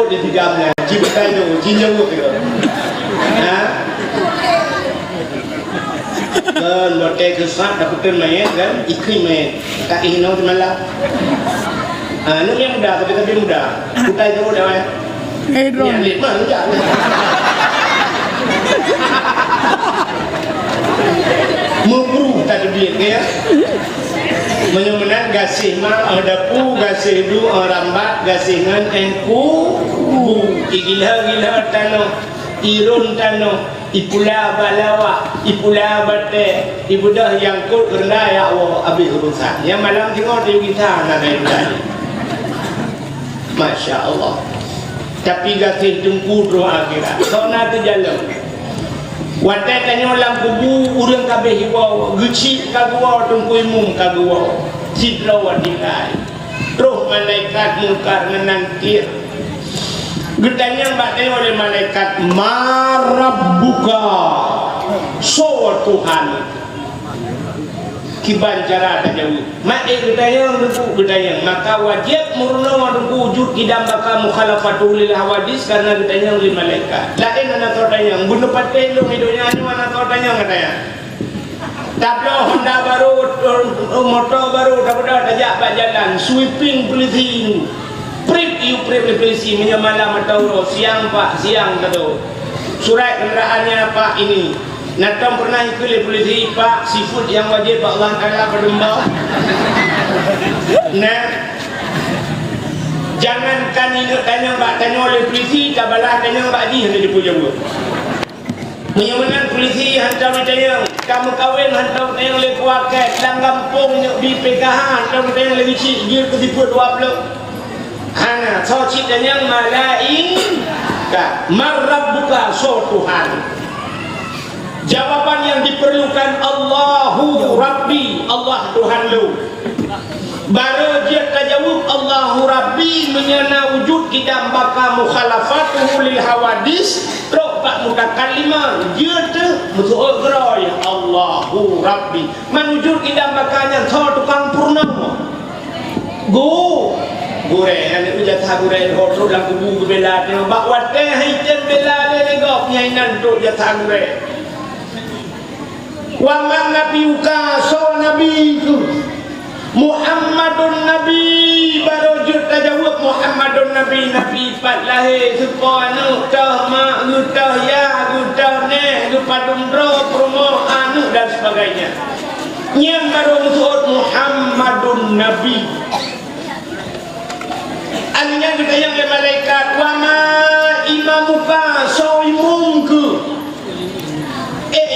jengkut di tigamnya cibetai tu cinjenguk tu ha lote kesat dapetin main kan iklim main tak ino tu malah nak yang muda tapi muda kutai tu dah main yang lima enggak menguru tak duit ya menyemenan gasih mah ada pu gasih du rambat gasih ngan engku igila tano irun tano ipula balawa ipula bate ibudah yang kul kerana ya Allah habis urusan yang malam tengok dia kita nak main tadi Masya Allah tapi gasih tungku doa akhirat sona tu jalan wadah tanya orang kubu urang kabeh hiwau guci kagua tungku imum kagua sidra wadikai roh malaikat mungkar menangkir gedanya mbak oleh malaikat marabbuka so Tuhan kiban cara tajawud mak gedaya maka wajib murna wadungku wujud kidam baka mukhalafatul lil hawadis karena gedanya oleh malaikat lain anak todanya bunuh pakai lu hidupnya anu anak todanya katanya tablo Honda baru motor baru dah tajak bak jalan sweeping polisi polisi menyamalah matau siang pak siang kata surat kenderaannya pak ini Natam pernah ikut polisi pak seafood yang wajib Allah Taala berdemba. Nah, jangankan ini tanya oleh polisi, tabalah tanya mbak Ji hendak dipuja-puja. Menyamanan polisi hantar tanya, kamu kahwin hantar tanya oleh kuaket, dalam kampung di PKH hantar tanya oleh cik dia ketipu 20. Hana, so cik tanya malaika, marabbuka so Tuhan. Jawaban yang diperlukan Allahu Rabbi, Allah Tuhan lu. Baru dia tajawab Allahu Rabbi menyana wujud kita baka mukhalafatuhu lil hawadis teruk pak mutakalimah dia tu musuh gerai Allahu Rabbi menwujud kita bakanya so tukang purnama gure yang itu jatah gure hoto dalam kubu bela dia bak wate haitem bela le gop nyainan tu jatah gure wa man nabiyuka so nabi itu Muhammadun Nabi baru juta jawab Muhammadun Nabi Nabi pat lahir supaya tah mak gutah ya gutah ne gupadum ro promo anu dan sebagainya yang baru musuh Muhammadun Nabi aninya kita yang malaikat wa ma imamuka so imumku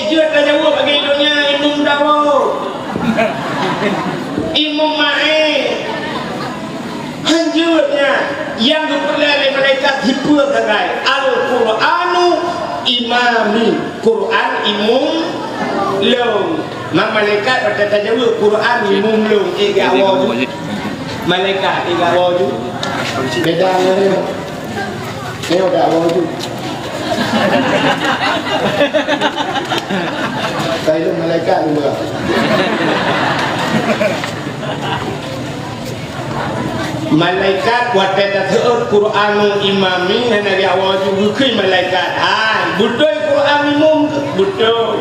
juta jawab bagi dunia imum dawo imam ma'e hanjurnya yang diperlihat oleh malaikat hibur kagai Al-Quranu imami Quran imum long malaikat berkata jawab Quran imum long tiga wajud malaikat tiga wajud beda ni udah wajud saya malaikat juga malaikat buat peta teut Quran imami hana dia wajib bukui malaikat butuh Quran imam butuh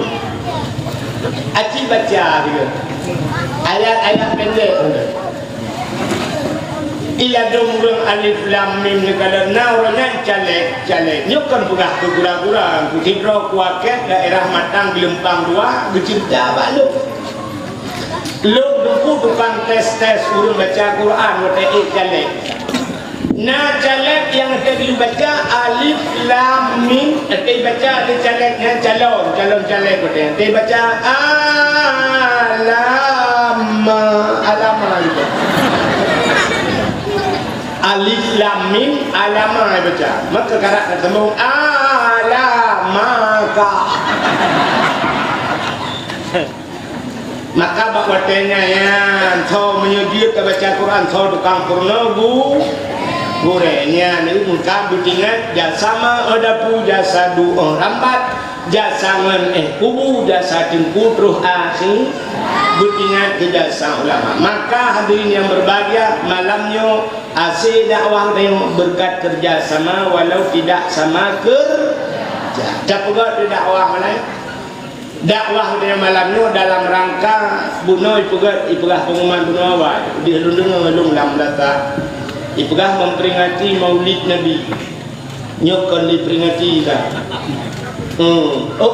aci baca dia ayat-ayat pendek iya domrung alif lam mim kalau naurnya calek nyukan pegah ke gura-gura kutibro kuaket daerah Matang Gelempang 2 gecinta balu lu duku tukang tes urung baca Quran wate calek nah calek yang ada dibaca alif lam mim baca ada caleknya calon calek wate baca alama gitu alif lam mim alama baca maka karak ketemu alamaka maka bakwatenya yang thau menyujud ke baca Quran thau tukang purna gurenya ni muka butingat jasama ada pu jasa du rambat jasa ngan kubu jasa tengku terus akhir beringat ke jasa ulama. Maka hadirin yang berbahagia, malamnya hasil dakwah tengok berkat kerjasama walau tidak sama kerja. Tak pegat dakwah mana? Dakwah dia malamnya dalam rangka bunuh ipegat pengumuman bunuh awal di lulung dalam data ipegat memperingati Maulid Nabi nyokon diperingati kan.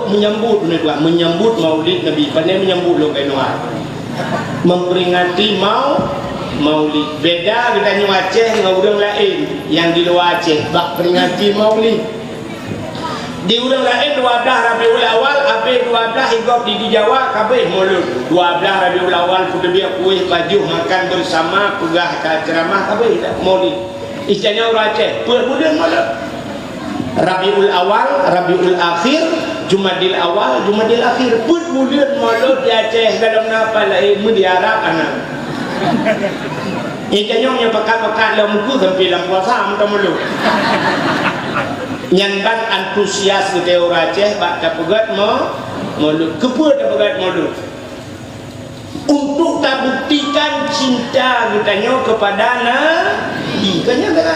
Menyambut ni pula menyambut Maulid Nabi. Pandai menyambut lo kainua. Memperingati Maulid. Beda kita nyu Aceh dengan orang lain yang di luar Aceh bak peringati Maulid. Di orang lain 12 Rabiul Awal, habis 12 hingga di Jawa kabeh Maulid. 12 Rabiul Awal sudah biar kuih baju makan bersama pegah ceramah kabeh Maulid. Istilahnya orang Aceh, bulan Maulid. Rabiul Awal, Rabiul Akhir, Jumadil Awal, Jumadil Akhir. Put bulan Maulid di Aceh dalam apa lain di Arab anak. Ikannya yang pekat-pekat dalam muka sampai dalam puasa minta Maulid. Nyanban antusias ke orang Aceh bak pegat Maulid. Kepa pegat Maulid. Untuk tak buktikan cinta katanya kepada Nabi. Katanya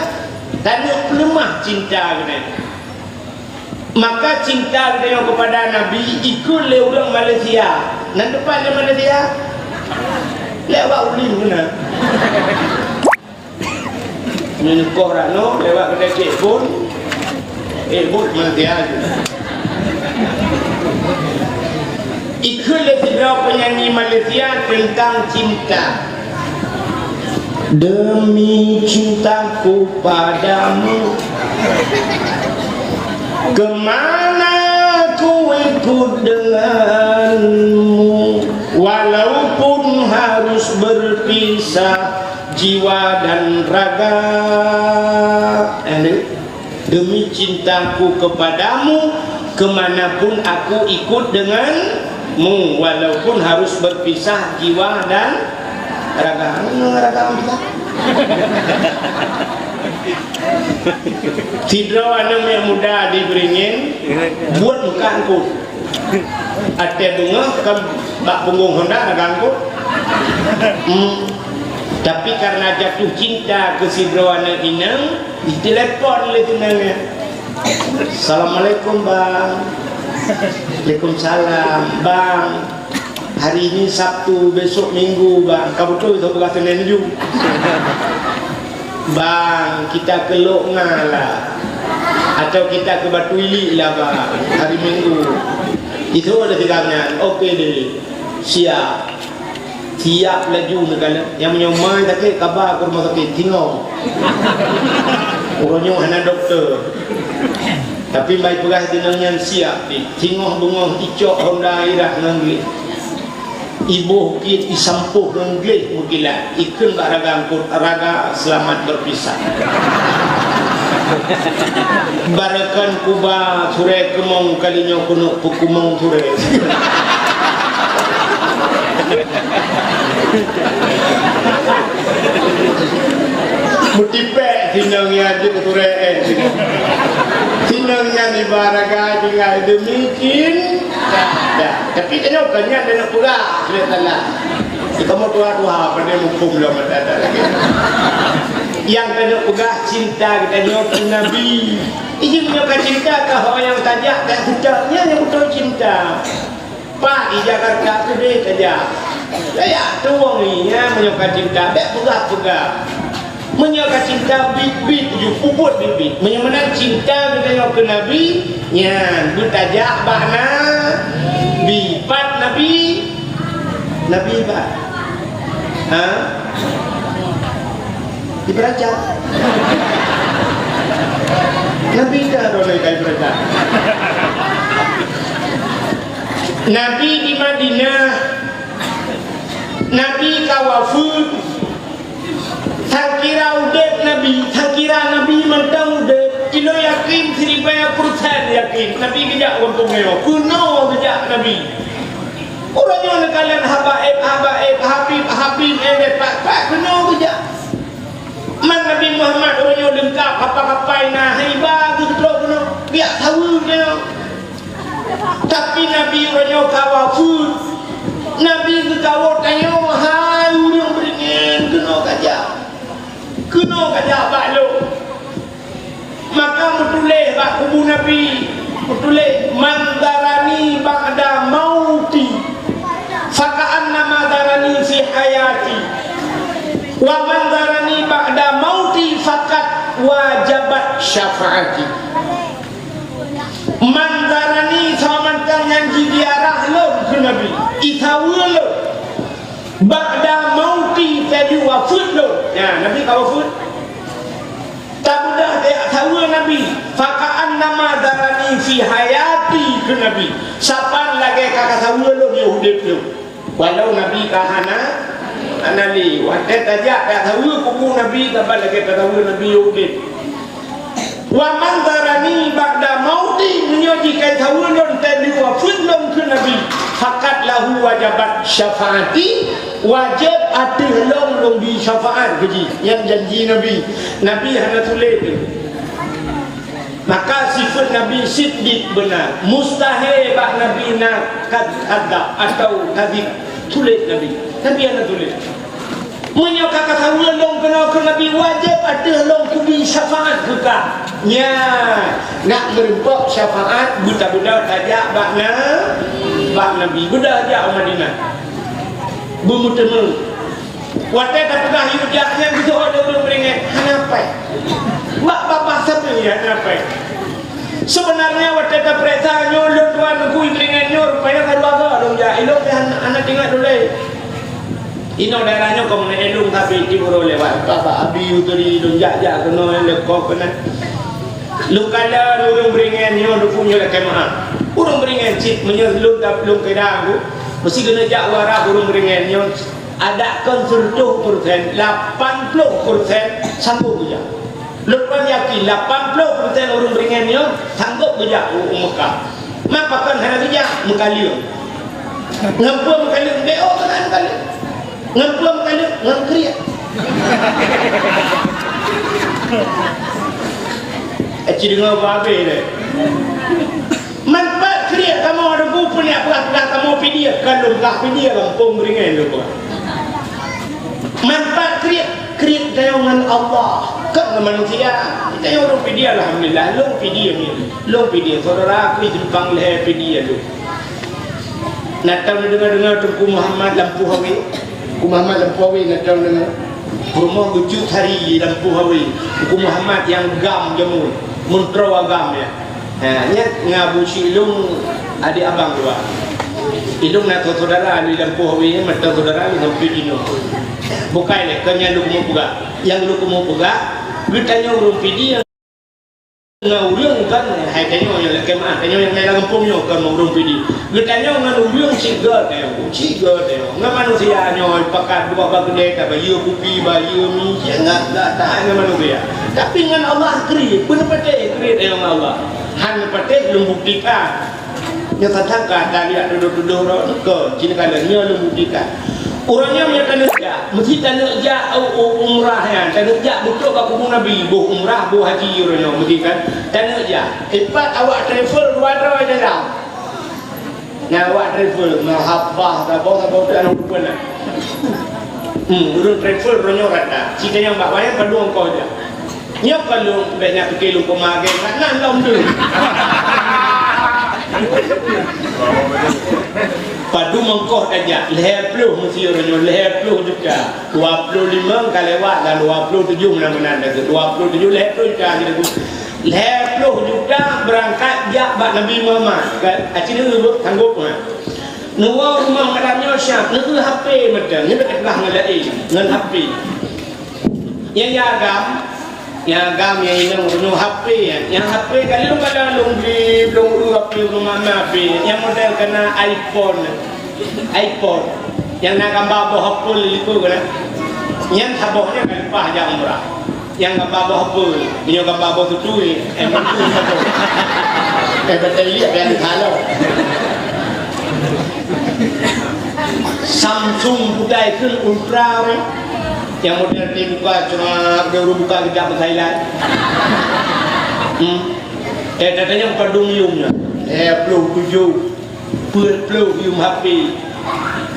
tanya lemah cinta katanya. Maka cinta katanya kepada Nabi ikut le orang Malaysia. Nan depan le Malaysia. Lewat ulin kena. Ini korano lewat kedai kek pun. Bud Malaysia je. Ikut le sedrah penyanyi Malaysia tentang cinta. Demi cintaku padamu, kemana ku ikut denganmu, walaupun harus berpisah jiwa dan raga. Demi cintaku kepadamu, kemanapun aku ikut denganmu, walaupun harus berpisah jiwa dan raga. Sidro anak yang muda diberingin buat mukaanku ada bunga ke bak punggung Honda agangku. Tapi karena jatuh cinta ke sidro anak inang ditelepon oleh tunangnya. Assalamualaikum bang. Waalaikumsalam bang. Hari ini Sabtu, besok Minggu bang. Kau betul itu bukan Senin juga. Bang, kita ke Loknga lah. Atau kita ke Batu Ili lah bang. Hari Minggu. Itu ada tiganya. Okey deh. Siap. Siap laju negara. Yang menyomai tak kabar ke rumah sakit. Tengok. Orangnya hanya doktor. Tapi baik perah dinangnya siap. Tengok bengong icok Honda Iraq nanggit. Ibu kita disampuh dengan mukilat ikut raga angkut raga selamat berpisah. Barakan kuba sure kemong kalinya kuno pukumong sure. Mutipe tinangnya di sure. Tinangnya di baraga juga demikian. Tapi tengok kanya dia nak pula kelihatan kamu tua-tua pada hukum lah ada lagi yang kena pegah cinta kita nyok Nabi ini menyokong cinta ke orang yang tajak tak cinta yang betul cinta Pak di Jakarta tu dia tajak saya tuang ni menyokong cinta tak pegah-pegah menyokong cinta bibit je puput bibit menyokong cinta kita nyok ke Nabi yang bertajak bahna bipat Nabi Pak diberaja Nabi dah rolai kai beraja Nabi di Madinah Nabi kawafud tak kira udet Nabi tak kira Nabi mentang udet kilo yakin 1000% yakin Nabi kejak untungnya kuno kejak Nabi orangnya kalian habaib habib pak kuno kejak man Nabi Muhammad orangnya lengkap apa-apa nah hebat gitu kuno biar tahu dia tapi Nabi orangnya kawafud Nabi ke kawat tanya hai yang beringin kena kajak baklo. Maka mutuleh bak kubu Nabi, mutuleh mandarani ba'da mauti faka'anna madarani fi hayati wa mandarani ba'da mauti fakat wajabat syafaati. Mandarani samankan nganji diarah lo ke Nabi itawa lo ba'da mauti tadi wafud lo. Ya Nabi kau wafud tak mudah dia tahu Nabi faka'anna madarani fi hayati ke Nabi sapan lagi kakak tahu lo dia hidup lo walau Nabi kahana anali wadah tajak tak tahu kubu Nabi kapan lagi tak tahu Nabi hidup. Wa mandarani ba'da mauti menyojikan tawulun tadi wafudlum ke Nabi fakat lahu wajabat syafaati wajib atih long di syafaat keji yang janji Nabi hanya tulis tu. Maka sifat Nabi siddiq benar mustahil bak Nabi nak kadab atau kadib tulis Nabi hanya tulis menyokak kata ulung kena ke Nabi wajib ada long kubi syafaat buka nya nak merempok syafaat buta-buta tajak bak Nabi budak ajak Madinah bumutemu watai kata yujahnya gitu ada belum beringat kenapa bak bapak siapa ya kenapa sebenarnya watai kata perintah nyolong tuan kui beringat nyor rupanya kadua dong ya ilok anak tinggal dulu ino daerahnya kau mana elung tapi timur lewat apa abi uteri dong jak kena lekok kena lu kala urung beringan nyo du punya le kemah urung beringan cip menyelung tak belum kena aku mesti kena jak warah urung beringan nyo ada kan 70% 80% sanggup bijak lepas yakin 80% urung beringan nyo sanggup bijak Mekah maka kan hana bijak mekaliu ngampu mekaliu beo kan kali ngampu mekaliu ngangkriak Aci dengar babe deh. Manfaat kriak kamu ada buku punya pelah kamu pidia kalau tak pidia kampung beringan lupa. Manfaat kriak dayangan Allah kan manusia. Kita yang orang pidia alhamdulillah long pidia ni. Long pidia saudara aku itu bang leh pidia tu. Natang dengar Tunku Muhammad Lampu Hawi. Tunku Muhammad Lampu Hawi natang dengar. Rumah wujud hari Lampu Hawi. Tunku Muhammad yang gam jamu. Muntro agam ya. Nya ngabu si ilung adik abang dua. Ilung nak saudara di Lampu Hawi mata saudara di Lampu Dino. Bukai le kanya lu mau buka. Yang lu mau buka, bertanya urung pidi ngurung kan hai tanyo yang lekemah tanyo yang dalam kampungnya kan urung pidi. Bertanya ngurung ciga teo. Ngam manusia nyo pakat dua bagde ka bayu kupi bayu mi jangan tak manusia. Tapi dengan Allah kri, benar pate kri dengan Allah. Han pate belum buktikan. Nyata tangka dari duduk ke cina kalanya belum buktikan. Orangnya menyatakan ja, mesti tanah ja umrah ya, tanah ja betul ke kubur Nabi, bu umrah bu haji orangnya mesti kan tanah ja. Hebat awak travel dua orang dalam. Nah awak travel mahabbah tabau tu anu pun lah. Urang travel orangnya rata. Cita yang bawahnya peluang kau je. Nyok kalau banyak fikir lu pemagai nak lom tu. Padu mengkoh aja, leher peluh mesti orangnya leher peluh juga. 25 kali lewat dan 27 mana-mana dah. 27 leher peluh juga kita. Leher peluh juga berangkat jak bak Nabi Muhammad. Kan acik ni sanggup kan. Nuwa rumah madamnya syap, nu HP macam ni dekat belah ngalai dengan HP. Yang agam yang ini urus HP yang HP kali lu kalau lu beli belum HP rumah HP yang model kena iPhone yang nak gambar HP itu kan yang habahnya kan pah yang murah yang gambar HP punya gambar tu emang tu betul lihat yang kalau Samsung budai kan ultra yang model dibuka cuma baru buka kejap Thailand. Katanya padung yumnya. Peluk 7 peluk yum HP.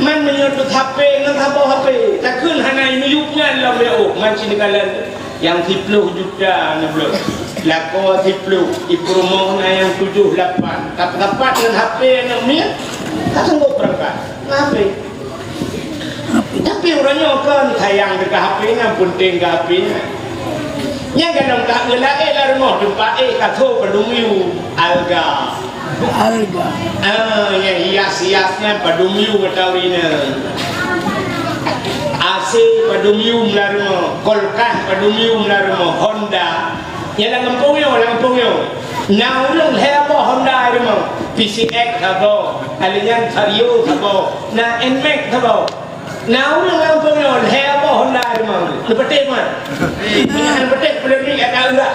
man menyebut HP dengan HP takkan hanai meyupnya lah meok macam dikalan yang 10 juta ni belum lako 10 ipromo na yang 7 8 dapat dengan HP yang ni tak sanggup berangkat HP tapi orangnya kan sayang dekat HP nya penting ke HP nya yang kadang tak gelak lah rumah jumpa kata pedumiu alga yang hias-hiasnya pedumiu ketahuinya AC pedumiu melarma Kolkah pedumiu melarma Honda yang langpungyo now lang hebo Honda rumah PCX thabo alian Vario thabo na Nmax thabo now lang langpungyo hebo Honda rumah lepetik mah ini lepetik belum ni ada enggak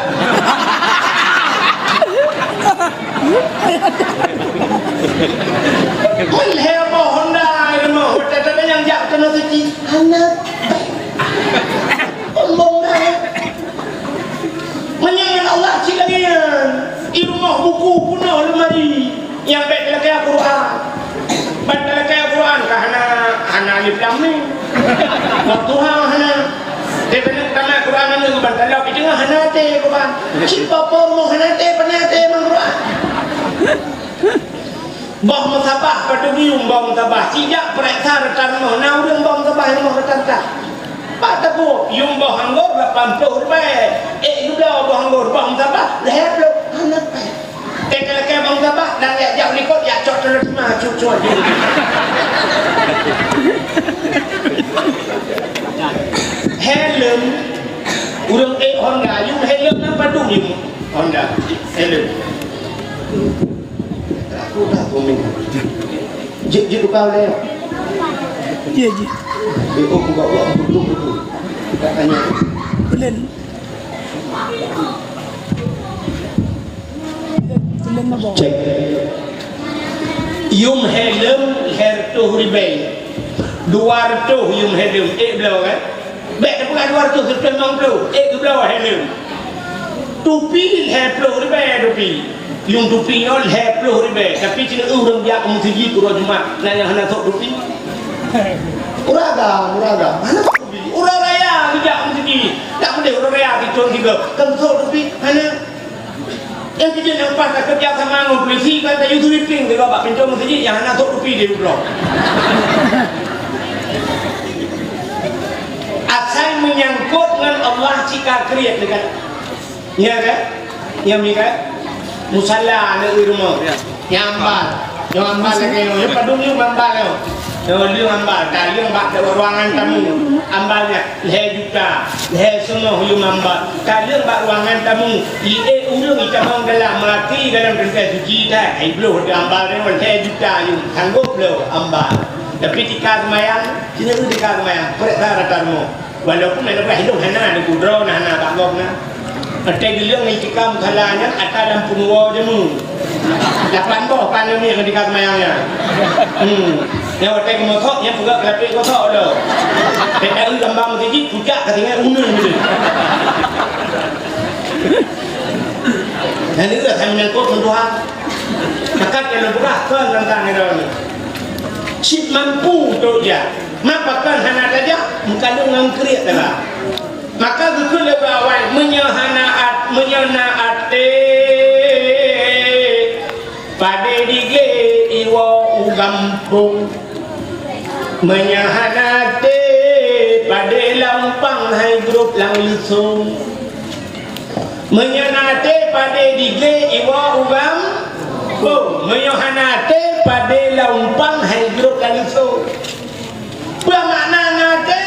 hebo Honda rumah tetapi yang jak kena suci anak omong dah menyanyikan Allah cilagian rumah buku punah lemari yang baik dalam Quran baca dalam Quran kahana alif lam mim waktu hana dia benar dalam Quran ni baca dalam itu hana te Quran siapa pun mau hana te pernah te Quran bah musabah pedumium bah musabah tidak periksa retan mau nau dengan bah musabah yang mau retan tak Pak Teguh, yung bahang gor 80 rupiah. Juga bahang gor bahang sabah, leher lo, anak pay. Kalau kaya bahang sabah, dan ya jauh likot, ya cot terus mah cucuan dia. Helm, urang Honda, yung helm nang padung yung Honda, helm. Aku dah komen. Jik kau leh. Iya. Oh, bawa betul. Kita tanya. Belen na bawa. Cek. Yung helm hertuh ribai. 200 yung helm. Belau kan? Baik bukan 200 190. Belau helm. Tupi hertuh ribai tupi. Yung tupi ol hertuh ribai. Tapi cina orang dia musiji turun Jumat. Nanya hana sok tupi. Uraga, mana tupi? Uraraya tidak musiji. Tak boleh uraraya dicon tiga. Kan sok tupi hana yang kita nampak kerja sama dengan polisi kan tak YouTube sweeping dia bawa pintu musiji yang hana sok tupi dia blok. Asal menyangkut dengan Allah jika kriat dekat. Ya kan? Yang ni kan? Musalla ada di rumah. Yang ambal lagi yang padung yang ambal yo. Yang ambal, kalian bak ke ruangan tamu. Ambalnya leher juta, leher semua yang ambal. Kalian bak ruangan tamu, urang itamang dalam mati dalam kerja suci dah. Belum ambal ni leher juta yang sanggup belum ambal. Tapi tika semayang, sini tu tika semayang. Periksa ratarmu. Walaupun nak hidup hana ada kudro hana tak gok na. Ada giliran tika mukhalanya atas lampu nuwa jemu. Lapan boh panen ni ketika semayangnya. Yang ada motor, yang pegak kelapik kotor dah. Kita gambar musik pucat ketinggalan unun gitu. Dan itu saya menyangkut Tuhan. Maka kalau berahkan tentang ini. Si mampu tu dia. Mapakan hana saja, kalau ngangkriat dah. Maka betul lebih awal menyanaat pada dige iwa ugampung menyahanate pada lampang hai grup lang lisung menyanate pada dige iwa ugampung menyahanate pada lampang hai grup lang lisung bermakna nate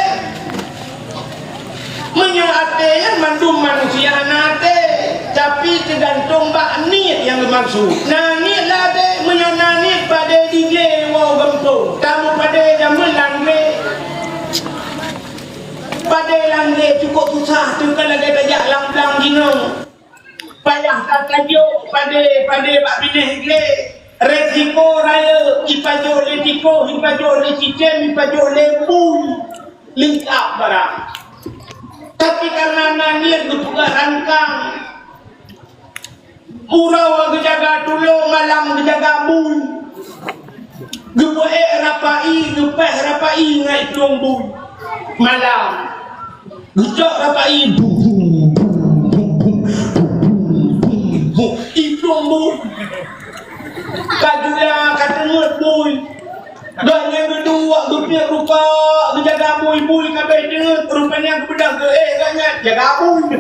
menyate yang mandum manusia nate tapi tergantung bak niat yang dimaksud. Nah niat lah deh menyonani pada dige wow gempung. Kamu pada jamun langge, pada langge cukup susah tu kalau kita jak lang ginung. Payah tak kajuk pada bak pineh dige. Resiko raya ipajo le tiko, ipajo le sistem, ipajo le pun link up barang. Tapi karena niat berbuka rangkang. Urau kejaga dulu malam kejaga bun. Gepoe rapai, gepeh rapai ngai tuang bui. Malam. Gecok rapai bum bum bum bum bum bum. Ituang bui. Kajulah katanya bui. Dan yang kedua, gepnya rupa menjaga bui-bui kabeh dengan rupanya kebedah ke kanyak jaga bui.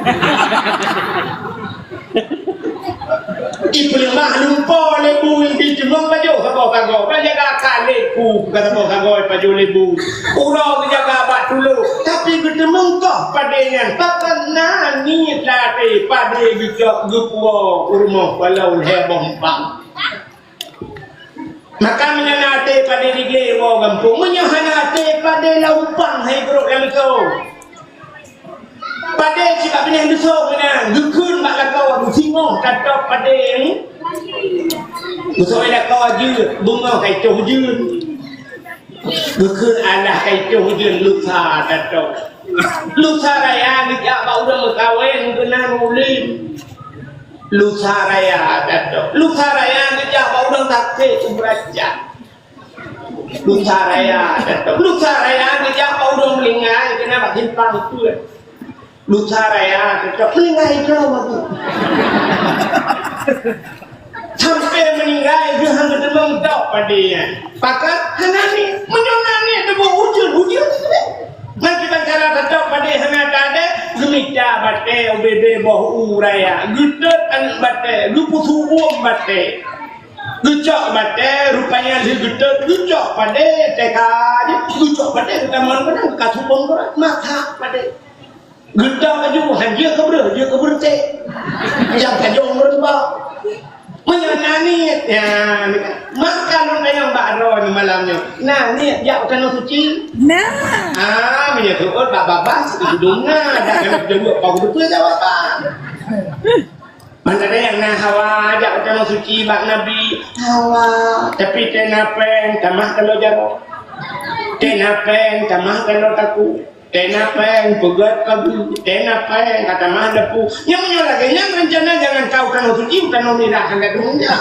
Ibu lupa lebu di cemong baju kago jaga kaleku kata mau kago baju lebu urang jaga bat dulu tapi gedemong kah padanya takana ni tadi pada bijak gupo urmo walau hebong bang maka menyanate pada digle wo gampung menyahanate pada laupang hai bro lamso pada cakap benih besok menang gekun mak lakau singong katok pada ni besok lakau je bunga kaitoh je gekun alah kaitoh je lusa katok lusa raya ngejak bau dah berkahwin kena mulim lusa raya katok lusa raya ngejak bau dah taksih berajak lusa raya katok lusa raya ngejak bau dah melingai kena batin pangtuan lusa raya cocok meninggal itu sampai meninggal dia hanya demam tak padanya pakat hanani menyonani debu hujan nanti cara cocok pada hanya ada gemita bate obd boh uraya gudet an bate lupusu bate gucok bate rupanya dia gudet gucok pada tekad gucok pada teman benar kasubong mata pada gedang aju hanya keber teh yang kajong berubah menyanyi ya makan orang yang bakro ni malamnya nah ni ya kan suci nah menyatu babas hidungnya dah kena jenguk kau betul jawaban mana ada yang nah hawa ajak kan suci bak nabi hawa tapi tenapeng tamah kalau jaro tenapeng tamah kalau takut tenapeng pegat kabu tenapeng kata mana pu yang lagi yang rencana jangan kau kan suci kan merah kan dunia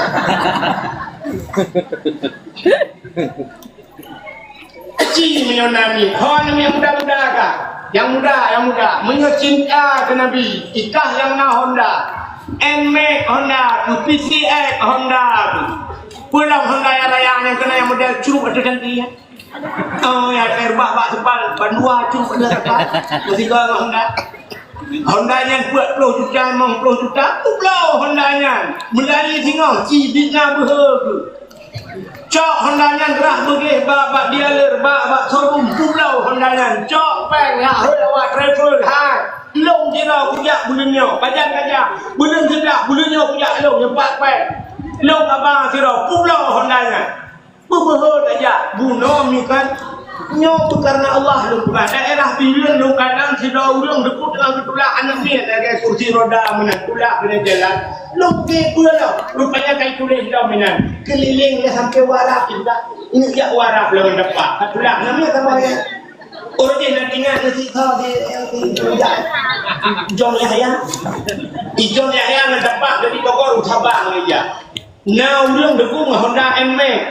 kecil menyonami hon yang muda-muda kah yang muda mencinta ke Nabi ikah yang na Honda NMAX Honda UPCX Honda pulang Honda yang yang kena yang model curug ada ganti ya. Oh ya terbak bak sepal bandua curug ada apa masih kau Honda Hondanya buat 10 juta 50 juta tu belau Hondanya melari singong cibitnya berheg cok Hondanya gerah begih bak dialer bak showroom tu belau Hondanya cok peng ya awak travel hai long jina kujak bulunyo bajan kajak bulun sedak bulunyo kujak long nyepak peng long abang siro tu belau Hondanya berheg aja bunuh mikan nyo karena Allah lu bukan daerah bilion lu kadang sudah urang dekut dengan ketulak anak ni ada kursi roda menang tulak kena jalan lu ke pula rupanya kai tulis dah menang keliling dia sampai warap juga ini jak warap belum dapat tulak namanya sama ya orang dia nak tinggal nasi kau di Jom Yahya Jom Yahya nak dapat dari Bogor Sabang aja nah urang dekut Honda NMAX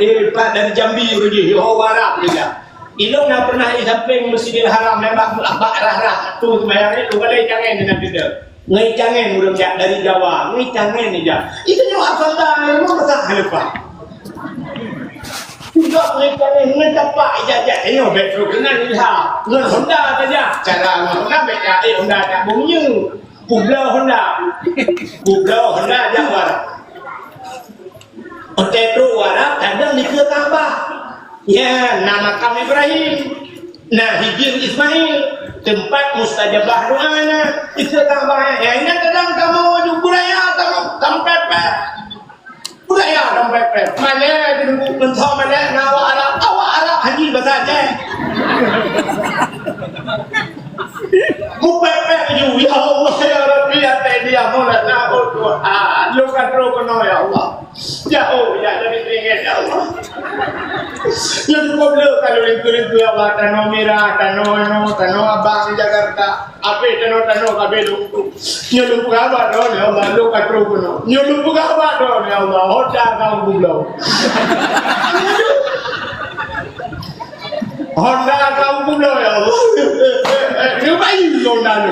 dari Jambi urang dia warap juga ilong nak pernah di samping Masjidil Haram nembak rah-rah tu sebenarnya lu boleh jangan dengan dia ngai jangan urang jak dari Jawa ngai jangan ni jak itu nyo apa dah memang tak lupa juga ngai jangan ngai dapat ijazah nyo betul kena lihat ngai Honda saja cara Honda beca Honda tak bunyi Publau Honda Jawa Oteto warap kadang di ke Ka'bah ya, nama kami Ibrahim. Nah, hijir Ismail, tempat mustajabah doanya. Itu tambah. Ya, ini kadang kamu budaya kamu tempet. Budaya tempet. Mana mentau mana nawa Arab haji bahasa Mupepek you ya Allah ya Rabbi ya dia maulana Tuhan lu kan rokono ya Allah ya jadi pengen ya Allah ya cukup lu kalau itu ya Allah tano merah tano abang di Jakarta apa tano kabeh lu nyeluk apa dong ya Allah lu kan rokono nyeluk apa dong ya Allah hoda kau bulau Honda kau pula ya Allah. Dia bayu Honda ni.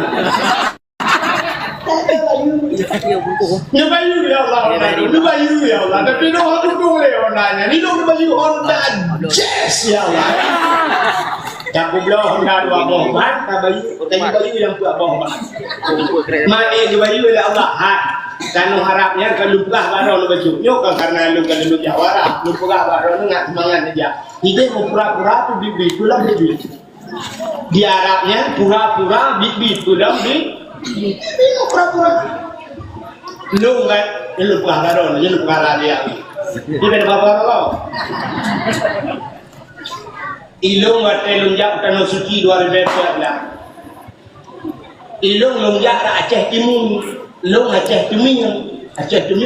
Dia bayu ya Allah. Dia bayu ya Allah. Tapi dia orang tu le Honda nya. Ni dia bayu Honda Jazz ya Allah. Yang pula Honda dua boh kan? Bayu, tanya bayu yang buat boh kan? Mana dia bayu ya Allah. Kanu harapnya kalau buka baru lu baju nyok karena lu kalau lu jawara lu buka baru lu nggak semangat aja ide mau pura-pura tuh bibi pulang bibi di Arabnya pura-pura bibi pulang bibi mau pura-pura lu nggak lu buka baru lu buka dia di mana bapak lo ilung nggak telunjak tanah suci 2014 ilung lunjak Aceh Timur long Aceh Tuming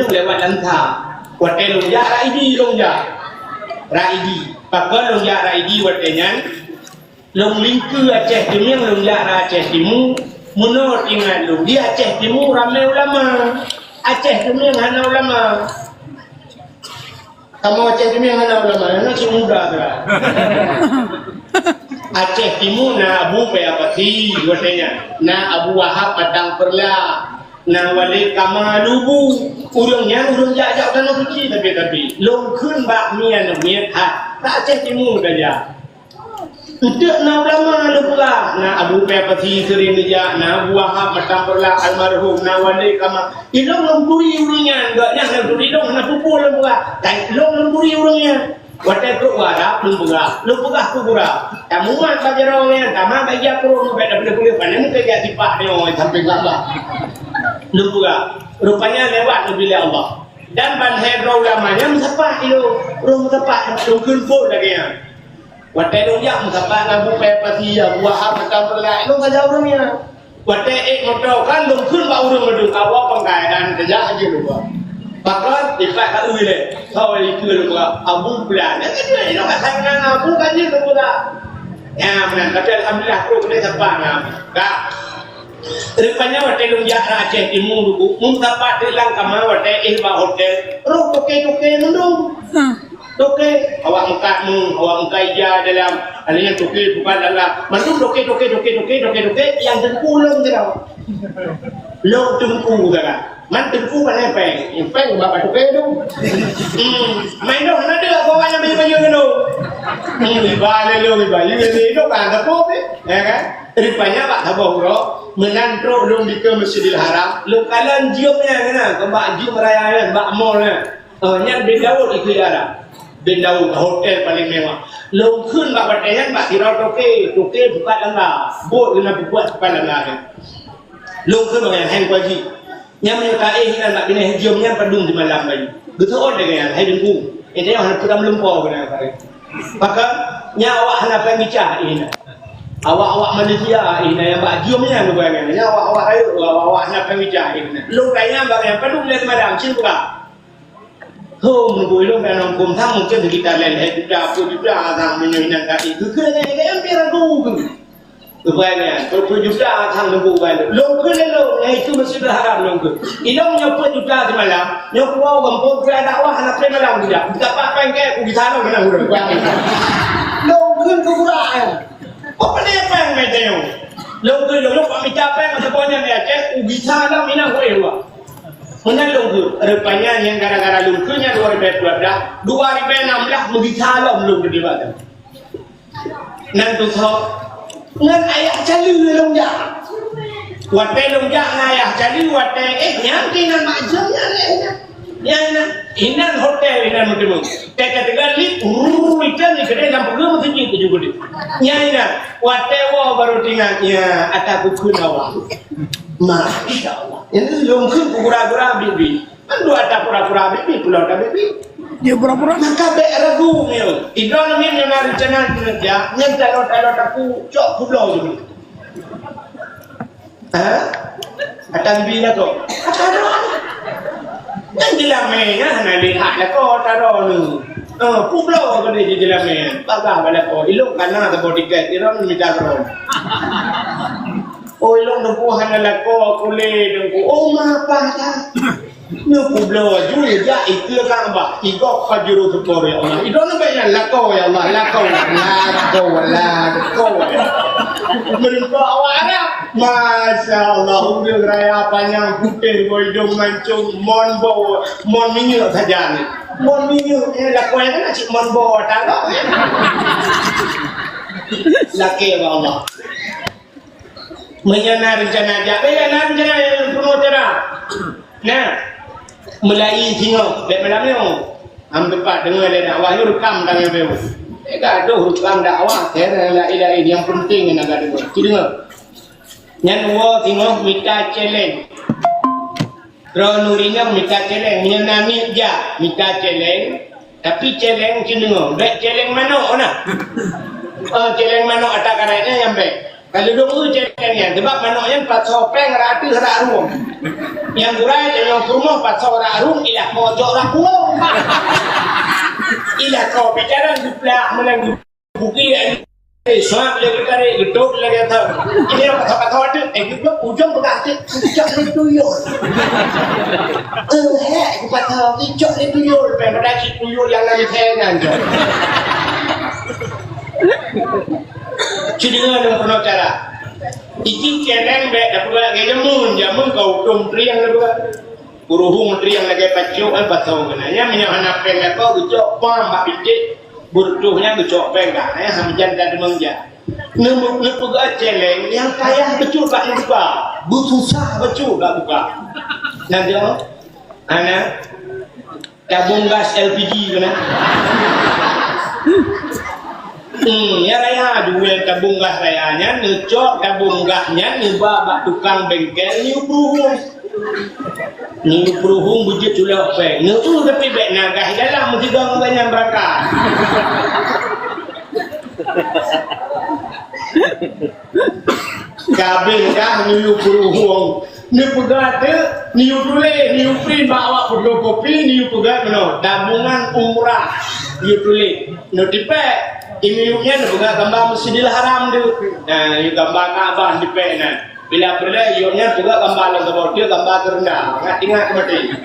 lewat Lantah. Wate long ya Raidi long ya. Raidi. Pakon long ya Raidi watenyan. Long lingku Aceh Tuming long ya Aceh Timur. Menurut ingat long di Aceh Timur ramai ulama. Aceh Tuming hana ulama. Kamu Aceh Tuming hana ulama. Anak si muda tu. Aceh Timur na Abu Payapati watenyan. Na Abu Wahab Padang Perla. Nang wali kamalubu urungnya urung jajak tanah suci tapi long kun bak mian hat tak Aceh Timur saja untuk na ulama lu pula na Abu Payapati sering dia na Abu Wahab Padang Perla almarhum na wali kama ilong lemburi uringan gaknya na ilong na pupul pula dan ilong lemburi urungnya wate tu warap lu pula kubura kamu mak bajarongnya sama bagi aku beda kulit panen kayak tipak dia orang sampai enggak Lupa, rupanya lewat bila Allah. Dan banhai ulamanya musafah itu, musafah lungkun pun lagi ya. Watai dongyak musafah Abu Payapati ya, Wahab Padang Perla itu saja orangnya. Watai motor kan lungkun bau urung medung awak pengkai dan kerja aja lupa. Bahkan ikat kat uile, kau itu lupa Abu Perla. Itu kan sangat Abu kan je lupa. Ya benar, tapi alhamdulillah aku kena safah ngam. Kak. Rupanya wate lunjak Aceh Timur dulu, mungkin lang kama wate ihba hotel, roh toke nundung, toke awak muka ija dalam, alihnya toke bukan dalam, mantu toke yang terpulang terau, lo tunggu kan, man tunggu kan yang bapak toke tu, main dong ada kau banyak baju tu, balik ini tu kan terpope, ya kan? Rupanya Pak Tabung Bro menantro long di ke Masjidil Haram lu kalian jiumnya kena ke Mbak Jium Raya kan Mbak Mall kan yang bin Daud itu ada bin Daud hotel paling mewah long kun Mbak Batehan Mbak Tirau toke buka langgar bot kena buat bukan langgar kan long kun dengan hang kwaji yang menyukai kan Mbak Bina jiumnya pedung di malam baju gitu on dengan hai dengku ini yang hendak pulang lempau kena maka nyawa hendak pemicah ini awak Malaysia ini yang bak jiumnya tu bayangkan ni awak rayu awak nak pemijah ini lu kayaknya bak yang perlu lihat madam cin pula menunggu lu kan ngom thang mungkin kita lihat juga thang menyoinan kaki itu kena yang ragu tu bayangkan tu juga thang nunggu bayang lu kena lu itu Masjid Haram lu ilong nyopot juga di malam nyopot gampang kena dakwah nak play malam juga tak apa kayak ku kita lu kena urang lu kena kurang apa dia peng macam lu kami capek macam punya ni Aceh ugi sana mina ko ewa mana lu rupanya yang gara-gara lungkunya 2012 ugi sana lu di mana nan tu so ngan ayah cali lu ya wate lu ya ayah cali wate nyam kinan majamnya yang inan hotel inan mungkin ketika lift ikan ni kedai lampu gelap macam itu juga deh yang whatever baru tinggalnya atau buku nawa masya Allah ini lungkun pura-pura bibi kan dua ada pura-pura bibi pulau ada bibi dia pura-pura maka ragu mil idon ni yang ada rencana kerja yang telur aku cok pulau juga ada bibi lah tu ada yang dilamanya hanya lihat lah kau taruh ni pulau kan dia dilamanya bagah balik kau ilok karena ada bodyguard iron minta terus ilok nunggu hanya lah kau kulit nunggu mapa dah Nuku belawa juga itu kan bah igok fajuru sepor ya Allah. Itu namanya lakau ya Allah, lakau. Mereka awak Arab. Masya Allah, udah raya panjang putih, hidung mancung, mon minyak saja ni. Mon minyak ni lakau yang nak cik mon bawa tak? Laki ya Allah. Menyana rencana aja, rencana yang penuh cerah. Nah. Mulai tengok dek malam ni tempat dengar dia dakwah you rekam tangan dia gaduh rekam dakwah kira la ilaha illallah yang penting nak gaduh tu dengar nyan wo tengok minta challenge ro nurinya minta challenge nyanami ja minta challenge tapi challenge tu dengar dek challenge mana challenge mana atak karanya yang baik kalau dulu challenge sebab manoknya 400 peng ratus rak rum yang gurai yang rumah 400 rak rum ilah pojok rak rum ilah kau bicara di pelak menang buki soal dia kata gedok lagi tahu ini apa kata tu kita ujung berarti cok tuyul aku patah cok tuyul pada si tuyul yang lain saya nanti Cuma dengan penuh cara. Iki keneng dek dapat jamun kau triang lepas. Uruhung triang lagi pacu batau kenanya menyahana peng kau gecok pam mak picit burduhnya gecok peng kan ya samjan dan mengja. Nemu pegak celeng yang payah betul tak buka. Susah betul tak buka. Nanti anak tabung gas LPG kena. Ya raya dua tabung gas rayanya ngecok tabung gasnya nyoba bak tukang bengkel ni peruhung bujut sulah peng tu tapi baik nagas dalam mesti gang banyak berangkat kabin kah ni peruhung ni pegat ni tule ni free bawa perlu kopi ni pegat no tabungan umrah ni tule no tipe imiunya nak gambar Masjidil Haram tu. Nah, you gambar Kaabah di pena. Bila perlu iunya juga gambar lang sebab dia gambar terendah. Ingat mati.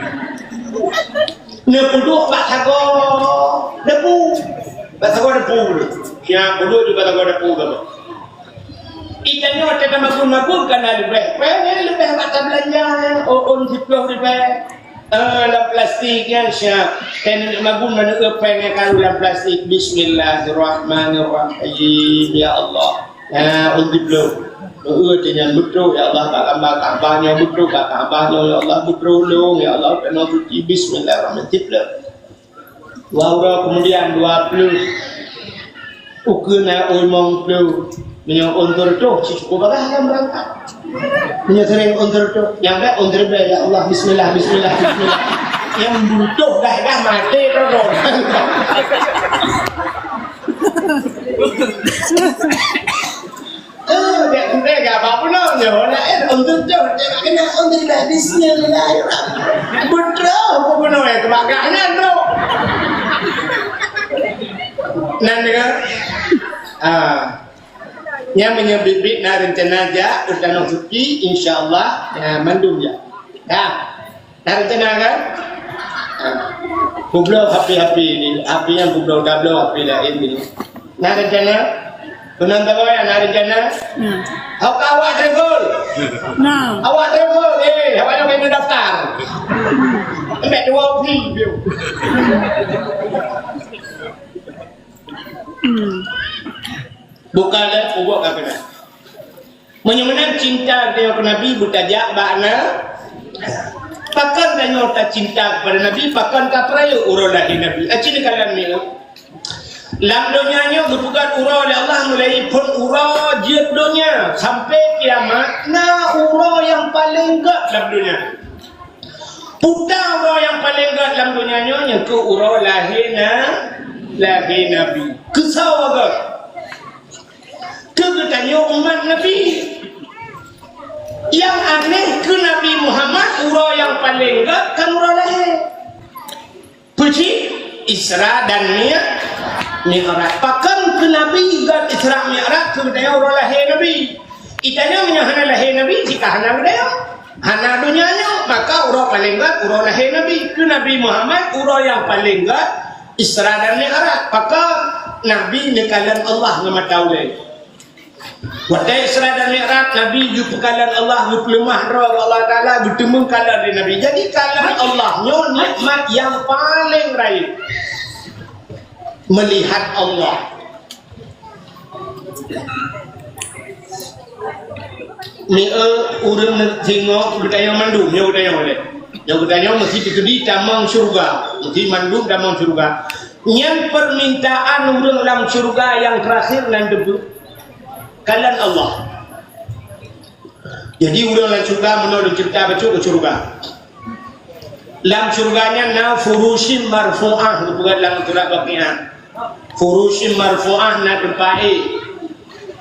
Ne puduk bak sago depu. Bak sago depu. Sia puduk juga sago depu gapo. Ikannya ada magun kan lebih. Pengen lebih bak belanja on 10 ribu. La plastik yang siap dan magun mana pengen kalau la plastik bismillahirrahmanirrahim ya Allah untuk lo dengan betul ya Allah tak tambah kabarnya betul tak kabarnya ya Allah betul lo ya Allah kena suci bismillahirrahmanirrahim waura kemudian 20 ukena omong lo menyang ontor tu cukup bagah kan berangkat menyering ontor tu yang dah ontor ya Allah bismillah yang butuh dah mati terus dia enggak apa-apa no ya ontor tu kena ontor dah bismillah betul apa guna ya kebakaran tu nanti kan yang menyebut na rencana aja udah suci insyaallah mandum ya na rencana kan bublo api ini api yang bublo double api lain ini na rencana benar tak ya na rencana awak travel awak travel awak nak kena daftar ambil 2 view bukanlah ubah kena menyemenang cinta dia kepada Nabi bertajak bakna pakan tanya tak cinta kepada Nabi pakan ka peraya urolahi Nabi acin kalam ni lam donyanya berpukat ura oleh Allah mulai pun ura jiat donya sampai kiamat na ura yang paling gak dalam dunia putar ura yang paling gak dalam dunianya yang ke ura lahir Nabi kesal agak tanya umat Nabi yang aneh ke Nabi Muhammad urah yang paling enggak kan urah lahir puji Isra dan Mi'raj pakan ke Nabi enggak Isra Mi'raj ke daya urah lahir Nabi itanya menyahana lahir Nabi jika hana daya Hana dunianya maka urang paling gat urang lahir Nabi ke Nabi Muhammad urang yang paling gat Isra dan Mi'raj. Maka Nabi ni kalan Allah nama taulai. Wadai Isra dan Mi'raj Nabi jumpa kalan Allah lemah roh Allah Taala bertemu kalan dari Nabi. Jadi kalan Allah nyo nikmat yang paling raya. Melihat Allah. Ni urang tengok budaya mandum nya budaya boleh. Yang budaya mesti dikedi tamang syurga, mesti mandum tamang syurga. Yang permintaan urang dalam syurga yang terakhir nan debu kalan Allah. Jadi urang dalam syurga menurut cerita baca ke syurga. Dalam syurganya na furushim marfu'ah bukan dalam surat Waqiah. Furushim marfu'ah na tempai.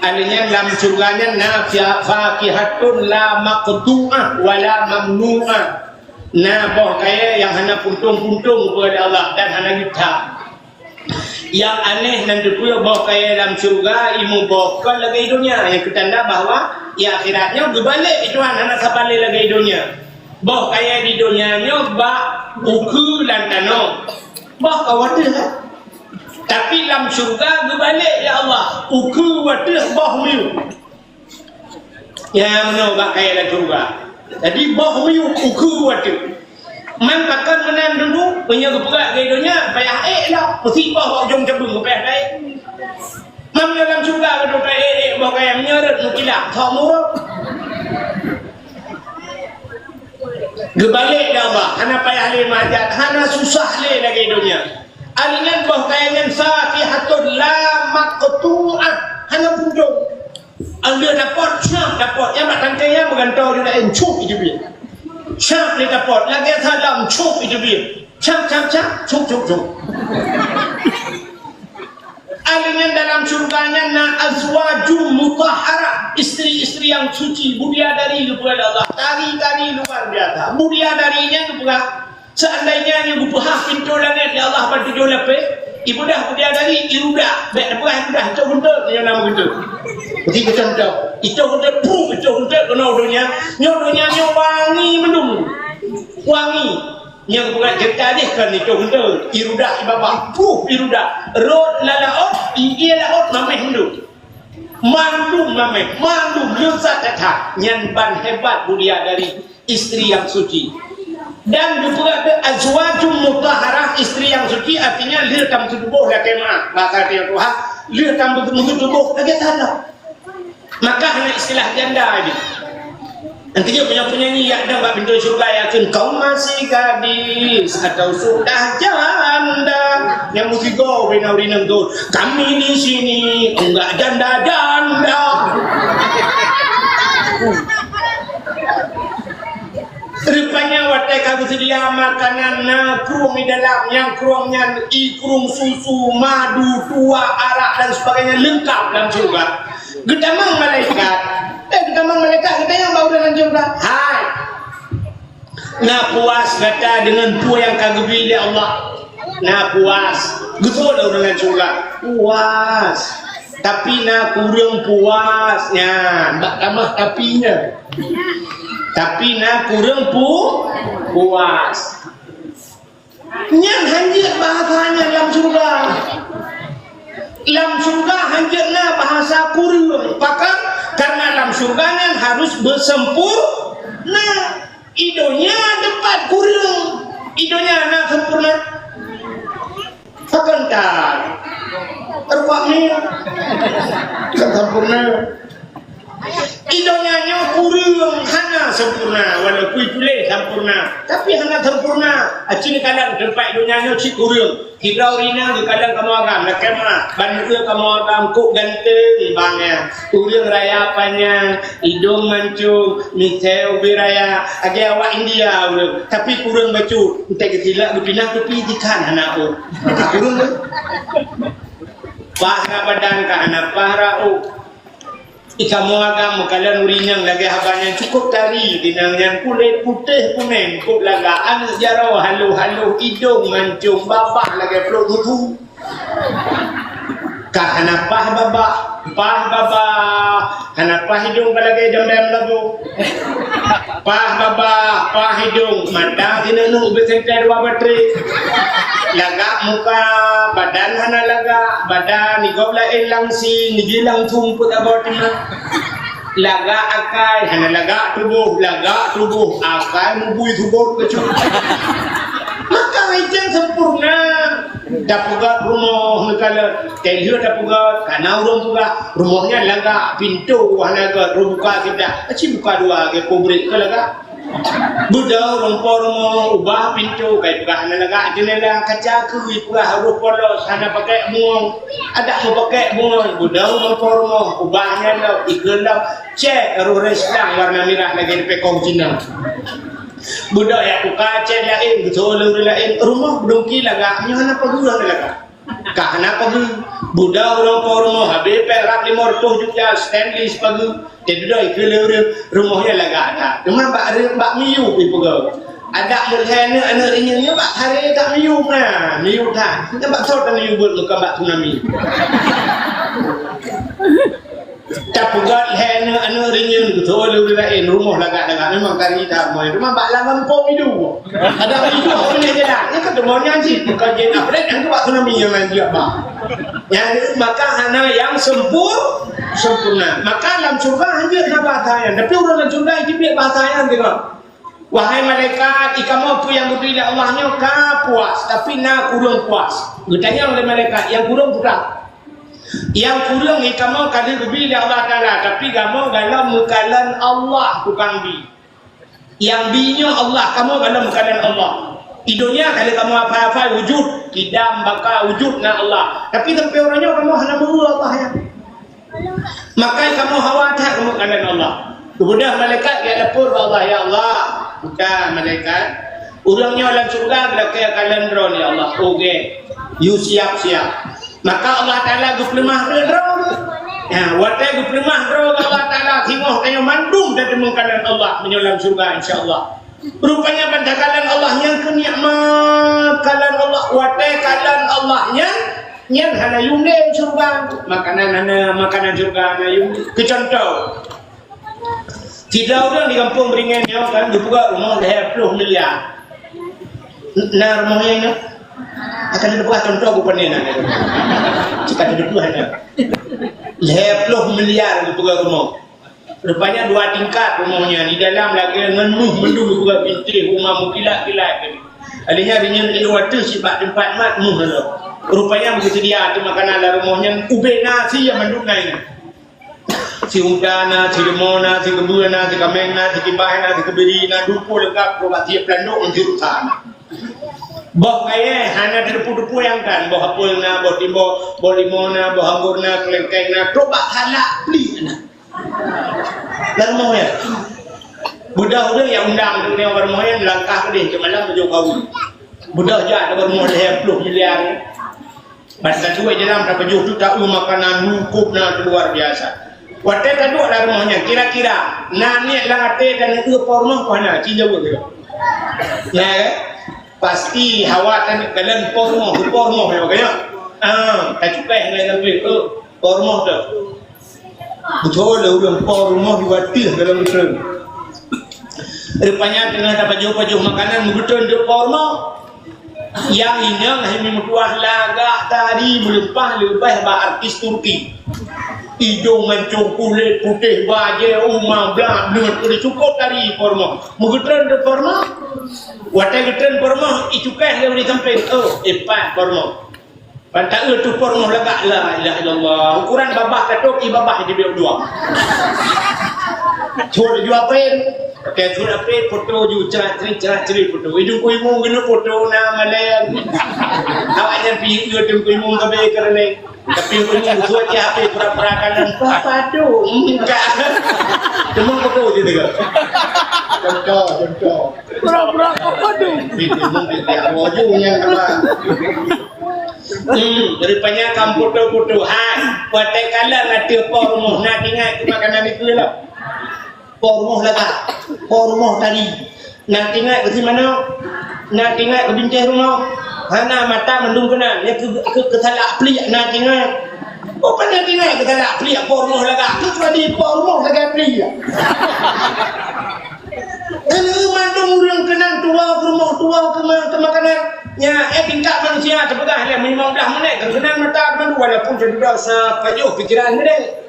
Alanya dalam surganya na fakihatun la maqtu'ah wala mamnu'ah. Na boh kaya yang hana puntung-puntung kepada Allah dan hana kita. Yang aneh nanti punya boh kaya dalam surga imu bokal lagi dunia. Yang ketanda bahawa ya akhiratnya berbalik itu hana sabalik lagi dunia. Boh kaya di dunianya ba uku lantano. Boh khawatir kan? Tapi dalam syurga berbalik ya Allah uku watih bahmiu ya mana bak kaya dalam syurga jadi bahmiu uku watih man takkan menan dulu punya keperak gaidonya payah lah mesti bah ujung cabung payah baik man dalam syurga kedua bah kaya menyeret nukilah tak murah berbalik ya Allah hana payah le majat hana susah le lagi dunia. Alingan boh kayangan fakihatun la maqtu'ah hana puntung. Anda dapat syam dapat yang nak tangkainya bergantau dia encuk itu dia. Syam dia dapat lagi salam cuk itu dia. Cak cuk. Alingan dalam surganya na azwaju mutahhara istri-istri yang suci bidadari kepada Allah. Tari luar biasa. Bidadarinya kepada seandainya yang bubuhah pintu langit ya Allah pada tujuh lapis ibu dah bidadari irudah baik buah dah itu untuk yang nama itu jadi macam itu untuk puh itu untuk kena dunia nyodonya wangi mendung wangi yang bukan cerita dia kan itu untuk irudah ibabah puh irudah rod lalaot iya laot mamai mendung mandum mamai mandum lezat kata nyanban hebat bidadari istri yang suci. Dan juga ada azwajum mutahharah istri yang suci artinya lir kam tubuh dah kemah maka dia Tuhan lir kam tubuh lagi tanah maka hanya istilah janda ini nanti dia punya penyanyi yang ada bak pintu surga yakin kau masih gadis atau sudah janda yang musik go rina-rina tu kami di sini enggak janda-janda. Rupanya watai kami sedia makanan na kurung di dalam yang kurungnya kurung susu, madu, tua, arak dan sebagainya lengkap dalam surga. Gedamang malaikat, kita yang bau dalam surga. Hai, na puas kata dengan tua yang kagum pilih Allah. Na puas, betul dalam surga. Puas, tapi na kurang puasnya, tak tambah tapinya. Tapi nak kurang puas. Yang hanjir bahasanya dalam surga. Dalam surga hanjirnya bahasa kurang. Pakar karena dalam surganya harus bersempurna. Idonya dapat kurang. Idonya anak sempurna. Pakar tak. Terpaknya kan sempurna. Idonya kurang hana sempurna walaupun itulah sempurna tapi hana sempurna acini kadang tempat idonya cik kurang hirau rina ke kadang kamu agam nak kemah bantu kamu agam kok ganteng bangnya kurang raya apanya hidung mancung miteu biraya agak awak India urang tapi kurang bacu entek ketilak berpindah tepi dikan hana kurang pahra badan ka hana pahra ikamu agam kalian urinyang lagi habanya cukup tari dinang kulit putih kuning kok lagaan jarau halu hidung mancung babah lagi peluk tutu kahana pah babah Pah baba, kenapa hidung kalagi jam-jam lagu? Pah baba, pah hidung, mata tinanu besenter dua bateri. Laga muka, badan hana laga, badan igobla elang si nigilang tumput abotina. Laga akai, hana laga tubuh, akai mubui tubuh kecuali. Maka ijan sempurna. Dapugat rumah negara, telur dapugat, karena orang juga rumahnya laga pintu, hanaga rumah kita, aci buka dua ke kubrik ke laga. Budak rumpor rumah ubah pintu, kayak buka hana laga jendela kaca kuih, buka harus polos, hana pakai muang, ada mau pakai muang, budak rumpor rumah ubahnya lah, iklan lah, cek harus reslang warna merah lagi di pekong Cina. Budak ya buka cek lain, betul lain rumah belum kila gak, nyonya apa gula laga, kahana pagi, budak rumah habis perak 500 juta stainless pagi, jadi iklan rumahnya laga ada, cuma bak miu ibu gak, ada mulanya anak ini bak hari tak miu na, miu dah, kita bak sort miu buat muka bak tsunami. Tapugat hena anu ringin betul lain rumah lagak memang kari dah mai rumah bak langan pom hidup ada hidup apa ni jalan ni kan demonya sih bukan jen upgrade yang tu bak tsunami yang lain dia bak yang maka hana yang sempurna maka dalam surga hanya ada bahasanya tapi orang dalam surga itu dia bahasanya tengok wahai malaikat ikamu tu yang berdiri Allahnya ka puas tapi na kurang puas ditanya oleh malaikat yang kurang budak yang kurang kamu kali lebih dari Allah Ta'ala tapi kamu dalam mukalan Allah bukan bi yang binya Allah kamu dalam mukalan Allah di dunia kali kamu apa-apa wujud kidam baka wujud na Allah tapi tempat orangnya kamu hanya mengu Allah ya maka kamu khawatir kamu mukalan Allah kemudian malaikat dia lapor Allah ya Allah bukan malaikat orangnya dalam surga belakang kalian drone ya Allah oke you siap-siap maka Allah Ta'ala guplemah drone ya watai guplemah drone Allah Ta'ala tengok kayu mandum dan temukan Allah menyolam surga insyaAllah rupanya pada kalan Allah yang kenikmat kalan Allah watai kalan Allah yang hana yunde surga makanan surga hana yunde kecontoh tidak orang di kampung beringannya kan dibuka rumah 20 miliar nah rumahnya ini akan dibuat contoh bukan ini jika tidak hanya 20 miliar untuk rumah rupanya 2 tingkat rumahnya di dalam lagi menuh mendung juga pintu rumah mukilat-kilat adanya ringan ilwatu sibak tempat mat muh rupanya begitu dia tu makanan dalam rumahnya ube nasi yang mendung lain si undana, si lemona, si kebuana, si kamena, si kibahana, si kebirina dupu lengkap buat tiap landuk menjurutan boh kaya hanya depu-depu yang kan boh apelna, boh timbo, boh limona, boh anggurna, kelengkengna, coba halak beli na. Lalu mau ya, budak-budak yang undang dengan orang mau yang langkah ke dia malam tujuh kau. Budak jahat orang mau 20 miliar. Pasal dua jalan berapa juta tak makanan cukup na luar biasa. Waktu tadi ada rumahnya kira-kira nani langate dan itu porno mana cinta begitu. Ya. Pasti hawa kan kalian pormo ya makanya tak cukai dengan lebih pormo tu betul lah udah pormo diwatir dalam itu rupanya tengah dapat jauh makanan betul untuk pormo yang inang hanya mutuah laga tari melempah lebih artis Turki hidung mancung kulit putih baju umah blah dengan kulit cukup dari pormo menggetren de pormo watai getren pormo itu kan dia beri sampai epat pormo pantak tu pormo lagak la ilaha illallah ukuran babah katok ibabah di biar dua cuma jual pen pakai surat pen foto ju cerat-cerit foto hidung kuimu guna foto na malay awaknya pergi hidung kuimu sampai kerana tapi kuimu suat ya HP pura-pura kanan apa tu enggak cuma foto je juga contoh Pura-pura apa tu? itu mungkin dia wajahnya sama rupanya kamu foto-foto pakai kalah nanti pormo nak ingat makanan itu lah pormo lah pormo tadi nak ingat di mana nak ingat kebincang rumah hana mata mendung kena dia ke kesalak pelik nak ingat Oh pandai tinggal kita nak beli apa rumah lagak. Tu cuma di apa rumah lagak beli lah. Kalau mandung orang kenal tua ke rumah tua ke makanan. Ya, tingkat manusia terpegang lah 15 menit. Kenal mata teman walaupun jadi dosa pajuh fikiran dia.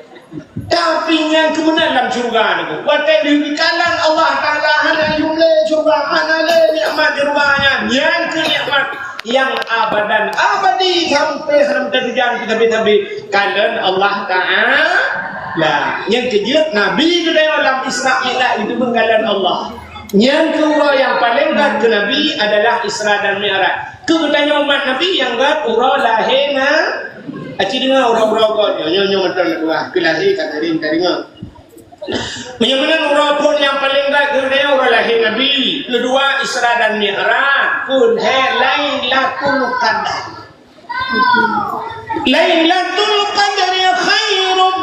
Tapi yang kemenang dalam syurga itu. Watai di kalang Allah Ta'ala hana yumle syurga hana le nikmat di rumahnya. Yang ke nikmat yang abadan abadi sampai haram terjadi tapi kalan Allah Ta'ala. Yang kejut Nabi ke dalam Isra Mi'raj itu menggalan Allah. Yang kedua yang paling dekat ke Nabi adalah Isra dan Mi'raj. Ketanya umat Nabi yang dekat urau lahirnya. Aci dengar orang-orang kau nyonya betul nak kelahir kat hari tak dengar. Menyebutkan urau pun yang paling dekat ke dia urau lahir Nabi. Kedua Isra dan Mi'raj. Kun Lailatul Qadar. Lailatul Qadar khairum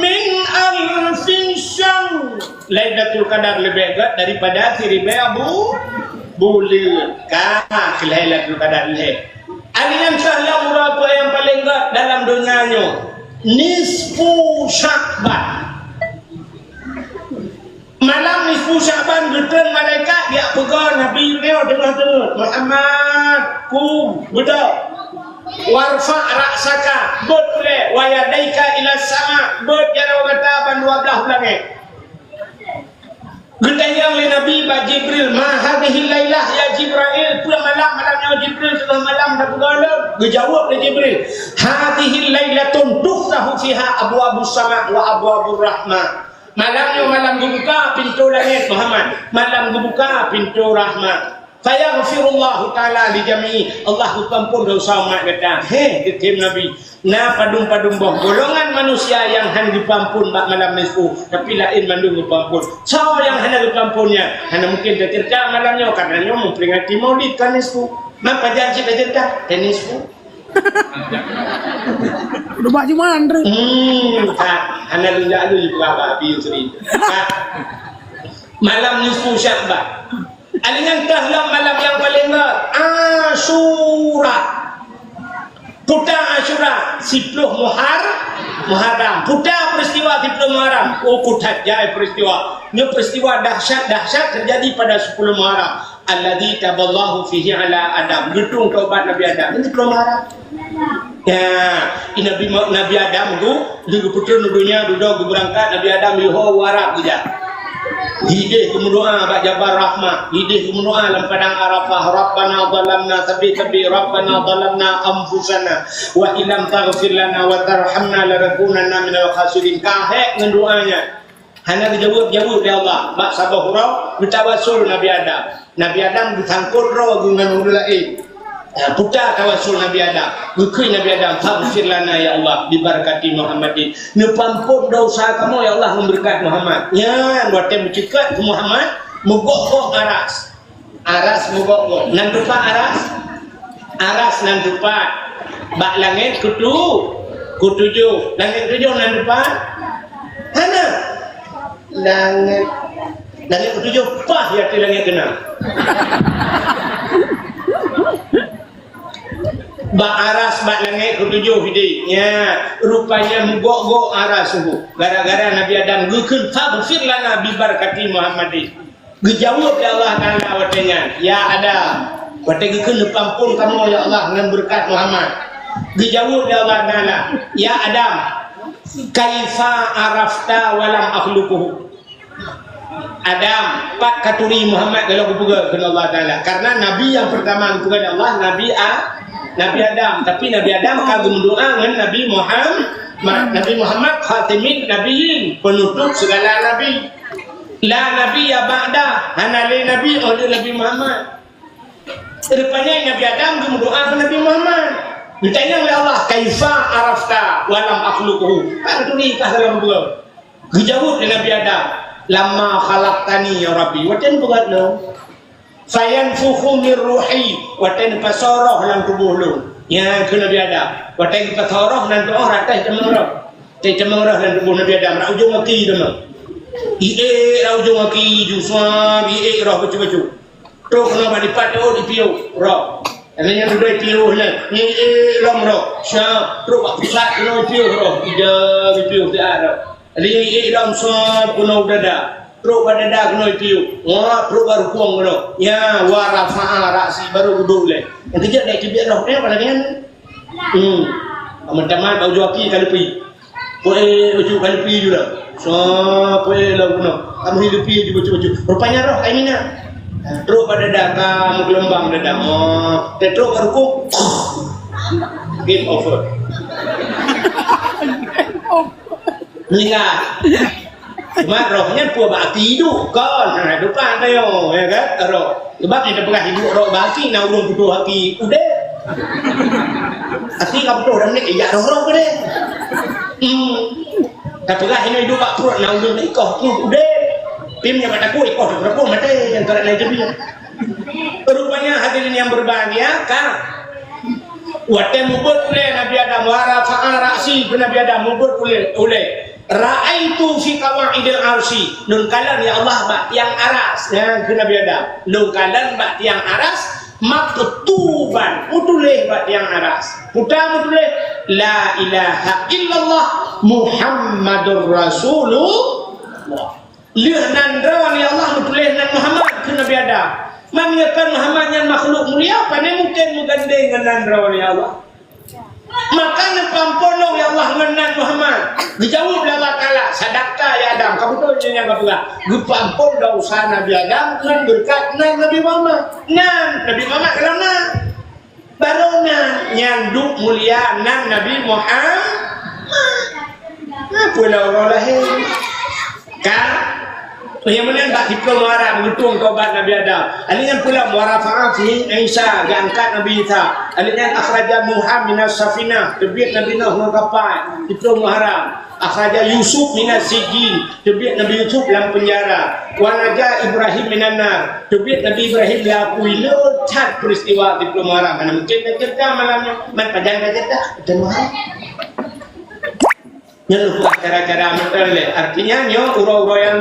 min alfin syahr. Lailatul Qadar lebih dekat daripada 1000 bulan. Kah Lailatul Qadar lebih. Aliran sahlah berapa yang paling dekat dalam dunianya? Nisfu Sya'ban. Malam nisfu Sya'ban getan malaikat dia pegang Nabi dia tengah-tengah. Muhammad kum budak. Warfa' ra'saka bud boleh wa yadaika ila sama bud jana kata ban 12 langit. Getayang oleh Nabi Pak Jibril, ma hadhihi lailah ya Jibril, pulang malamnya Jibril tengah malam dah bergalam. Dijawab oleh Jibril, hadhihi lailatun tuftahu fiha abwabus sama wa abwabur rahmah. Malamnya malam dibuka pintu langit Muhammad, malam dibuka pintu rahmat. Fayaghfirullahu taala li jami'i. Allah ampun dosa umat kata. Ketim Nabi. Na padung-padung boh golongan manusia yang han dipampun bak malam nisfu, tapi lain mandung dipampun. So yang hana dipampunnya, hana mungkin tercerca malamnya karena nyo memperingati Maulid kan nisfu. Maka janji tercerca nisfu. Udah baju mandre. Hana lunjak lu juga babi sering. Malam nisfu Sya'ban. Alingan tahlah malam yang paling Asyura. Putar Asyura 10 Muharram. Putar peristiwa 10 Muharram. Oh kutat jaya peristiwa. Ini peristiwa dahsyat terjadi pada 10 Muharram. Alladzi taballahu fihi ala Adam. Gedung taubat Nabi Adam. Ini 10 Muharram. Ya, Nabi Adam itu juga putra dunia duduk berangkat Nabi Adam yuho warak dia. Hidih kemudoa bak jabar rahmah, hidih kemudoa dalam padang Arafah. Rabbana zalamna tabi Rabbana zalamna anfusana wa illam taghfir lana wa tarhamna lanakunanna minal khasirin. Kahek dengan doanya. Hanya dijawab ya Allah. Bak sabah hurau bertawassul Nabi Adam. Nabi Adam ditangkut roh dengan ulai. Putar tawasul Nabi Adam. Bukui Nabi Adam, faghfir lana ya Allah bi barakati Muhammadin. Nepampun dosa kamu ya Allah memberkat Muhammad. Ya, buat yang bercekat ke Muhammad, mogok aras. Aras mogok. Nan tepat aras. Aras nan tepat. Bak langit ketujuh. Langit ketujuh nan tepat. Hana. Langit ketujuh pas ya ke langit kena. Bak aras bak langit ketujuh hidih. Ya, rupanya menggok-gok aras sungguh. Gara-gara Nabi Adam gukun faghfir lana bi barakati Muhammadin. Gejawab ya Allah Taala watanya. Ya Adam, watai gukun pampun kamu ya Allah dengan berkat Muhammad. Gejawab ya Allah Taala. Ya Adam, kaifa arafta walam akhluquhu. Adam, pak katuri Muhammad kalau kupuga ke Allah Taala. Karena Nabi yang pertama kupuga Allah Nabi Adam, tapi Nabi Adam kagum doa dengan Nabi Muhammad khatimin nabiyyin, penutup segala nabi. La nabi ya ba'da, hana li nabi oleh Nabi Muhammad. Rupanya Nabi Adam kagum doa ke Nabi Muhammad. Ditanya oleh Allah, kaifa arafta wa lam akhluquhu. Kan tu ni dalam buku. Dijawab oleh Nabi Adam, lamma khalaqtani ya Rabbi. Waten buat no. Fayanfukhu min ruhi, waten pasoroh dalam tubuh lu. Ya ke Nabi Adam. Waten pasoroh dan doa ratai cemurah. Cemurah dalam tubuh Nabi Adam. Ra ujung kaki demam. Ra ujung kaki juswa, roh bacu-bacu. Tu kena dipat di piu roh. Ada yang duduk piuh lah. Ni rom roh. Syah, terus buat pusat kena piuh roh. Tidak piuh tak ada. Ada yang rom syah kena dada. Terus pada dada kena piuh. Wah, terus baru kuang kena. Ya, warafa'ah raksi baru duduk leh. Yang kejap naik cibik roh. Apa lagi kan? Aman-aman bau joki kali pi. Poe baju kali pi juga. So, poe lah guna. Kamu hidup pi baju-baju. Rupanya roh kayak ni. Terus pada dada gelembang dada. Terus baru ku. Game over. Ingat. Cuma rohnya pua bakti hidup kan. Nah, depan tayo, ya kan? Roh. Sebab dia pernah hidup roh bakti nak ulung putu haki. Udah. Asli kamu tu orang ni ya roh ke deh. Tapi lah ini hidup pak perut nak ulung ikut tu udah. Timnya kata ku ikut berapa mata yang kerana lagi dia. Rupanya hadirin yang berbahagia kan. Wate mubut oleh Nabi Adam warafa'ah raksi Nabi Adam mubut oleh ra'aitu fi qawaidil arsy nun kalan ya Allah bak yang aras ya ke Nabi Adam nun kalan bak yang aras maktuban utuleh bak yang aras putar utuleh la ilaha illallah Muhammadur Rasulullah lihanan rawan ya Allah utuleh nan Muhammad ke Nabi Adam mengingatkan Muhammad yang makhluk mulia apa ni mungkin menggandeng dengan rawan ya Allah. Makanya pampono ya Allah dengan Muhammad. Dijawab oleh Allah Taala, sadaqta ya Adam. Kamu tahu yang apa enggak? Gepampon dah usaha Nabi Adam dengan berkat Nabi Muhammad. Nabi Muhammad kerana baru nyanduk mulia Nabi Muhammad. Apa lah orang lahir? Kan? Yang mana bak kita muara mengutung taubat Nabi Adam. Alingan pula muarafa'ah fi Isa diangkat Nabi Isa. Alingan akhraja Nuh minas safinah, terbit Nabi Nuh dengan kapal. Itu muharam. Akhraja Yusuf minas sijin, terbit Nabi Yusuf dalam penjara. Wa naja Ibrahim minan nar, terbit Nabi Ibrahim diakui lecat peristiwa itu muharam. Mana mungkin kita malamnya man panjang kita dan muharam. Yang lupa cara-cara menterle artinya nyo uro-uro yang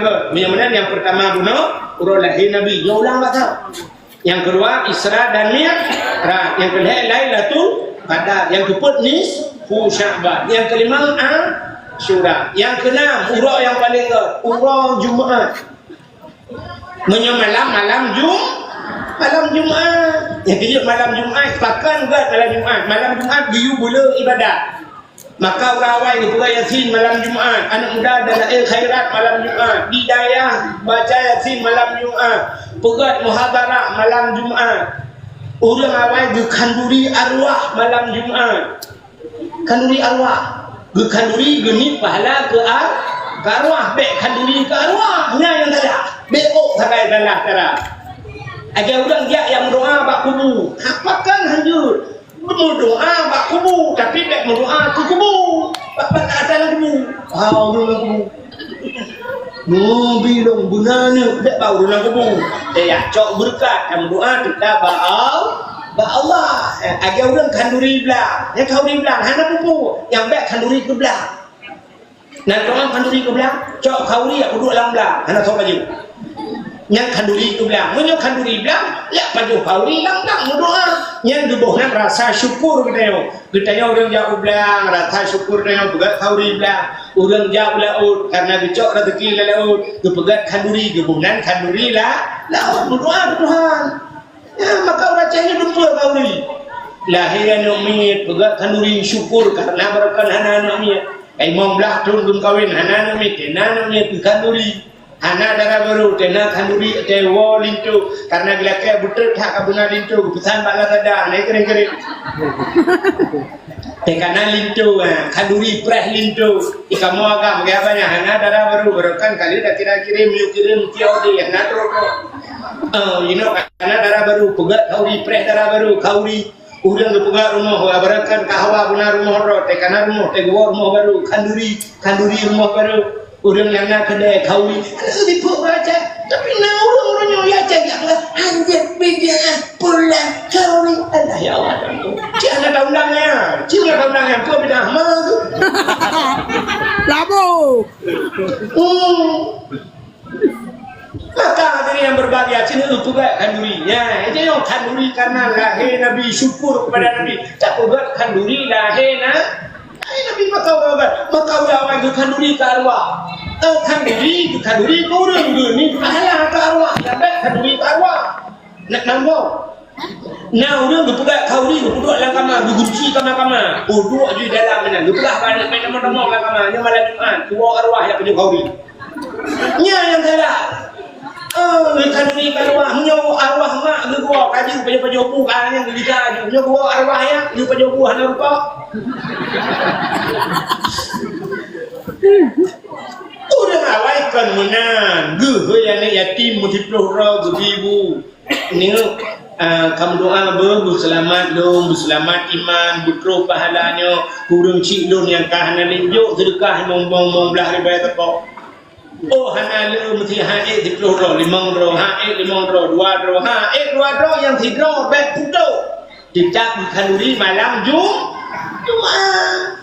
yang pertama bunuh uro lahir Nabi nyo ulang batal yang kedua Isra dan Mi'raj yang kedua Lailatul Qadar yang keempat nisfu Sya'ban yang kelima Asyura yang keenam uro yang paling uro Jumaat malam Jumaat yang ketujuh malam Jumaat pakan buat malam Jumaat biu bula ibadat. Maka urawai ni pura Yasin malam Jumaat, anak muda adalah khairat malam Jumaat, bidayah baca Yasin malam Jumaat, pegat muhadarah malam Jumaat, urang awai ge kanduri arwah malam Jumaat, kanduri arwah, ge kanduri genit pahala ke arwah, bek kanduri ke arwah, nya yang ada, beok sakai dalah tara. Aja urang dia yang doa bak kubu, apakan hanjur berdoa bak kubu tapi bek berdoa ke kubu bak ada kubu dalam kubu bilong bunanya bek bau dalam kubu ya cok berkat yang berdoa kita ba Allah agak orang kanduri belah yang kau di belah hana kubu yang bek kanduri ke belah nak orang kanduri ke belah cok kau ni aku duduk dalam belah hana tahu baju yang kanduri ke belah punya kanduri belah ya baju kau ni lang berdoa yang dibohkan rasa syukur kita orang jauh belang rasa syukur dengan pegat khauri belang orang jauh laut karena dicok rezeki laut kepegat kanduri kebunan kanduri laut berdoa Tuhan ya maka orang cahaya dumpul khauri lahir nomit pegat kanduri syukur karena berakan hana nomit imam belah turun belum kawin hana nomit kanduri anak darah baru tena kanduri tewo lintu karena bila ke butet hak kabuna lintu pesan bala tada naik kering-kering tekana lintu kanduri preh lintu ikamu agam ge abanya anak darah baru berokan kali dah kira-kira kirim tiodi anak roko anak darah baru pegat kauri preh darah baru kauri urang ke pegat rumah berakan kahwa guna rumah ro tekana rumah tegwa rumah baru kanduri rumah baru urang yang nak kedai kawi di baca tapi nak urang ya cakap anjir beda pulang kawi Allah ya Allah jangan tahu undangnya kau beda mah labo Maka hadirin yang berbahagia, sini lu pegat kandurinya. Itu yang kanduri karena lahir Nabi, syukur kepada Nabi. Tak pegat kanduri lahir Nabi maka ulama itu kanduri ke arwah. Kanduri ke orang ni pahala ke arwah. Yang baik kanduri ke arwah. Nak nambah. Nah orang berpegat kanduri, berpegat dalam kamar, bergunci kamar-kamar. Duduk di dalam mana. Berpegat banyak main nama-nama dalam kamar. Yang malam Jumaat, keluar arwah yang punya kanduri. Yang salah. Kanduri ke arwah. Menyawa arwah mak ke gua. Kaji pada obu kan yang berbicara. Menyawa arwah yang pada obu hana rupa. Udah ngawaikan menan geh yang yatim mutiploh roh ibu ni kamu doa berselamat dong berselamat iman betul pahalanya kurang cik dong yang kahana linjuk sedekah mong belah riba teko oh hana lu mesti hae diploh roh limang roh hae limang roh dua roh yang tiga baik putu dicak kanduri malam Jumaat.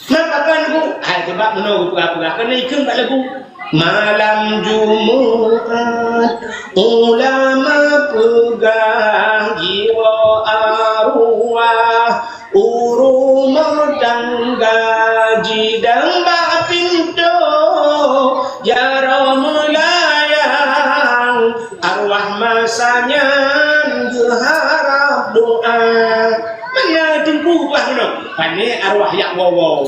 Maka lagu, hai sebab menunggu pegah-pegah kena ikut kat lagu. Malam Jumaat, ulama pegang jiwa arwah, urumah dan gaji dan bak pintu, jara melayang, arwah masanya berharap doa. Mana tunggu bah mana? Pane arwah yak wawa.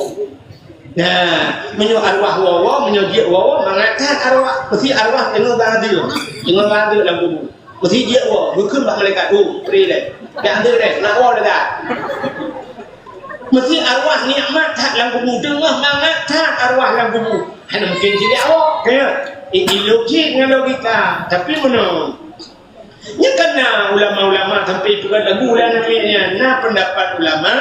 Nah, menyo arwah wawa, menyo dia wawa mengangkat arwah. Mesti arwah tengok bahagia. Tengok bahagia dalam kubur. Mesti dia wawa, bukan bah malaikat tu, free deh. Tak ada deh, nak wawa dah. Mesti arwah nikmat tak dalam kubur, tengok mengangkat arwah dalam kubur. Hanya mungkin jadi awak, kaya. Ini logik dengan logika, tapi mana? Yang kena ulama-ulama sampai itu kan lagu lah namanya. Nah pendapat ulama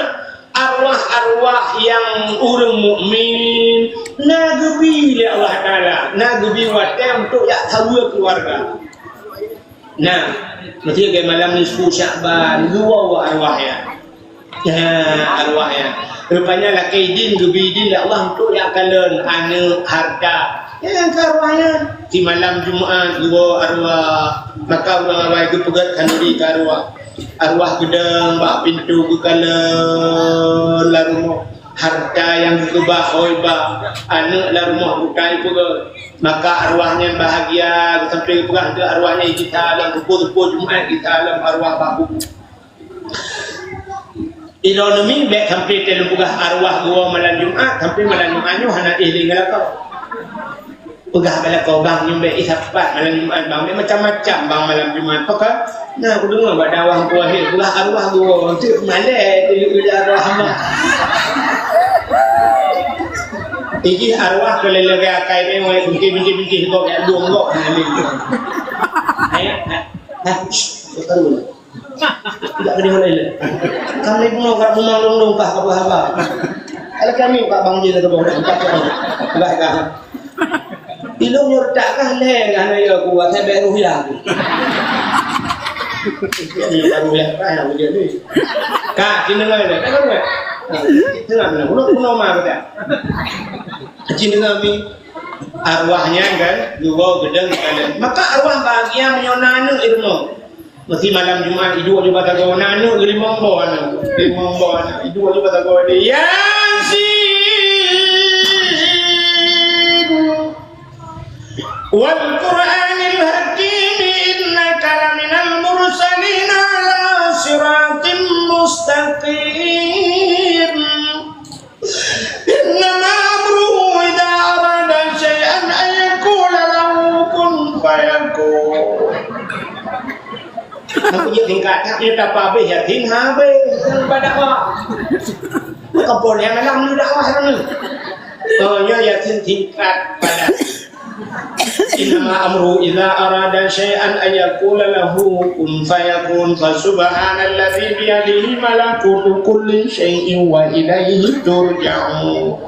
arwah-arwah yang orang mukmin nagebi oleh Allah Taala, nagebi wadah untuk ya tahu keluarga. Nah, mesti ke malam nisfu Sya'ban dua arwahnya. Arwahnya. Rupanya laki din gebi din Allah untuk ya kalen anak harta. Yang arwahnya di malam Jumaat dua arwah. Maka orang awal itu pegat kanduri ke arwah. Arwah gedang bak pintu ke kala la rumah harta yang kebah oiba anak la rumah bukai pegat. Maka arwahnya bahagia sampai pegat ke arwahnya kita alam pukul Jumaat kita alam arwah babu. Ironomi baik sampai telung pegat arwah gua malam Jumaat sampai malam Jumaatnya hana ihling kau. Pegah bala kau bang nyumbe isapat malam Jumaat bang macam-macam bang malam Jumaat pakak nah aku dengar bak dawah ku akhir pegah arwah gua tu malai tu arwah mak iki arwah kelele akai memang binti kau ya dong kau ayat tahu tidak kena mulai kami pun nak rumah long pak apa kalau kami pak bang je ke bawah empat enggak kan ilmu nyurtakah leh kan ya kuat saya baru ya ini baru ya kan dia ni kak kini lagi deh kan gue tengah mana puno mah kita kini kami arwahnya kan juga gedeng kalian maka arwah bahagia menyonanu ilmu mesti malam Jumaat idu aja pada kau nanu limong bon idu aja pada kau dia wal Qur'anil Hakim innaka laminal mursalin ala siratim mustaqim innama amruhu idza arada syai'an an yaqula lahu kun fayakun. Aku dia tingkat dia dapat habis ya tin habis pada apa kebon yang malam ni dakwah ni ya tingkat pada Innama amru idza arada syai'an an yaqula lahu kun fayakun fa subhanalladzi bi yadihi malakutu kulli syai'in wa ilaihi turja'un.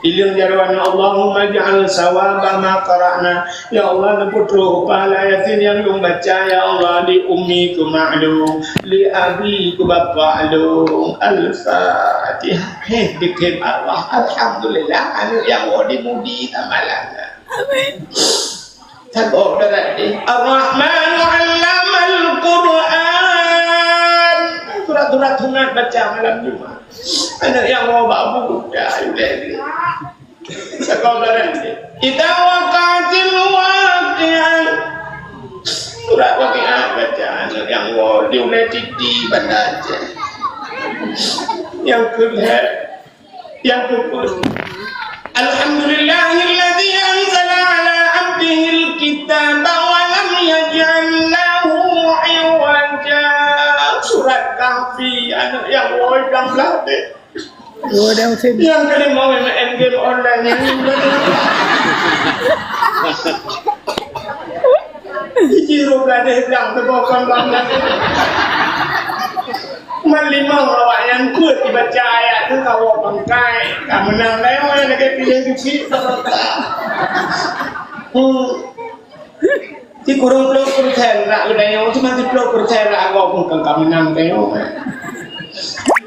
Ilang jarwan Allahumma ja'al sawaba ma qara'na ya Allah naputro pahala yatin yang lu baca ya Allah li ummi ku ma'lum li abi ku bapa lu al-fatihah dikir Allah alhamdulillah anu yang mudi tamalan. Amin. Takut berarti Ar-Rahman 'allamal Quran. Surat-surat sunat baca malam Jumat. Anak yang mau babu dah udah. Takut berarti idza waqa'atil waqi'ah. Surat waqi'ah baca anak yang mau diulai titi baca. Yang kedua, yang kedua, Alhamdulillahilladzi anzala ala abdihil kitaba wa lam yaj'al lahu 'iwaja. Surat Kahfi anak yang woi bilang deh. Oh, dah usah. Yang kelima main game online yang Jiro berada yang terbawa bangga. Melimang awak yang kuat dibaca ayat tu kau bangkai, kamu menang dah mana nak pilih suci. Ti kurang peluk kurang nak udah yang cuma ti peluk kurang nak kau pun kamu menang dah.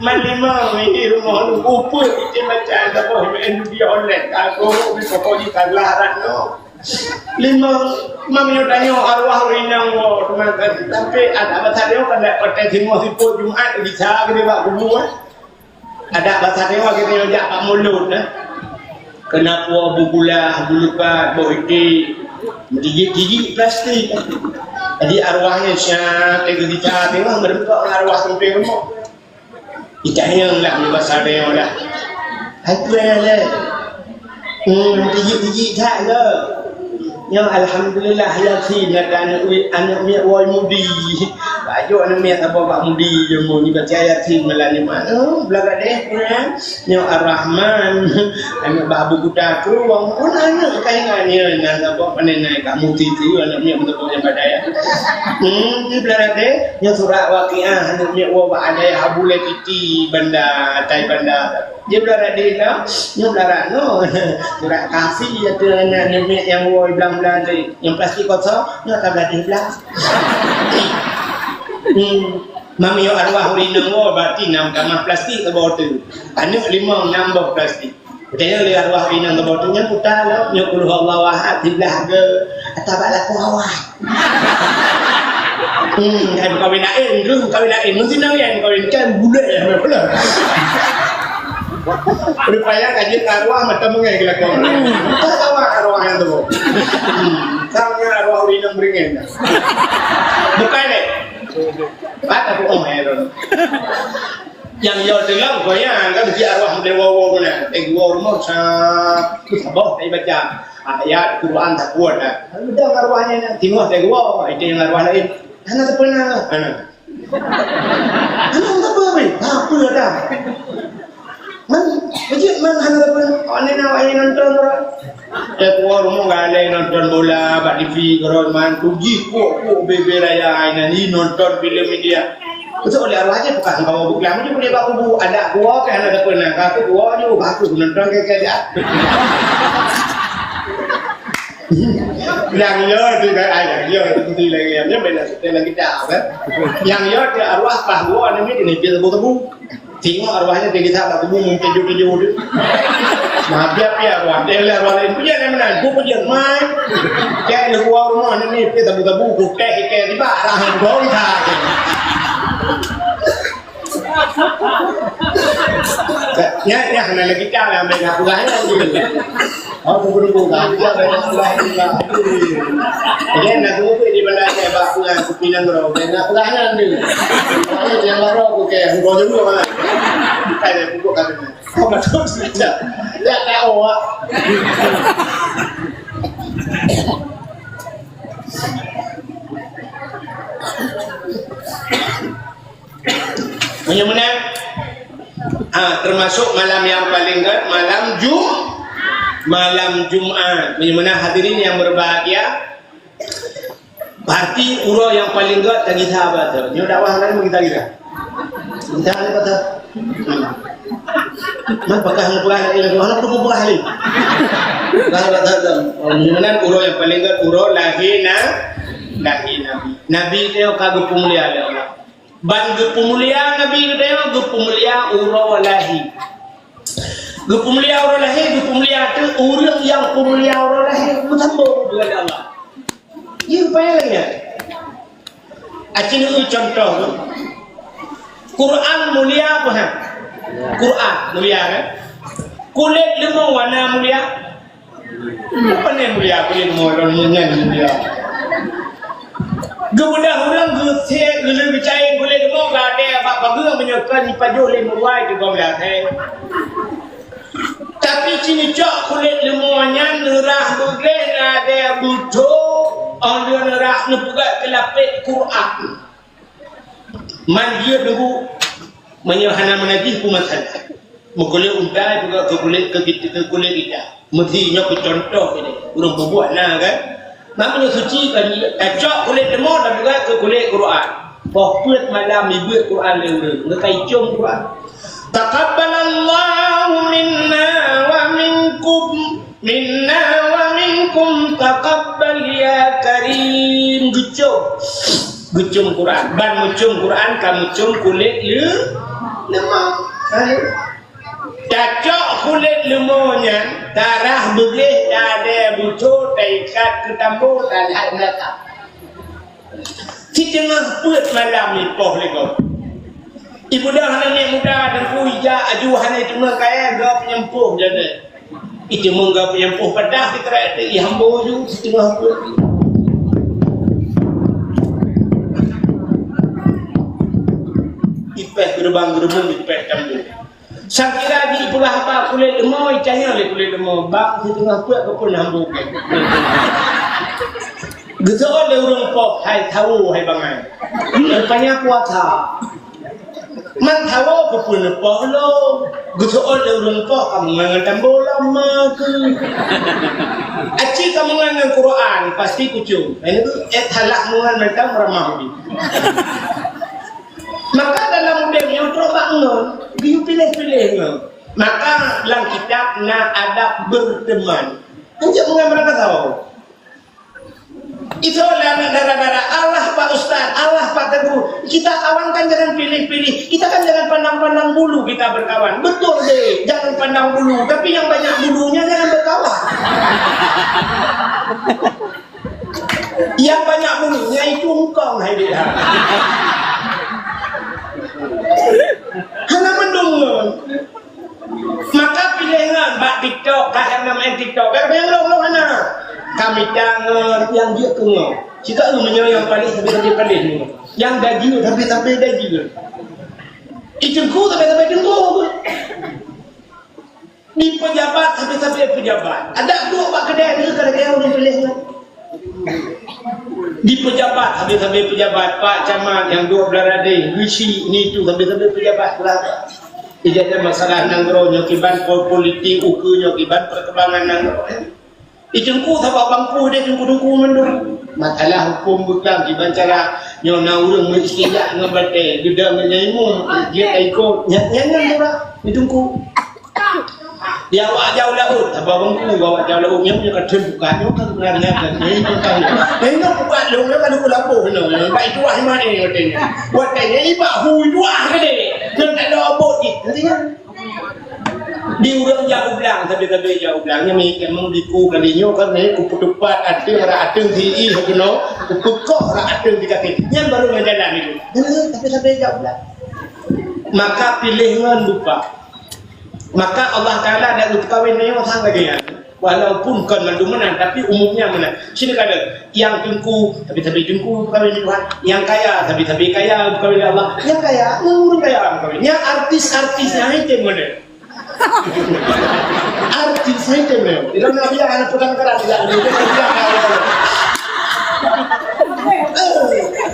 Melimang ini rumah lu kuat dibaca ayat apa yang dia online aku pokoknya kagelaran no. Lima mami tanya arwah rinang wo teman-teman tapi ada bahasa dia kan pada timur siput Jumat di cara kita buat kubu ada bahasa dia kita ajak pak mulut kena puah bubulah bulukat bohiti gigi plastik jadi arwahnya siap tega di cara tengah merempok arwah sampai rumah kita yang lah bahasa dia lah apa lah gigi tak ke yang alhamdulillah yakin anak mi woi mudi baju anak mi apa pak mudi je mo ni baca yakin melani mana belaga deh yang Ar-Rahman anak babu budak tu wong pun anak kaingannya nak apa panenai kamu titi anak mi betul yang badaya ni belaga deh yang surat waqiah anak mi wa ada habule titi benda tai benda dia belaga deh lah yang belaga no surat Kahfi ada anak mi yang woi bilang yang plastik kosong, nak tablah di belah. Mami yo arwah rinang wo berarti 6 kamar plastik ke bawah tu. Anak 5 nambah plastik. Katanya le arwah rinang ke bawah tu nya putar lah, nya qul huwallahu ahad di belah ke atabak laku awak. Kan kawin lain tu, kawin lain mesti nang yang kawin kan budak ya betul. Rupanya kajian arwah mata mengai gila kau. Tak tahu arwah yang tu. Sama arwah urinang beringin. Bukan deh. Apa aku heran. Yang yo dengar kau yang kan si arwah dewa mana? Dewa rumah sah. Sabah saya baca ayat Quran tak kuat dah. Udah arwahnya tengok dewa. Itu yang arwah lain. Anak tak pernah. Anak tak pernah. Apa dah? Man hana pun ane na ay nonton ron keluar rumah galai nonton bola bak TV ron man tuji ko bebe raya ai ni nonton film media betul oleh arwahnya bukan bawa buku lama dia boleh bawa buku ada gua kan ada pernah aku gua ni baku nonton kayak dia yang yo tu kan ai yo tu lagi yang benda lagi tak kan yang yo arwah bah gua ni ni dia tebu tengok arwahnya dia kita tak umum keju-keju tu. Nah, biar arwah dia arwah lain punya ni mana? Gua punya main. Kayak luar rumah ni kita tabu-tabu gua kayak di bawah gua dah. Ya hana lagi cara mereka pulangnya gitu. Oh, buru-buru dah. Dia pulang. Jadi nak tunggu di bandar saya bak pulang kupinang bro. Nak pulangnya ni. Ini yang baru aku kayak gua juga mana. Kayak buku katanya. Kau betul saja. Ya tahu ah. Bagaimana? Termasuk malam yang paling dekat malam Jumat. Bagaimana hadirin yang berbahagia? Berarti uro yang paling dekat bagi sahabat tu. Ni dakwah lain kita kira. Kita ada kata. Man pakah ngeplah ini, mana perlu ngeplah ini? Kalau kata tu, bagaimana uro yang paling dekat uro lahir Nabi. Nabi dia kagum pemulia Allah. Ban gepumulia Nabi dia gepumulia uro walahi. Gepumulia uro lahi, gepumulia tu urang yang pemulia uro lahi bertambah dengan Allah. Dia rupanya lagi ya. Acing itu contoh tu. Quran mulia apa kan? Quran mulia kan? Kulit lemah warna mulia. Apa ni mulia? Kulit lemah orang mulia. Gemudah orang gusek gelu bicain kulit lemah gade apa bagus menyekan pajol le muai tu kau lihat. Tapi sini cok kulit lemahnya nerah bergeh ada butuh orang nerah nepugat kelapit Quran. Manjir dulu menyahana menagih pumasan. Mukulit untai juga ke kulit kita. Mestinya ke contoh ini. Urang berbuat nah kan. Namanya suci kan cok kulit lemah dan juga ke kulit Quran. Pokok malam ibu Quran le urang. Ngekai cium Quran. Taqabbalallahu minna wa minkum taqabbal ya karim. Gucung Quran. Ban mucung Quran kamu cung kulit lemah. Cacok kulit lemahnya darah begih ada butuh taikat ketambur dan hal belakang. Si tengah put malam ni poh lego. Ibu dah nenek muda dan kuija ajuhan itu mengkaya gap penyempuh jadi. Itu menggap penyempuh pedah kita ada ihambau ju setengah put. Ipeh gerbang-gerbang ipeh campur. Sakira di pulah apa kulit lemah icahnya le kulit lemah bak di tengah kuat ke pun hambuk. Gitu le urang pok hai tahu hai bangai. Rupanya puasa. Man tahu ke pun pok lo. Gitu le urang pok kamu ngan tambol lama ke. Aci kamu ngan Quran pasti kucung. Ini tu halak mungan macam ramah ni. Maka dalam mudah yang coba ngon, dia pilih-pilih ngon. Maka dalam kitab na adab berteman. Anjak mengambil tahu. Itu adalah darah-darah Allah Pak Ustaz, Allah Pak Teguh. Kita kawan kan jangan pilih-pilih. Kita kan jangan pandang-pandang bulu kita berkawan. Betul deh, jangan pandang bulu. Tapi yang banyak bulunya jangan berkawan. Yang banyak bulunya itu engkau, hai dia. Hana mendungun. Maka pilihan bak TikTok, kahang nama TikTok. Yang long hana. Kami jangan yang dia kengok. Jika umumnya yang paling tapi paling yang daging tapi daging. Ijengku tapi jengku. Di pejabat tapi pejabat. Ada dua pak kedai ni kadang-kadang orang pilih. Di pejabat habis-habis pejabat Pak Camat yang 12 rading Wisi ni tu habis-habis pejabat lah. Ia ada masalah nanggro nyokiban politik uku nyokiban perkembangan nanggro. Ijengku sabak bangku dia jengku-jengku mendung. Masalah hukum bukang kiban cara nyona urang mengistilah ngabate geda menyaimu dia ikut nyanyi ora ijengku. Dia awak jauh laut, apa bangku bawa jauh laut yang punya kadang bukan, yang kan sebenarnya kan, ini bukan, ini bukan lu, yang kan lapu, no, baik itu ah mana ni katanya, buat tanya iba hui dua kade, yang tak ada abot ni, katanya, di urang jauh belang, tapi jauh belangnya memang diku kalinya kan ni kuputupat ada ti aku no, kupukok ada di kaki, yang baru menjalan itu, tapi jauh belang, maka pilihan lupa. Maka Allah Ta'ala ada kawin ni orang lagi ya. Walaupun kan mendumenan tapi umumnya mana? Sini kada yang jengku tapi jengku kawin Tuhan, yang kaya tapi kaya kawin Allah, yang kaya ngurung kaya kawin. Yang artis-artisnya itu mana? Artis itu mana? Tidak nak biar anak petang keras tidak ada.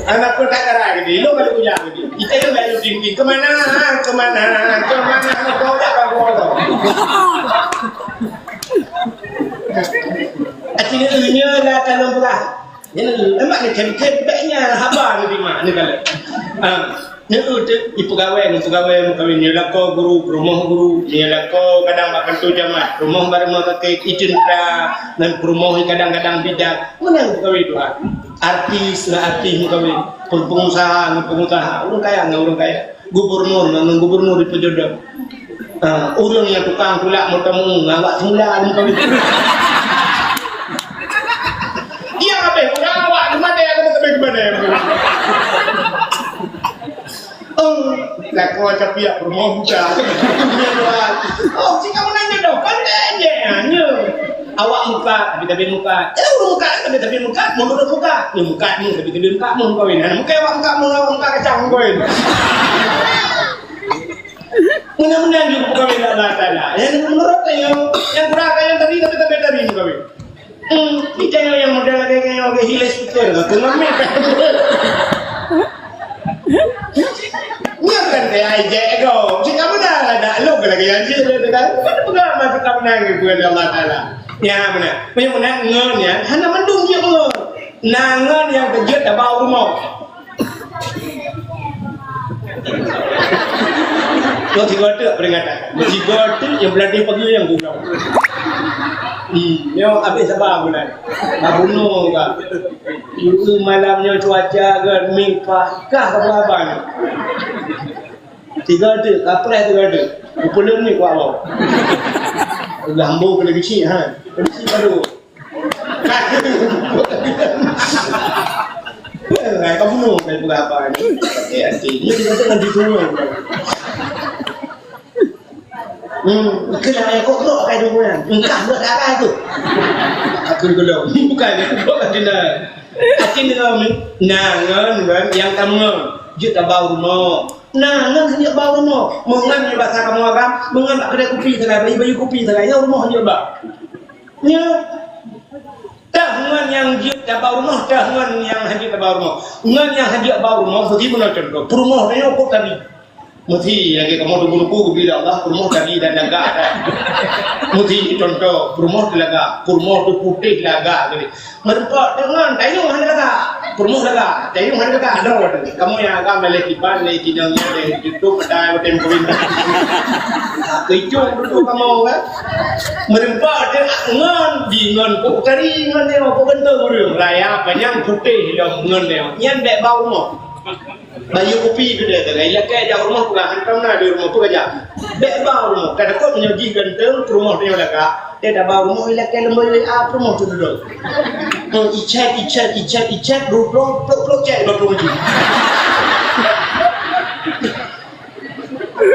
Anak petang keras ini, lo kalau punya ini. Kita itu baru tinggi kemana kau tak kau tahu. Akhirnya dunia dah kalau belah. Ini lemak ni kem baiknya haba ni mak ni kalau. Ni tu pegawai kawin ni lako guru rumah guru ni lako kadang makan tu jamaah rumah bareng pakai kitchen dan rumah kadang-kadang bidak. Mana kawin tu artis kawin pengusaha orang kaya gubernur di pejodoh. Orang yang tukang tulak mutamu ngawak semula kawin. Dia apa? Ngawak Lah kau tapi ya rumah buka. Oh, si kamu nanya dong, kan nanya. Awak muka, tapi muka. Muka, tapi muka, mulut muka. Ni muka ni, tapi muka mu kau ini. Muka awak muka kacang kau ini. Mudah-mudahan juga kau ini Allah Taala. Yang menurut yang kurang yang tadi tapi muka ini. Kita yang model kayak yang hiles betul, kenapa? Nya kan kayak aja ego. Si kamu dah ada lu lagi yang sih kan. Bukan masuk kamu nangis kepada Allah Taala. Ya benar. Punya ngen ya. Hanya mendung je ngen. Nangan yang kejut dah bau rumah. Kau tiga tu peringatan. Tiga tu yang berlatih pagi yang guna. Yang habis sabar bulan. Bunuh kah? Itu malamnya cuaca germing pakah apa ni? Tiga tu, kapres tiga tu. Upulun ni kuat awak. Lambu kena kecil ha. Kecil baru. Kau bunuh dari berapa ni? Hati dia tidak dengan dibunuh. Kena kau kerok kayak tu kan? Engkau buat apa tu? Aku gelap. Bukan aku buat kena. Hati ni nangan yang kamu juta bau rumah. Nangan hanya bau rumah. Mengan ni bahasa kamu agam. Mengan tak kedai kopi terlai baju kopi terlai. Yang rumah hanya bau. Nya. Tahuan yang juta bau rumah. Tahuan yang hanya bau rumah. Ngan yang hanya bau rumah. Seperti mana contoh? Rumah ni aku tadi. Mesti lagi kamu tu bunuhku bila Allah rumah tadi dan laga ada. Mesti contoh rumah tu laga, rumah tu putih laga jadi. Merempat dengan tayung hanya laga, rumah laga, tayung hanya laga ada orang. Kamu yang agak melekipan, lekinangnya le itu pada hotel pemerintah. Kicau tu kamu kan? Merempat dengan dengan kau cari dengan dia kau bentuk orang raya panjang putih dengan dia. Yang dek bau rumah. Bayu kopi tu dia tak gaya kayak jauh rumah pula hantam na di rumah tu aja. Dek bau rumah, kada kau menyogi ganteng rumah dia laka. Dia dah bau rumah ila kayak lembu apa rumah tu dulu. Icet dulu cek dulu lagi.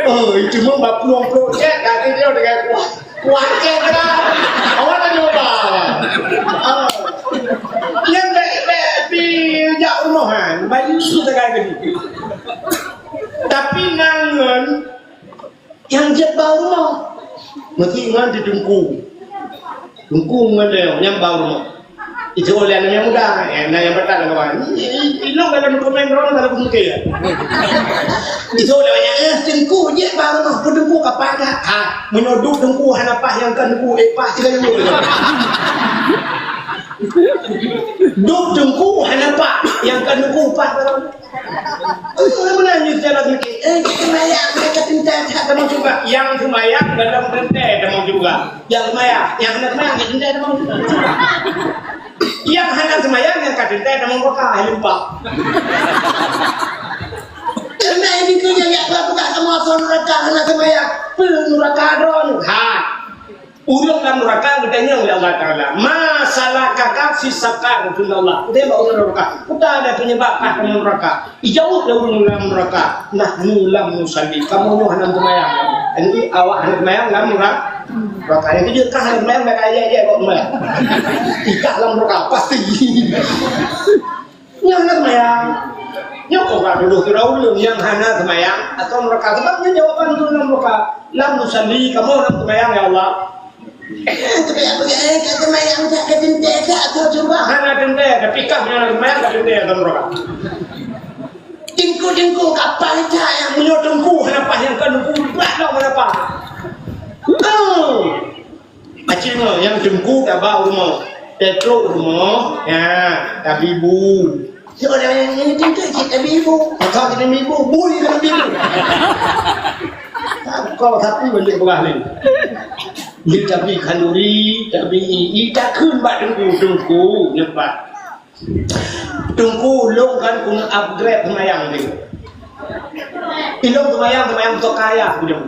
Oh, cuma bap peluang cek kaki dia dengan kuat cek dah. Awak tak nyoba. Yang di jauh rumahan, bayu tu tak kaya gini. Tapi nangan yang jet bau rumah, mesti ngan di dengku ngan dia yang bau rumah. Itu oleh anak yang muda, yang bertahan kawan. Ilok dalam komen orang dalam mungkin. Itu oleh yang dengku jet bau rumah, dengku apa dah? Menyoduk dengku hanapah yang kan dengku epah segala macam. Duk dengku hanapa yang kan dengku pak kalau menangis jalan mikir semayang mereka tinta tak juga yang semayang dalam tinta tak juga yang semayang tinta tak juga yang hendak semayang yang kat tinta tak mau pakai lupa karena ini tu yang apa bukan sama neraka hendak semayang neraka don Urung dalam neraka bertanya oleh Allah Taala. Masalah kakak si sakar untuk Allah. Kita bawa neraka. Kita ada penyebab dalam neraka. Ijauh dalam neraka. Nah, nulam nusalli. Kamu hanam semayang. Ini awak hanam semayang dalam neraka. Yang itu juga hanam semayang mereka aja kok semayang. Tidak dalam neraka pasti. Yang hanam semayang. Yang orang dulu dahulu yang hanam semayang atau neraka. Sebabnya jawaban itu dalam neraka. Lam nusalli. Kamu hanam semayang ya Allah. Tapi apa kata mayang tak ketentek atau coba hana tentek tapi kah yang mayang tak tentek atau mereka tingku kapal tak yang menyotongku kenapa yang kan buat dong kenapa acing yang jengku tak bau rumah tetruk rumah ya tapi bu si orang yang ini tentek tapi ibu kau jadi ibu bui dengan ibu kau tapi balik beralih Dia tapi kalori, tapi ita kun bat dengku nyebat. Dengku long kan kun upgrade semayang ni. Ilong semayang tu kaya punya.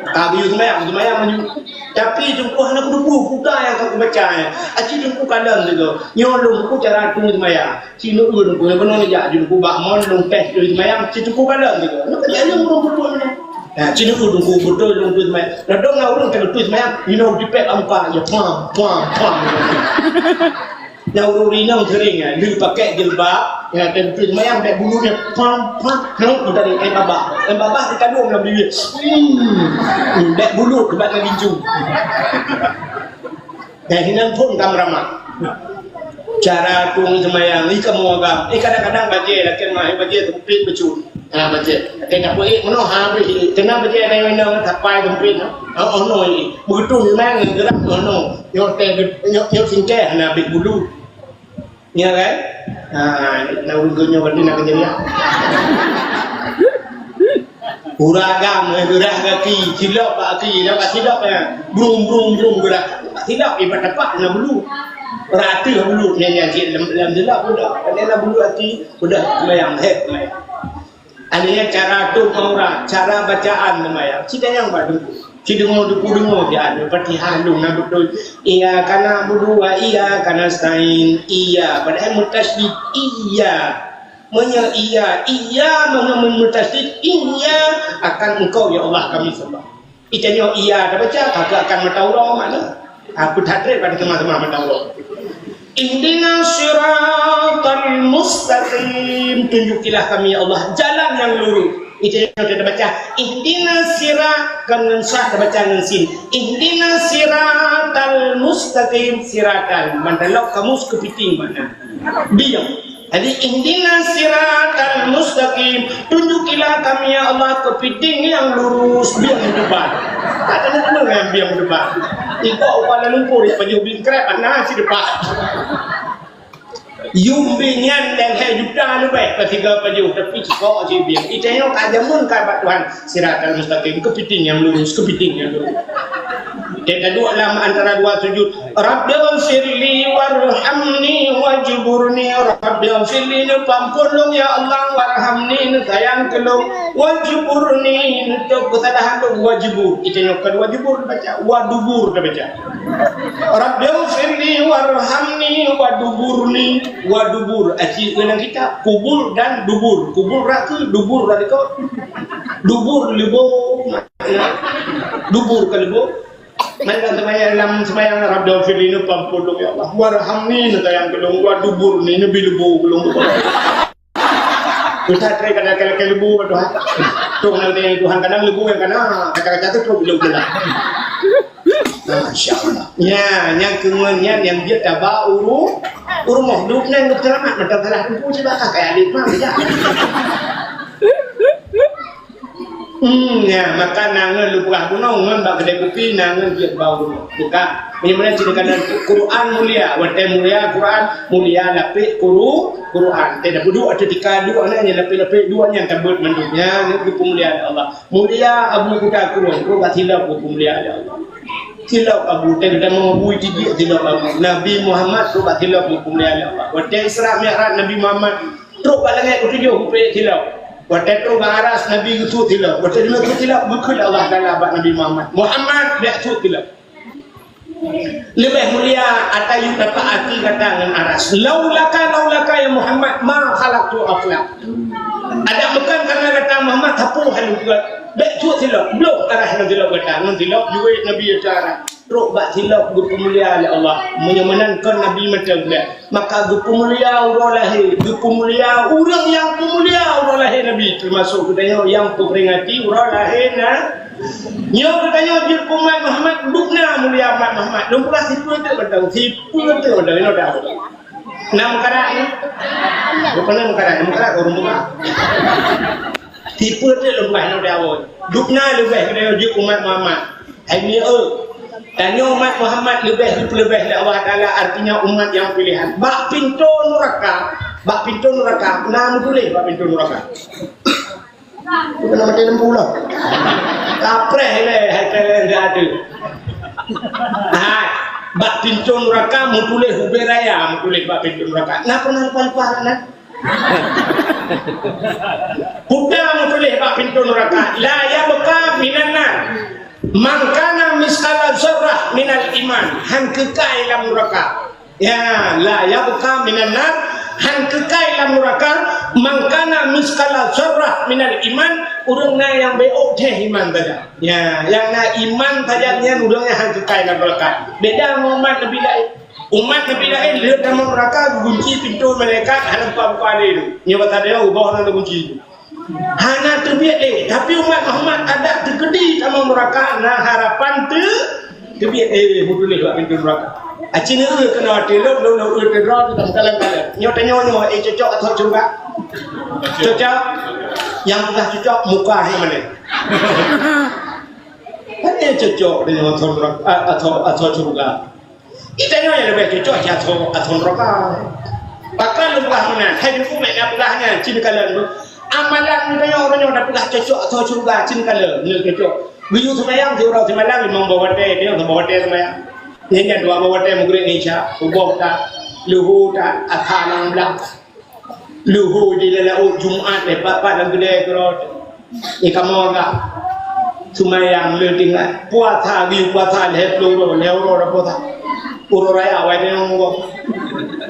Kami semayang maju. Tapi tunggu anak buku yang aku baca ya. Aci tunggu kadang juga. Nyolong buku cara tunggu semayang. Sino tunggu benar aja tunggu bak mon long teh tunggu semayang. Aci tunggu kadang juga. Nak kerja yang murung betul ni. Nah, sino tunggu betul tunggu semayang. Nadong ngawurung tunggu semayang. Dipek ampa ya pam. Yang urinang sering ya, dia pakai jilbab, ya tentu semayang tak bulunya pam, nak dari babah dikandung dalam bibir, tak bulu tempat nak ginjung. Dan hinan pun kameraman. Cara tung semayang, ni kamu agam, kadang-kadang baca, lakin mah baca tempit becun, baca. Kita boleh mana habis, kena baca ada yang tapai tempit, no ini, begitu semayang gerak no, yang singkeh nak ambil bulu. Ya kan? Nah urungnya berarti nak kejadian. Uragam, gerak kaki, silap kaki, dapat silap ya. Brum gerak. Silap ibarat apa? Nak bulu. Rata bulu yang dalam silap sudah. Ada bulu hati sudah semayang semayang. Adanya cara tu orang, cara bacaan semayang. Kita yang baru. Dengar dia ada Fatihah lu nak betul. Iya kana budu wa iya kana stain. Iya padahal mutasydid iya. Menya iya mana mutasydid iya akan engkau ya Allah kami sembah. Itanya iya dah baca kakak akan mentaurah mana? Aku tak ada pada teman-teman mentaurah. Ihdina siratal mustaqim, tunjukilah kami ya Allah jalan yang lurus. Itu yang kita baca. Ihdina sirat dengan syah baca dengan sin. Ihdina siratal mustaqim siratan. Mandalok kamu kepiting mana? Diam. Jadi ihdina siratal mustaqim, tunjukilah kami ya Allah kepiting yang lurus biang depan. Tak ada nama yang biang depan. Ikut Kuala Lumpur ya penjubin krep anak si depan. Yumbingan dan hidupan lebih ketiga paju tapi kau aje biang. Itanya kajamun kabat Tuhan siratal mustaqim kepiting yang lurus. Yang kedua lama antara dua sujud. Rabbighfirli warhamni wajburni. Rabbighfirli pampulung ya Allah warhamni sayang kelung wajburni untuk kesalahan wajibur. Itanya kedua wajibur baca wadubur baca. Rabbighfirli warhamni wadubur. Aci dengan kita kubur dan dubur. Kubur ratu dubur dari kau. Dubur lebo. Dubur ke lebo. Mereka semayang Rabbighfirli ini pampulung ya Allah warhamni sayang kelung wadubur ni lebih lebo kelung. Kita try kadang-kadang lebu Tuhan. Tuhan kadang lebu yang kadang kata-kata tu belum jelas. Masya-Allah. Ya, yang kemudian yang dia tabah urung hidup nang selamat macam salah tempuh je bah kayak adik mah ya. Ya, maka nangan lupa gunung ngan bak kedai kopi nangan dia bau buka. Bagaimana ceritakan Quran mulia, wate mulia Quran mulia lapik Quran. Tidak perlu ada tiga dua anaknya lapik duanya tabut mandunya ni mulia Allah. Mulia Abu Kuda Quran, ko batilap ko mulia Allah. Tilap Abu kita mengabui dia tilap Abu Nabi Muhammad ko batilap ko mulia Allah. Wate Isra Mi'raj Nabi Muhammad truk balangai ko tujuh ko tilap. Waktu itu baras Nabi itu tilap. Waktu itu tilap bukan Allah Taala Nabi Muhammad dia itu tilap. Lebih mulia atayu dapat hati kata dengan aras. Laulaka ya Muhammad ma khalaqtu aflaq. Ada bukan karena kata Muhammad tapu halu juga. Dia itu tilap. Belum arah Nabi kata. Nanti tilap juga Nabi cara. Rok bak tilap gupu mulia oleh Allah menyemenangkan Nabi macam dia. Maka gupu mulia orang lahir, gupu mulia orang yang pemulia orang lahir Nabi termasuk katanya yang peringati orang lahir nyo katanya gupu Muhammad dukna mulia Muhammad lumpah sipu tu betul ino dah nam karak ni bukan karak orang buka sipu tu lumpah ino dah dukna lebih katanya gupu Muhammad ini dan umat Muhammad lebih dari Allah Taala artinya umat yang pilihan. Bak pintu neraka. Nama boleh bak pintu neraka. Bukan nama dia lembu lah. Kapreh le, hai enggak ada. Bak pintu neraka mu tulis huberaya, mu tulis bak pintu neraka. Nah pernah lupa Kuda mu tulis bak pintu neraka. La ya buka minanna. Mangkana miskala zarrah minal iman han kekal dalam neraka. Ya, la yabqa minan nar han kekal dalam neraka. Mangkana miskala zarrah minal iman urang na yang beok teh iman saja. Ya, yang na iman saja nya urang han kekal dalam neraka. Beda umat Nabi lain. Umat Nabi lain lihat dalam neraka kunci pintu malaikat halam buka dia. Nya kata dia ubah na kunci. Hana terbiak tapi umat Muhammad ada tergedi sama neraka. Nah harapan tu terbiak mudulih buat pintu neraka. Acina kena telok lo terror dalam kalang-kalang. Nyo tanya cocok atau juga? Cocok. Yang bukan cocok muka yang mana? Kan dia cocok dengan atau juga. Kita yang lebih cocok atau neraka. Bahkan bukan mana? Hai dulu mereka bukannya cina kalang. Amalan ni orang yang dah pernah cocok atau surga cin kala ni cocok. Biyu semayang di orang semayang memang bawa teh dia bawa teh semayang. Ni kan dua bawa teh mungkin Indonesia, ubah tak, luhu tak, athalang belang, luhu di dalam Jumat lepas dan gede kerot. Ni kamu agak semayang le tinggal puasa biu puasa lehlo puasa. Uro raya awal ni ngomong.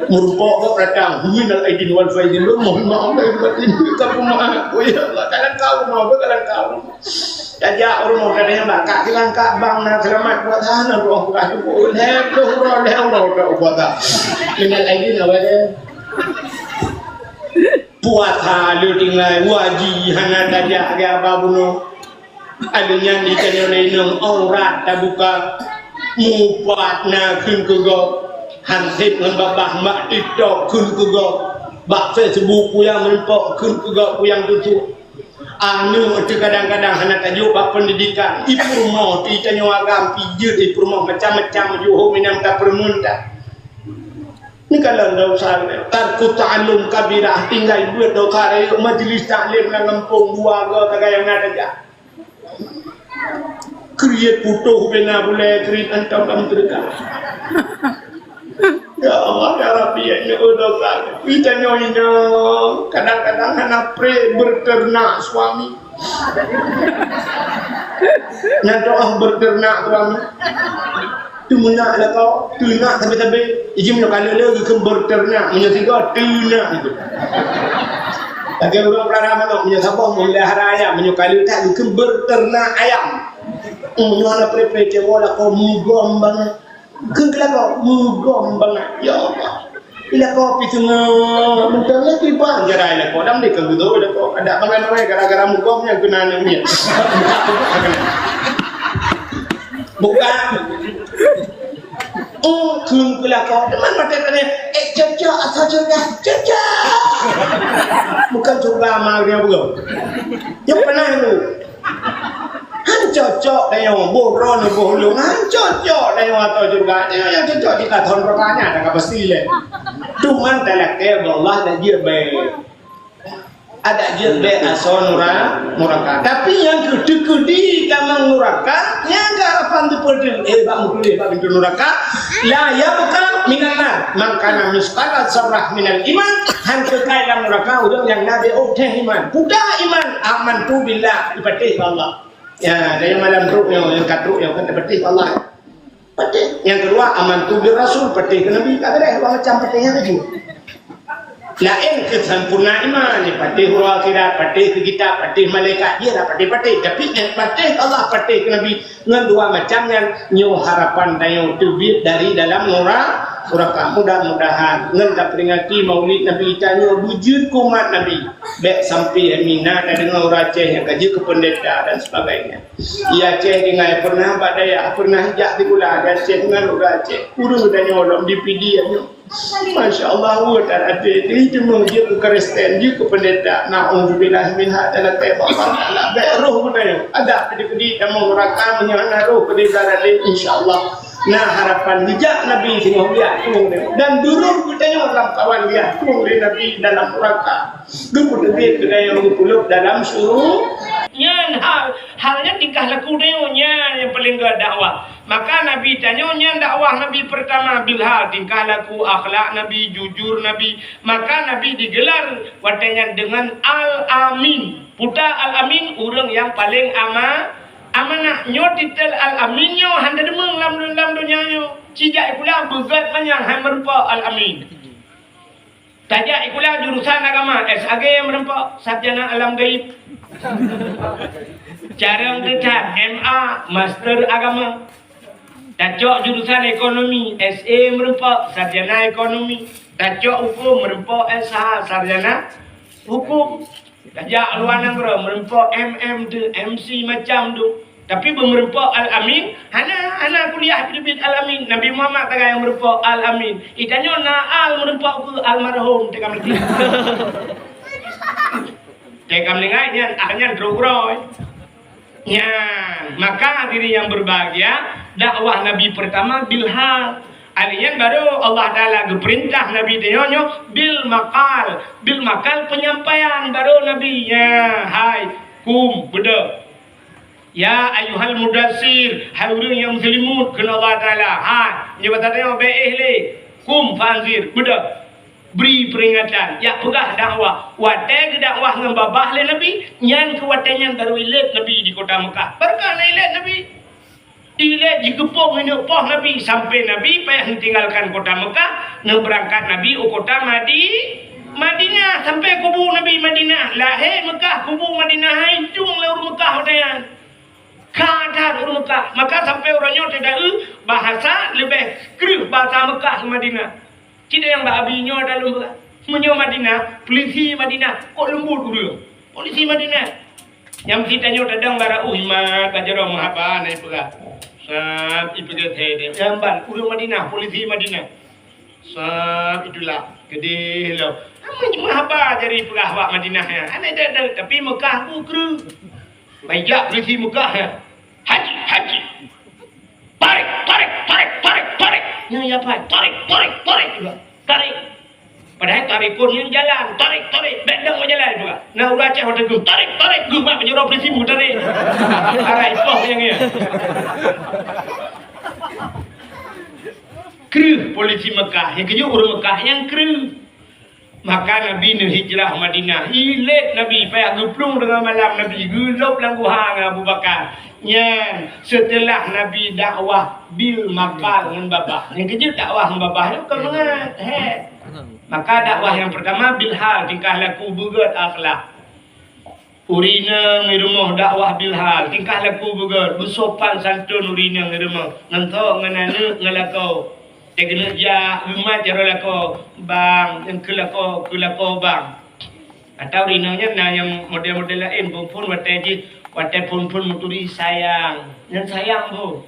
Merupakan kau datang minal aidin wal faizin lu mohon maaf lahir batin kamu maaf oh ya Allah kalian kau mau kalian kau jadi orang mau katanya mbak kalian kak bang nak selamat buat sana roh bukan roh buat minal aidin awal puasa lu tinggal wajib hana dajak dia babuno adanya di channel ini aurat terbuka mupat nak kengkau hansip dengan babah mak TikTok kun juga bak Facebook yang melipok kun juga yang tutup anu itu kadang-kadang anak tajuk bak pendidikan ibu mau titanya agam pijut ibu mau macam-macam juho minam tak permunta ni kalau dah usah tarku ta'allum kabirah tinggal buat doa raya majlis taklim dengan ngempung dua ke tagay yang ada aja create foto bena boleh create antam kamu terdekat. Ya Allah ya Rabbi ya Allah kita nyonya kadang-kadang anak pre berternak suami nak doa berternak suami tu menak lah kau ternak tapi izin nak kala lagi ke berternak menyatiga ternak itu lagi orang pelara mana menyasabah melihara ayam menyukali tak ke berternak ayam menyuana pre-pre cewola kau mugom banget kengkala kau mugom banget ya Allah bila kau pitungah mudah lagi bang jarai lah kau dam ni kegudo dah kau ada bangan orang gara-gara mugomnya kena namanya bukan kengkala kau teman mata kena cocok atau cocok bukan coba mal dia belum yang pernah lu han cocok dengan boron bohong han cocok dengan atau juga yang cocok di katon pertanyaan ada pasti le cuman telak Allah dan dia baik ada dia baik asal neraka tapi yang kedua-kedua kamang neraka yang harapan tu perlu bak mukul bak pintu neraka la yabqa minan nar man kana misqala zarrah minal iman han kekal dalam neraka orang yang nabi teh iman budak iman aman tu billah dipatih Allah. Ya, dari malam ruh yang katru yang kata petih Allah. Petih. Yang kedua aman tu bir rasul petih ke nabi kata dah macam petihnya lagi. Lain kesempurna iman ni petih huruf akhirat, petih ke kita, petih malaikat dia dah petih. Tapi petih Allah petih ke nabi dengan dua macam yang nyu harapan dayo tubit dari dalam neraka. Mudah-mudahan ngan peringati maulid Nabi kita nyu wujud kumat Nabi. Baik sampai Aminah dan dengan Aceh yang kaji ke pendeta dan sebagainya. Ia Aceh dengan pernah badaya, pernah hijak di pula dan Aceh dengan Aceh. Urus dan nyolong di PD nya. Masya Allah, tak ada itu menguji ke Kristen, dia ke pendeta. Na'udzubillah min hadalah taibat Allah. Baik roh budaya. Ada pedi-pedi dan mengurangkan menyana roh pedi berada insya-Allah. Nah harapan hijak Nabi tengok dia dan dulu katanya orang kawan dia oleh Nabi dalam neraka. Dulu dia yang berpuluh dalam suruh. Yang halnya tingkah laku dia yang paling gak dakwah. Maka Nabi tanya yang dakwah Nabi pertama bilhal tingkah laku akhlak Nabi jujur Nabi. Maka Nabi digelar watanya dengan Al-Amin. Putra Al-Amin orang yang paling aman. Amana nyo titel al-amin nyo handa demeng lam dunia nyo. Cijak ikula begat manyang hai merupa al-amin. Tajak ikula jurusan agama SAG yang merempak sarjana alam gaib. Cara tetap MA Master Agama. Tajak jurusan ekonomi SA merempak sarjana ekonomi. Tajak hukum merempak SH sarjana hukum. Tajak luar negara merempak MM tu MC macam tu. Tapi bermerempak Al-Amin, hana kuliah bibit Al-Amin. Nabi Muhammad tak yang merempak Al-Amin. Itanya al merempak ke almarhum tekam letih. Tekam lengai nyan akhirnya drogroi. Maka diri yang berbahagia dakwah Nabi pertama bilhal. Alian baru Allah Ta'ala berperintah Nabi Tiyonyo bil makal penyampaian baru Nabi hai kum beda ya ayuhal mudassir hai orang yang muslimun kena Allah Ta'ala hai nyebatannya be'ehle kum fanzir beda beri peringatan ya pegah dakwah wadah dakwah ngembabah le Nabi nyan ke wadahnya baru ilet Nabi di kota Mekah berkah ilet Nabi ilet jikepung ini poh Nabi sampai Nabi payah tinggalkan kota Mekah nak berangkat Nabi ke kota Madinah sampai kubu Nabi Madinah lahir Mekah kubu Madinah hancung lah urut Mekah udayan kadar urut Mekah maka sampai orangnya tidak bahasa lebih keruh bahasa Mekah ke Madinah tidak yang babinya dalam menyo Madinah polisi Madinah kok lembut dulu polisi Madinah yang ceritanya dadang bara uhimat kajaro mahaba naik pegah sab ipegat hede jamban udah Madinah polisi Madinah sab itulah gede lo mahaba jadi pegah wak Madinah ya aneh dah tapi Mekah ukru baik polisi Mekah ya haji tarik ya apa tarik padahal tarik pun yang jalan tarik bedang berjalan juga nah udah cek hotel gue tarik gue mak menyuruh polisi mu tarik arai poh yang ya kru polisi Mekah yang keju orang Mekah yang kru maka Nabi nu hijrah Madinah ilet Nabi payah geplung dengan malam Nabi gelap lang guhang Abu Bakar setelah Nabi dakwah bil makal dengan babah yang keju dakwah dengan babah itu kau mengat maka dakwah yang pertama bilhal tingkah laku begat akhlak urina ngirumuh dakwah bilhal tingkah laku begat bersopan santun urina ngirumuh ngantok ngananu ngalakau tegena ja umat jaro lako bang yang kelako bang atau urinanya nah yang model-model lain pun wateji pun muturi sayang yang sayang bu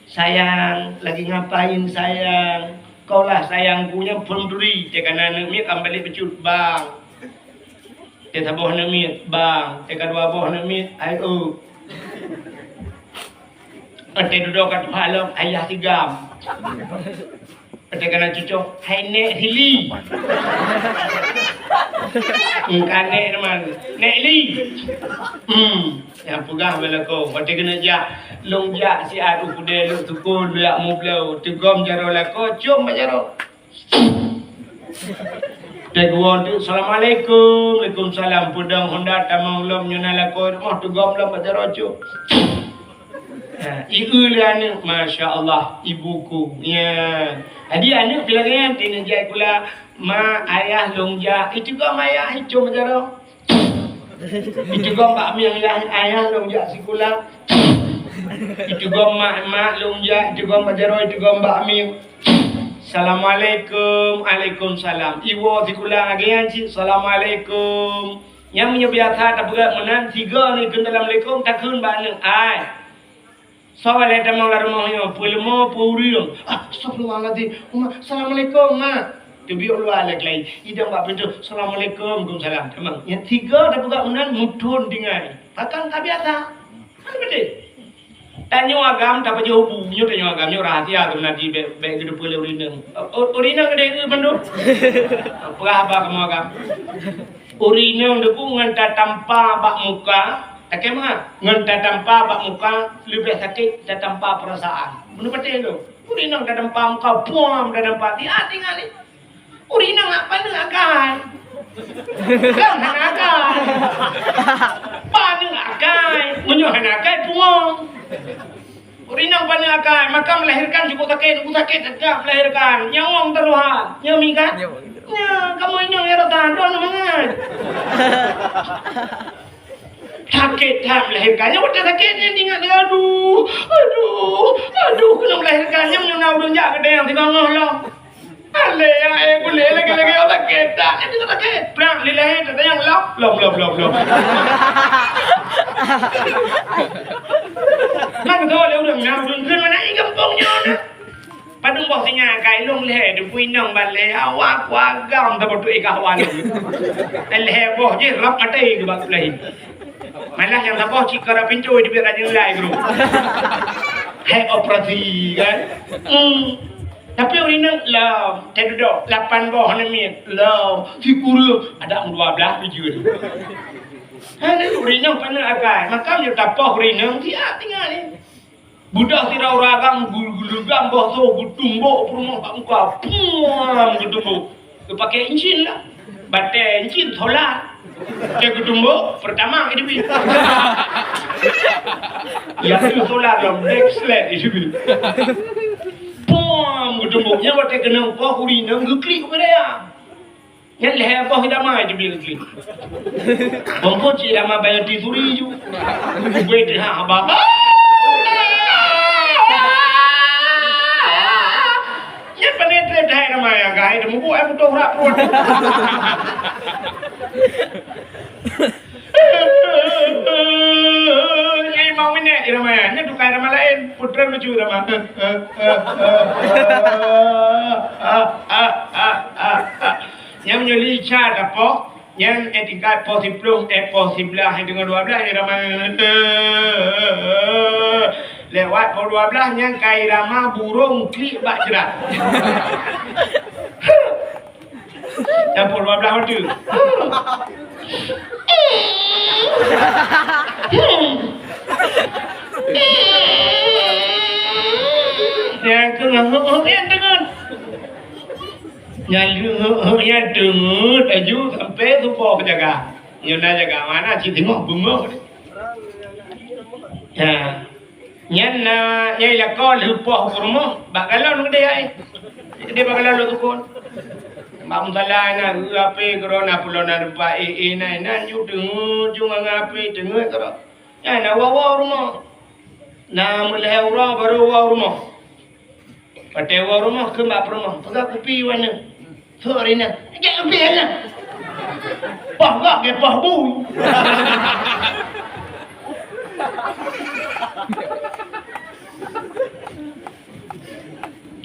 sayang lagi ngapain sayang kau lah sayangku yang pun duri dia kan anak mi kembali pecut bang dia tabuh nami bang dia kedua buah nami ayo ate duduk kat malam ayah tigam ate kana cucu hai nek hili kane teman nek li yang pegah belako ate kena ja long ja si adu kude lu tukul lu mu blau tegom jaro lako cum jaro Tegwon tu assalamualaikum waalaikumsalam pudang honda tamang lom nyuna lako mah tegom lam jaro cu ibu liane masya Allah ibuku ya adi anu bilangan tina jai kula ma ayah longja itu gua ayah itu majaro itu gua mbak mi yang ayah longja sikula itu gua mak longja itu gua majaro itu gua mbak mi assalamualaikum waalaikumsalam iwo sikula agian ci assalamualaikum yang menyebiasa tak berat menan tiga ni kun dalam lekong takun banu ai soal ada malar mohyo pulmo purium astagfirullahaladzim assalamualaikum ma tubi ulwa laglai idang bak pintu assalamualaikum waalaikumsalam emang yang tiga dah buka unan mudun dengan takkan tak biasa kan betul tanya agam tak pakai hubungnya tanya agam nyo rahasia tu nanti be gede pule urina gede ke bandu apa kamu agam urina ndeku nganta tanpa bak muka tak kemah ngan tanpa bak muka lebih sakit tanpa perasaan. Benar betul tu. Urina tanpa muka puam tanpa dia tinggal ni. Urina apa ni akan? Kau nak akan? Paning akai, menyohan akai puang. Urinang paning akai, maka melahirkan cukup sakit tetap melahirkan. Nyawang teruhan, nyami kan? Ya, kamu ini yang tahan doang mangan. Sakit tak melahirkannya, udah sakitnya ingat aduh, kena melahirkannya menyunau dunia gede yang tinggal ngolah. Ale ya, boleh lagi orang sakit tak, itu sakit. Perang dilahir, ada yang lom. Kan betul dia udah ngawin kan mana ini kampungnya nak. Padungบอกสิงาไก่ลงแหล่ดูปุ้ยน้องบันเลยเอาว่ากว่ากำตะบตุเอกหวานไอ้แหล่บอกยี่รับมาได้ดูบักเลย malah yang tak boleh cikar pintu di biar aja nilai guru. Hai operasi kan? Tapi orang ni lah, tidak ada 8 bawah ni lah, figur ada 12 biji tu. Ada orang yang pernah agak, maka dia tak apa orang yang dia tinggal ni. Budak tidak orang gulu-gulu gambah tu, gutumbuk rumah kat muka, puang gutumbuk. Dia pakai encin lah, batai encin solar. Dia gutumbuk pertama ini bil. Ya tu solar lah, next slide itu bil. Puang gutumbuknya batai kena apa kuri nang klik kepada dia. Yang leher apa kita mai je bil klik. Bangko cik dah mai bayar tisuri ju. Wait ha baba. Yang penetrate dah nama yang gaya demu buat aku tahu rak perut. Ini mau ini nama yang ni tukar nama lain putra lucu nama. Yang menyuli cara apa? Yang tingkat positif lah dengan 12 yang nama. Lewat pukul 12 yang kai ramah burung klik bak jerat. Dan pukul 12 waktu. Yang tengah yang dengar. Yang dengar aju sampai tu pok jaga. Yang nak jaga mana cik tengok bunga. Ya. Yang yang kau lupa rumah, bakalau nak dia bakalau lu tukun. Mak salah na ape corona pulona rupa na ju dengar ape dengar karo. Ya na wawa rumah. Na mulai orang baru wawa rumah. Pate wawa rumah ke mak rumah. Pakai kopi warna. Sorry na. Jangan biarlah. Pah ke pah bu.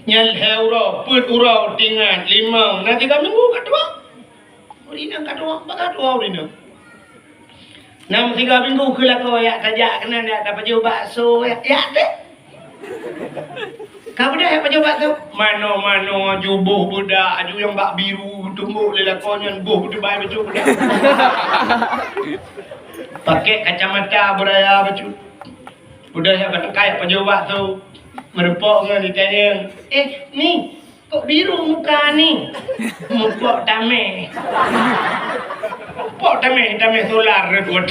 Nyal heuro, put urau tingan, limau, nanti kami kat dua. Urina kat dua, bakat dua urina. Nam 3 minggu ke lah kau ya tajak kena dah dapat jual bakso ya deh. Kau dah dapat jual bakso? Mano jubuh budak, aju yang bak biru tumbuk lelakonnya buh tu baik betul budak. Pakai kacamata beraya betul. Budak yang kata kaya jual bakso. Merupok kan ditanya, ni kok biru muka ni? Muka tamai. Muka tamai solar buat.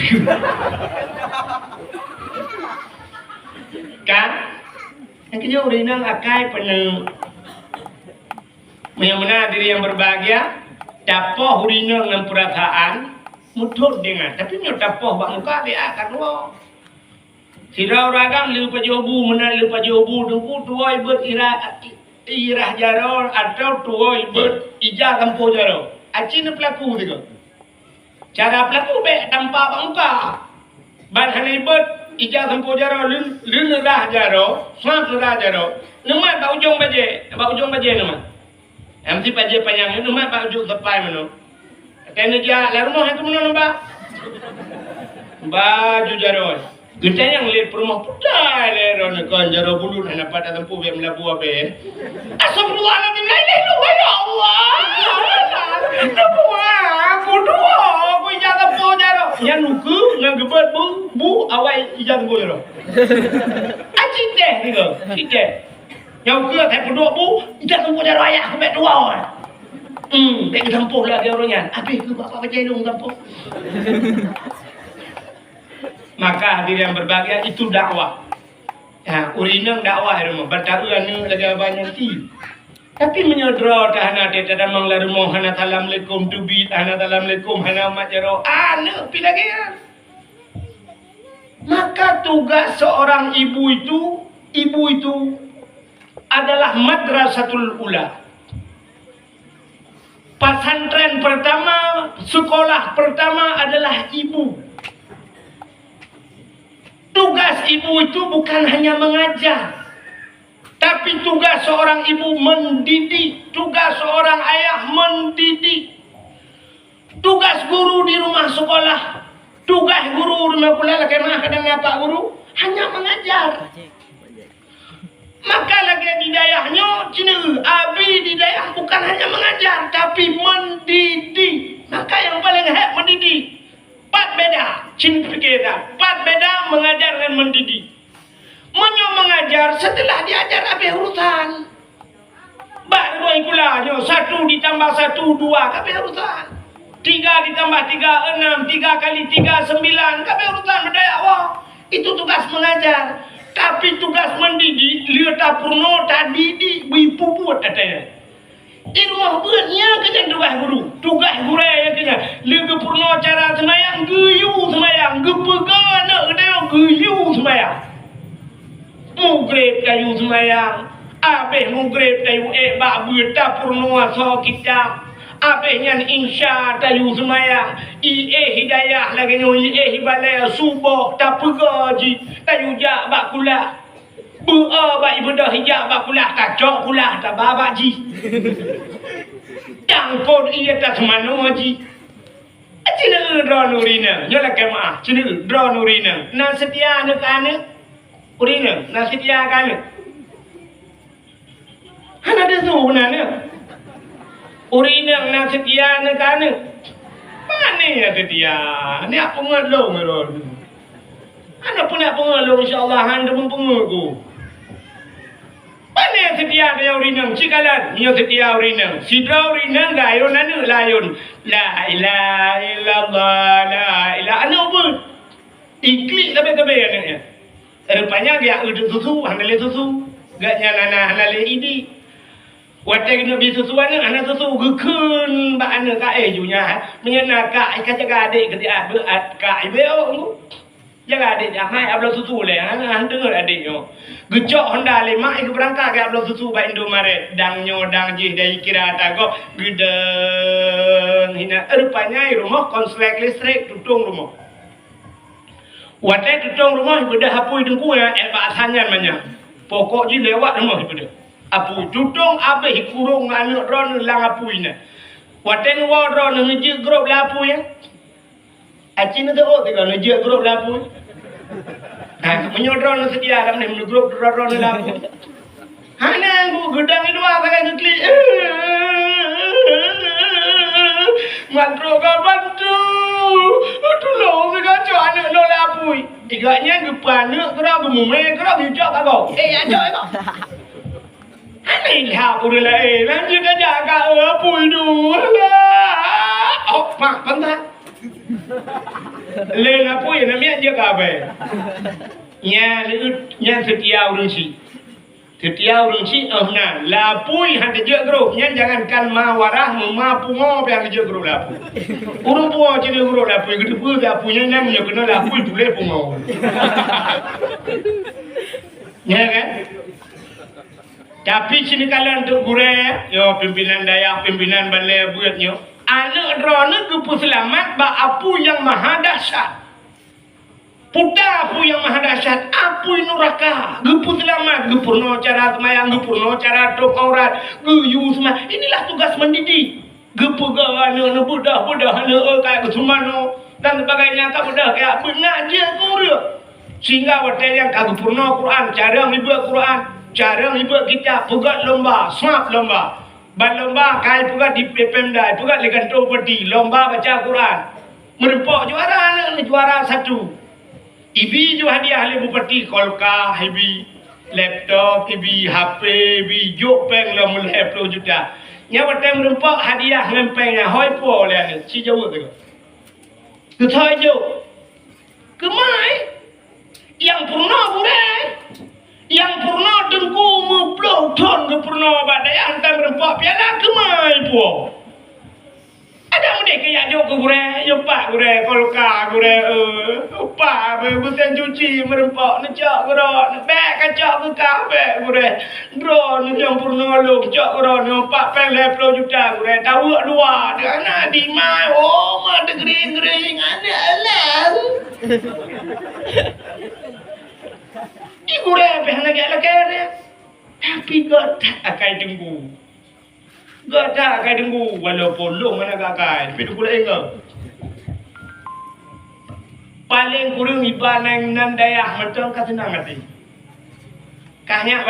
Kan? Yang kejauh rinang akai penuh. Mana diri yang berbahagia, dapat rinang dengan perasaan, mutut dengan. Tapi ni dapat bang muka dia akan luar. Sirau ragam lupa jobu mana lupa jobu tunggu tuai ber irah jaror atau tuai ber ijah kampo jaror. Acin pelaku juga. Cara pelaku be tanpa bangka. Ban hani ber ijah kampo jaror lun rah jaror, sang rah jaror. Nama bau ujung baje nama. Mesti baje panjang nama bau ujung tepai mana. Kena dia lalu rumah itu mana nama? Baju jaror. Kita yang lihat rumah putih leron kan jaro bulu nak dapat tempuh biar melabu apa. Astagfirullahaladzim, la ilaha ya Allah. Aku dua, aku ijaz tempuh jaro. Yang nuku ngan gebet bu awal ijaz tempuh jaro. Acik deh gitu, cik. Yang ke saya penduk bu ijaz tempuh jaro ayah aku bet dua orang. Dek tempuh lagi orangnya. Habis tu bapak baca ilmu tempuh. Maka hadirin yang berbahagia itu dakwah. Ya, urinang dakwah rumah. Bertaruhan ni lagi banyak ti. Tapi menyodra tahana dia tak manglar mohana assalamualaikum tubit hana assalamualaikum hana majaro. Ana pi lagi ya. Maka tugas seorang ibu itu adalah madrasatul ula. Pesantren pertama, sekolah pertama adalah ibu. Tugas ibu itu bukan hanya mengajar, tapi tugas seorang ibu mendidik, tugas seorang ayah mendidik. Tugas guru di rumah sekolah, tugas guru rumah kuliah kemana kadang apa guru hanya mengajar. Maka lagi didayahnya cina abi didayah bukan hanya mengajar tapi mendidik. Maka yang paling hebat mendidik. Empat beda, cina fikir tak? Empat beda mengajar dan mendidik. Mengajar setelah diajar habis urusan. Baru ikulahnya 1 ditambah 1 2 habis urusan. 3 ditambah 3 6, 3 kali 3 9 habis urusan berdakwah. Itu tugas mengajar. Tapi tugas mendidik lihat tak purno tak didik ibu buat katanya. Di rumah buatnya kena tugas guru. Tugas guru yang kena lebih purno cara semayang geyu semayang gepegan nak geyu semayang. Mugrib kayu semayang. Abeh mugrib kayu bak berta purno so kitab. Abehnya insya kayu semayang. Hidayah lagi nyoy hibalaya subok tak pegaji kayu jak bak kulah. Bak ibadah hijab bak kulah kacok kulah tak babak ji. Tangkot ia tak semano ji. Cina dra nurina, nyola kemaah. Cina dra nurina. Na setia anak anak. Urina, na setia anak. Hana ada tu nana. Urina na setia anak anak. Mana ya setia? Ni apa ngelong meron? Ana pun nak pengelong insya-Allah handa pun pengelong. Mana setia dia urinang cikalan nyo setia urinang sidra urinang gayon anu layon la ilaha illallah la ilaha anu pun iklik tabe-tabe anaknya rupanya dia udah susu handale susu gak nyana handale ini wate kena bi susu anak susu gekeun ba anak ka junya menyana ka jaga adik ketika berat ka ibeo jaga adik jangan ablo susu le han dengar adiknya gejok honda le mak ke berangkat ke ablo susu ba Indomaret dang nyodang je dari kira tago gedeng hina rupanya rumah konslek listrik tutung rumah wate tutung rumah beda hapui dengku ya ba asanyan banyak pokok je lewat rumah beda apu tutung abe kurung anu ron lang apuina wate nuwa ron ngeje grup lapu ya acin tu tiga ngeje grup lapu. Menyodron setia dalam ni grup ron lapu. Hana bu gedang itu apa kan ngeklik. Mantro ka bantu. Tolong saya anak lo lapu. Tiganya gepana kera gemume kera bijak kau. Ajak kau. Hana ilham urula lanjut jaga lapu itu. Oh, mak pantat. Lên apa yang namanya dia kabe? Nya setia orang si. Setia orang si na lapui hande je grup nya jangankan mawarah mapu ngo yang je grup lapu. Urung puo je grup lapu gede pu lapunya namanya kena lapui tule pungo. Ya kan? Tapi sini kalian untuk gure yo pimpinan dayak pimpinan balai buatnya anak drone gepu selamat ba apu yang maha dahsyat. Puta apu yang maha dahsyat, apu neraka. Gepu selamat, gepurno cara semayang, gepurno cara dok aurat, geyu semua. Inilah tugas mendidik. Gepu gana budak-budak kayak kesumano dan sebagainya ka budak kayak mengajar guru. Sehingga waktu yang ka gepurno Quran, cara ngibah Quran, cara ngibah kitab, pegat lomba, smart lomba. Lomba kai pugat di Pemda, pugat legan Topati, lomba baca Quran. Merempok juara anak juara 1. Ibi ju hadiah le bupati kolka, ibi laptop, ibi HP, ibi jok peng lo mulai 10 juta. Nya watang merempok hadiah ngempengnya hoi po le si jauh tu. Tu thoi jo. Kemai yang purna bure yang purna dengku meploh ton ke purna badai antam rempak piala kemai puo ada mendek kayak jok ke gure yopak gure kolka gure opa bebutan cuci merempak necak gure bek kacak ke kafe gure drone yang purna lu cak gure opak pele plo juta gure tahu dua anak di mai mah degering ada lah gure pe hana gala kare tapi god akai tunggu god akai tunggu walaupun lu mana gakai tapi gule enggak paling kurang ibanang nan dayah macam kasenang mati kahnya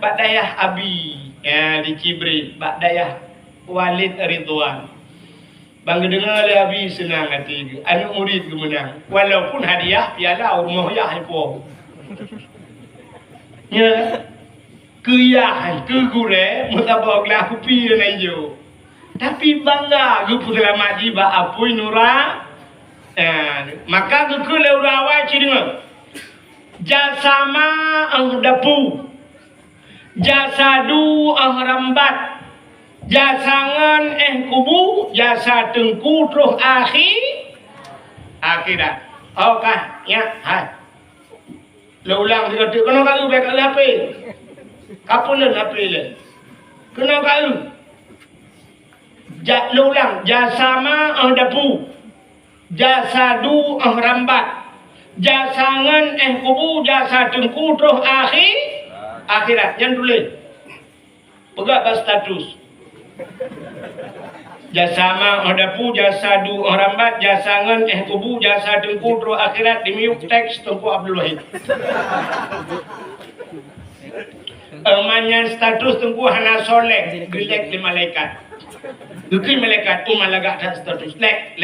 badayah abi ya di Cibri badayah Walid Ridwan bang dengar le abi senang hati anu murid gemenang walaupun hadiah piala rumah ya ipo ya kuyah ke gure mutabak lah kupi na jo tapi bangga gu selamat di ba apoi nura maka gu ke le urawa cideng jasama ang dapu jasadu ang rambat jasangan kubu jasa tengku terus akhirat okah ya hai lo ulang dia kata kena kau baik kali apa kapunan apa le kena kau lo ulang jasama ang dapu jasadu ang rambat jasangan kubu jasa tengku terus akhirat yang tulis pegak bas status jasama adapu jasadu rambat jasangan kubu jasa tengku terus akhirat dimiuk teks Tengku Abdul Wahid manyan status Tengku Hana Soleh gelek di malaikat Dukui malaikat malagak dan status lek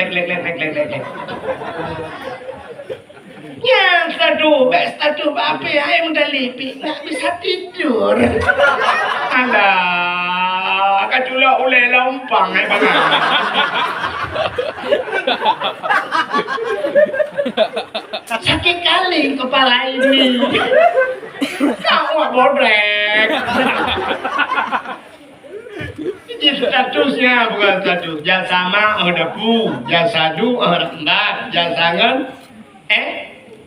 yang status apa ya mendalipi nak bisa tidur alah kacula oleh lompang bangan sakit kali kepala ini kau bodrek ini statusnya bukan status jasama adapu jasadu rambat jasangan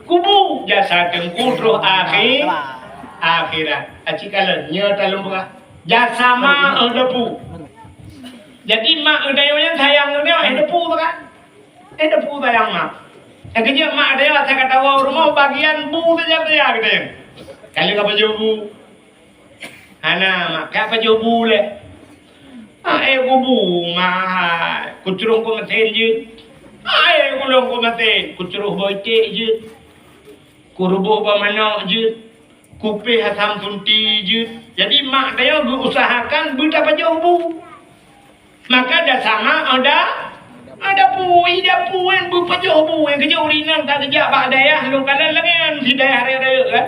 kubu jasa tengku terus akhirat acikalan nya talung buka jasama depu jadi mak dayanya sayang dia depu kan depu sayang mak kerja mak dia saya kata rumah bagian bu saja dia gitu kali ka pajobu ana mak ka pajobu le kubu mah kucurung ko maten je kulong ko maten kucuruh boite je kurbo pamano je kupe hatam tunti je jadi mak dia usahakan buta pajobu maka dah sama ada puin bu pajobu yang kerja urinang tak kerja bak dayah long kanan langan si dayah raya kan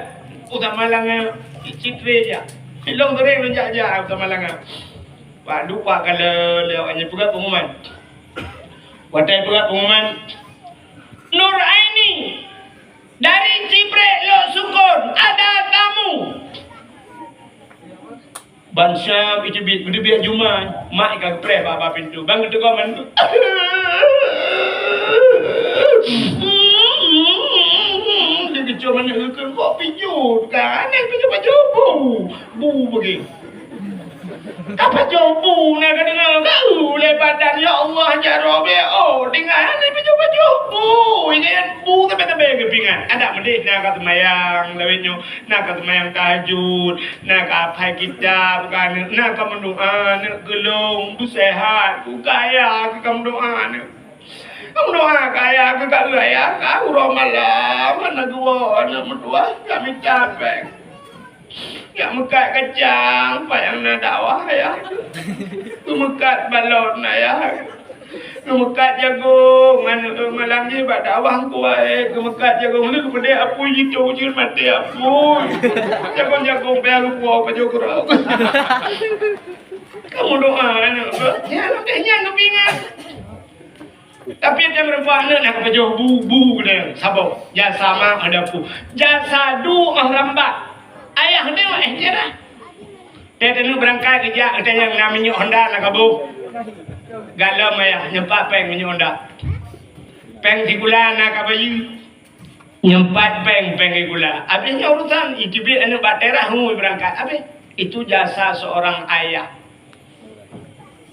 utama langan citre ja long tereng lonjak ja utama langan pak dupa kalau lewatnya juga pengumuman watai juga pengumuman Nur Aini dari Cibre Lo Sukun ada tamu bangsa itu biar Juma mak ikan pre bapa pintu bang itu kau mantu dia kecil mana ikut kok pijut kan yang pijut baju bu begini apa jobu nak dengar kau le badan ya Allah jarobe dengar ni baju ingin bu tapi kepingan ada mendek nak kata mayang lawetnya nak kata mayang tahajud nak apa kita bukan nak kamu doa nak gelung bu sehat bu kaya kamu doa kaya kau ya kau romalah mana dua anak berdua kami capek ya mekat kacang payang na dakwah ya mekat balon na ya mekat jagung malam ni bak dakwah ku mekat jagung ni kepada apu itu je mati apu jagung bayar ku apa jogro kamu doa anak ya kepingan Tapi dia perempuan nak baju bu dia sabok. Jasa mak ada pu. Jasa du lambat. Ayah dia dia dah. Dia tenu berangkat kerja kita yang namanya Honda nak kabu. Galam ayah nyempat peng minyak Honda. Peng di gula nak kabayu. Nyempat peng di gula. Habisnya urusan ikibit anak batera hu berangkat. Habis itu jasa seorang ayah.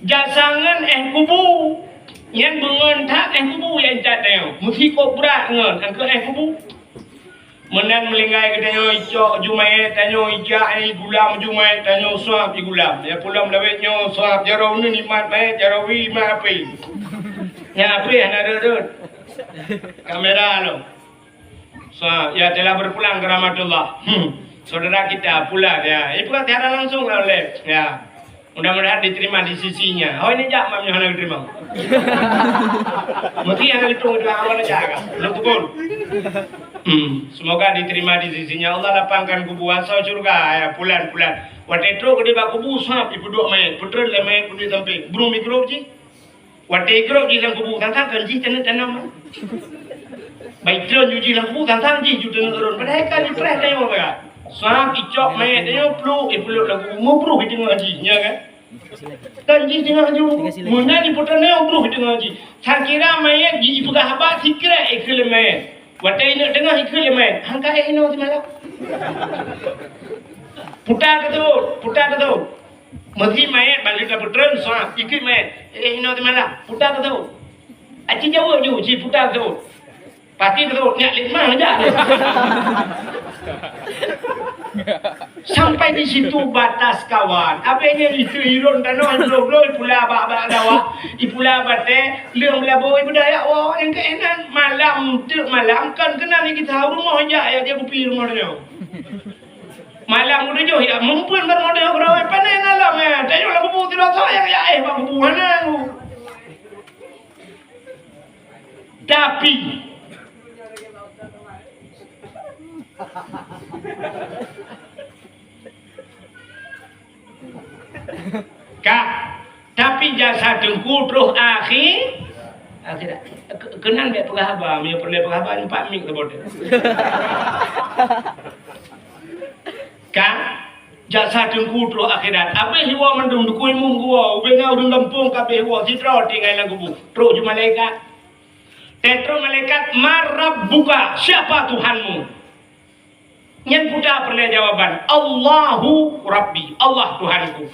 Jasangan kubu. Yang bengon tak kubu yang jatau. Mesti kau berat ngon angka kubu. Menan melinggai kita nyo icok jumai tanyo ijak ni gulam jumai tanyo suap di gulam. Ya pulang lawet nyo suap jarau ni mat baik jarawi mat api. Ya api ana redut. Kamera lo. Suap ya telah berpulang ke rahmatullah. Saudara kita pulang ya. Itu kan tiada langsung oleh ya. Mudah-mudahan diterima di sisinya. Oh ini jak mamnya hendak diterima. Mesti hendak hitung dengan awal jaga. Belum tukun. Semoga diterima di sisinya. Allah lapangkan kubu asal surga ya pulan-pulan. Waktu itu kau bak kubu sahab ibu dua main. Putra le main kudu sampai. Burung mikro ji. Waktu mikro ji lang kubu tantang kan ji tanam. Baik drone ji lang kubu tantang ji judan turun. Padahal kan di press tengok apa? Sahab icok main tengok peluk lagu mau bro hitung ngaji nya kan. Tanji tengah ju. Muna di putra ne bro hitung ngaji. Kira main ji ibu ka haba sikra ikil main. Watai nak dengar ikil main. Hangka ino di malam. Putar tu. Mesti main balik ke putra sahab ikil main. Ino di malam. Putar tu. Aci jauh ju ji putar tu. Pasti tu nyak lima aja. Sampai di situ batas kawan. Apanya itu irun tanah blok pula bak dawa. Ipula bate leung laboi budaya wah yang keenan malam kan kena ni kita rumah aja ya dia kupi rumah dia. Malam udah jauh ya mumpun bermodal berawai panen alam ya. Tanya lagu bu tidak sayang ya bang buana. Tapi tapi jasa dengku terus akhirat kenan be pengahaba mi pernah pengahaba 4 ming lebih jasa dengku terus akhirat apa hiwa mendung dukui mung gua ubengau dung kampung kabeh wa citra tinggal lagu bu terus ju malaikat tetro malaikat marabbuka siapa Tuhanmu. Nyen puta pernah jawaban Allahu Rabbi Allah Tuhanku.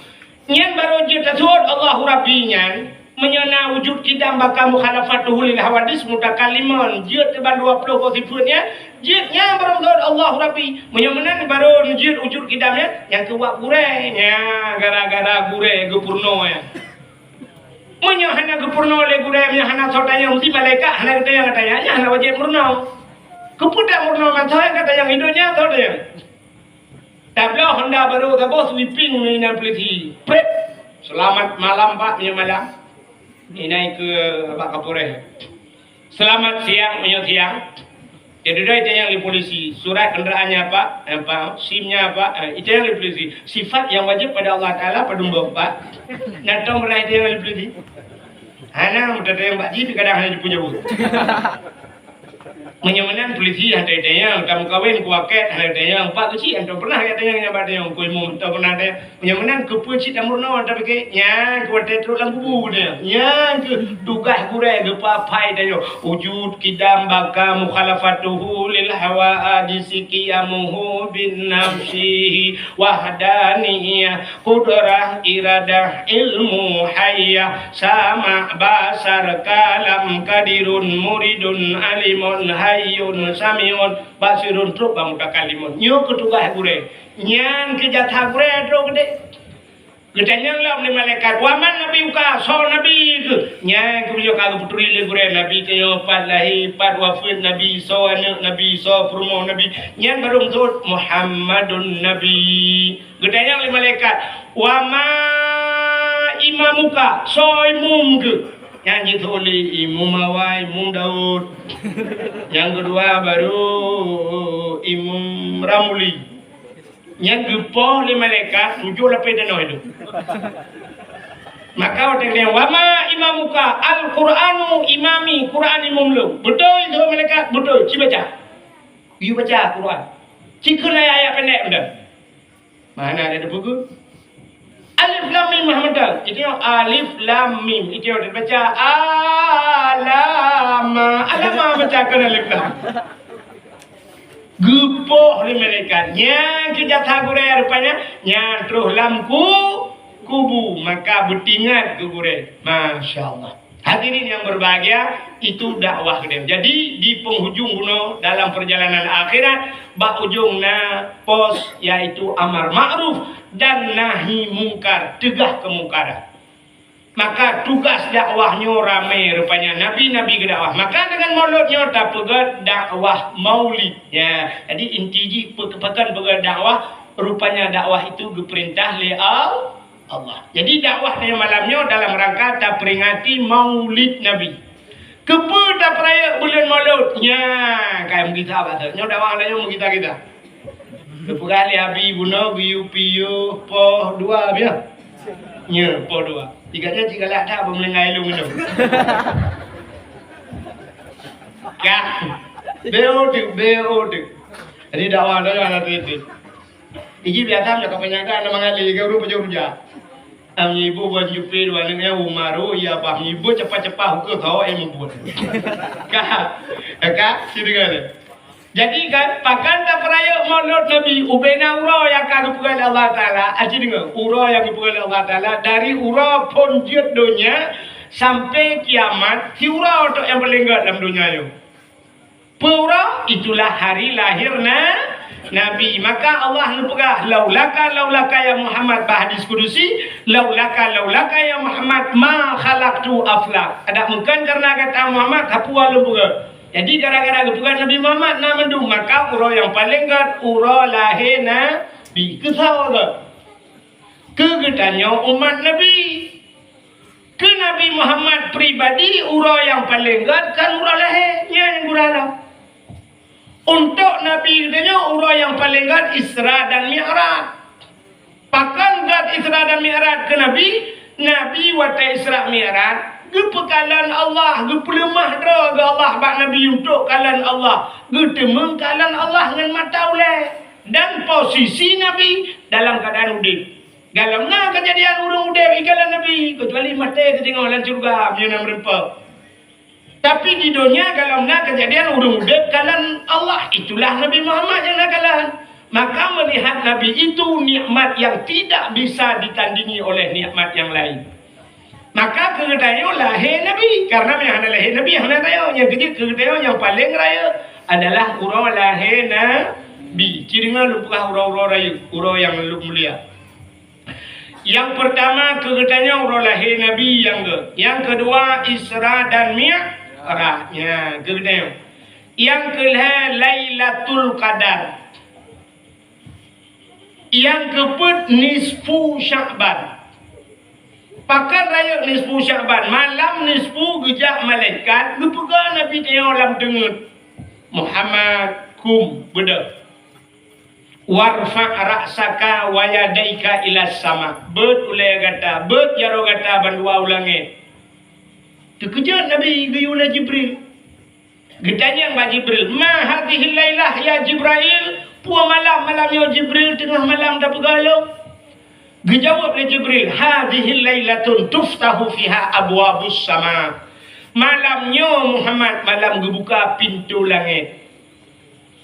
Nyen baru je tasud Allahu Rabbi nyen menyana wujud kita bakal mukhalafatuhu lil hawadis mutakaliman je teban 20 ko sifatnya je nya baru Allahu Rabbi menyana baru je wujud kita yang kuat gurenya gara-gara gure gepurno ya. Menyana gepurno le gure menyana sotanya mesti malaikat hana katanya hana wajib murno. Kepudak murno matanya kata yang hidupnya tahu dia. Tabla Honda baru gabos sweeping ni nak peliti. Prep. Selamat malam Pak, punya malam. Ini naik ke Pak Kapolres. Selamat siang, punya siang. Jadi dah itu yang di polisi. Surat kendaraannya apa? SIM-nya apa? Itu yang di polisi. Sifat yang wajib pada Allah Taala pada Pak. Natong berai itu yang di polisi. Hana mudah yang Pak Ji kadang hanya punya bu. Menyamanan polisi ada yang kamu kawin kuaket ada yang Pak kecil yang pernah ada yang nyabat yang kuimu tak pernah ada menyamanan kepuci tamurno tapi ke nya kuatet terus lang kubu dia nya ke dugah gure ke papai dia wujud kidam baka mukhalafatuhu lil hawa adisiqiyamuhu bin nafsihi wahdaniyah qudrah iradah ilmu hayya sama basar kalam kadirun muridun alimun hayyun samiun basirun truk mutakalimmun nyo ketugas gure nyan kejatah gure truk gede gedanyang lam ni malaikat waman nabi uka so nabi ke nyan kuyo ka putri le gure nabi kayo palahi pad wafid nabi so anak nabi so promo nabi nyan barum tut muhammadun nabi gedanyang li malaikat wama imamuka so imum ke yang itu oleh Imam Mawai, Imam Daud. Yang kedua baru Imam Ramuli. Yang keempat oleh malaikat 7 lapis danau itu. Maka orang yang wama imamuka al-Quranu imami Quran imam lu. Betul itu malaikat, betul. Ci baca. You baca Quran. Ci kena ayat pendek benda. Mana ada buku? Alif lam mim Muhammad. Itu yang alif lam mim. Itu yang dibaca alama. Alama baca kena alif lam. Gupoh ni malaikat. Yang kita tahu rupanya yang terus lamku kubu maka bertingat ke gure. Masya Allah. Hadirin yang berbahagia, itu dakwah dia. Jadi di penghujung buno dalam perjalanan akhirat, bak ujungna pos yaitu amar ma'ruf dan nahi mungkar, tegah kemungkaran. Maka tugas dakwahnya ramai rupanya nabi-nabi ke dakwah. Maka dengan mauludnya tak pegat dakwah maulid. Ya, jadi inti pekan pegat dakwah rupanya dakwah itu diperintah oleh Allah. Jadi dakwah yang malamnya dalam rangka tak peringati maulid Nabi. Kepa tak peraya bulan mauludnya. Kayak kita apa tu? Nyo dakwah lainnya kita. Kepukali abi buno biu piu po dua biar. Nya po dua. Tiganya jika lah tak melengai lu minum. Kah? Beode. Jadi dakwah ada itu. Iji biasa nak kebanyakan nama ngali ke urut pejuja. Ami ibu buat jupi dua nengnya umaru ya bah ibu cepat-cepat hukum tahu membuat. Kah siapa? Jadi kan pakan tak peraya maulud Nabi ubena ura yang kau pugal Allah Taala. Aji dengar ura yang pugal Allah Taala dari ura ponjat dunia sampai kiamat. Si ura untuk yang berlenggat dalam dunia itu. Pura itulah hari lahirnya Nabi. Maka Allah nupegah laulaka ya Muhammad bahadis kudusi laulaka ya Muhammad ma khalaqtu aflak. Ada mungkin karena kata Muhammad kapua lumpugah. Jadi gara-gara kepukan Nabi Muhammad nama du maka ura yang paling gat ura lahir Nabi kesal kegetanya umat Nabi ke Nabi Muhammad pribadi ura yang paling gat kan ura lahirnya yang gurala. Untuk Nabi katanya ura yang paling gat Isra dan Mi'raj. Pakan gat Isra dan Mi'raj ke Nabi wata Isra Mi'raj gepekalan Allah, gepelemah draga Allah bak Nabi untuk kalan Allah. Getemeng kalan Allah dengan mata ulai dan posisi Nabi dalam keadaan udip. Galamna kejadian urang udip ikalan Nabi kecuali mata ketinggalan dalam surga punya merempa. Tapi di dunia galamna kejadian urang udip kalan Allah, itulah Nabi Muhammad yang nakalan. Maka melihat Nabi itu nikmat yang tidak bisa ditandingi oleh nikmat yang lain. Maka kegedayo lahir Nabi. Karena yang lahir Nabi yang tayo yang kegedayo yang paling raya adalah ura lahir Nabi. Cirinya lupukah ura raya, ura yang mulia. Yang pertama kegedayo ura lahir Nabi yang kedua Isra dan Mi'raj. Ya, kegedayo. Yang kedua Lailatul Qadar. Yang keempat nisfu Sya'ban. Pakan raya nisfu Sya'ban, malam nisfu gejak malaikat, lupa Nabi tengok dalam dengut. Muhammad kum beda. Warfa' ra'saka wa yadaika ila sama. Bet ulai kata, bet jaro kata bandua ulangit. Terkejut Nabi gayuna Jibril. Getanya Mbak Jibril, ma hadhihi lailah ya Jibril. Puan malam ya Jibril tengah malam dah pegalau. Dijawab oleh Jibril, hadhihi lailatun tuftahu fiha abwabus sama. Malamnya Muhammad malam dibuka pintu langit.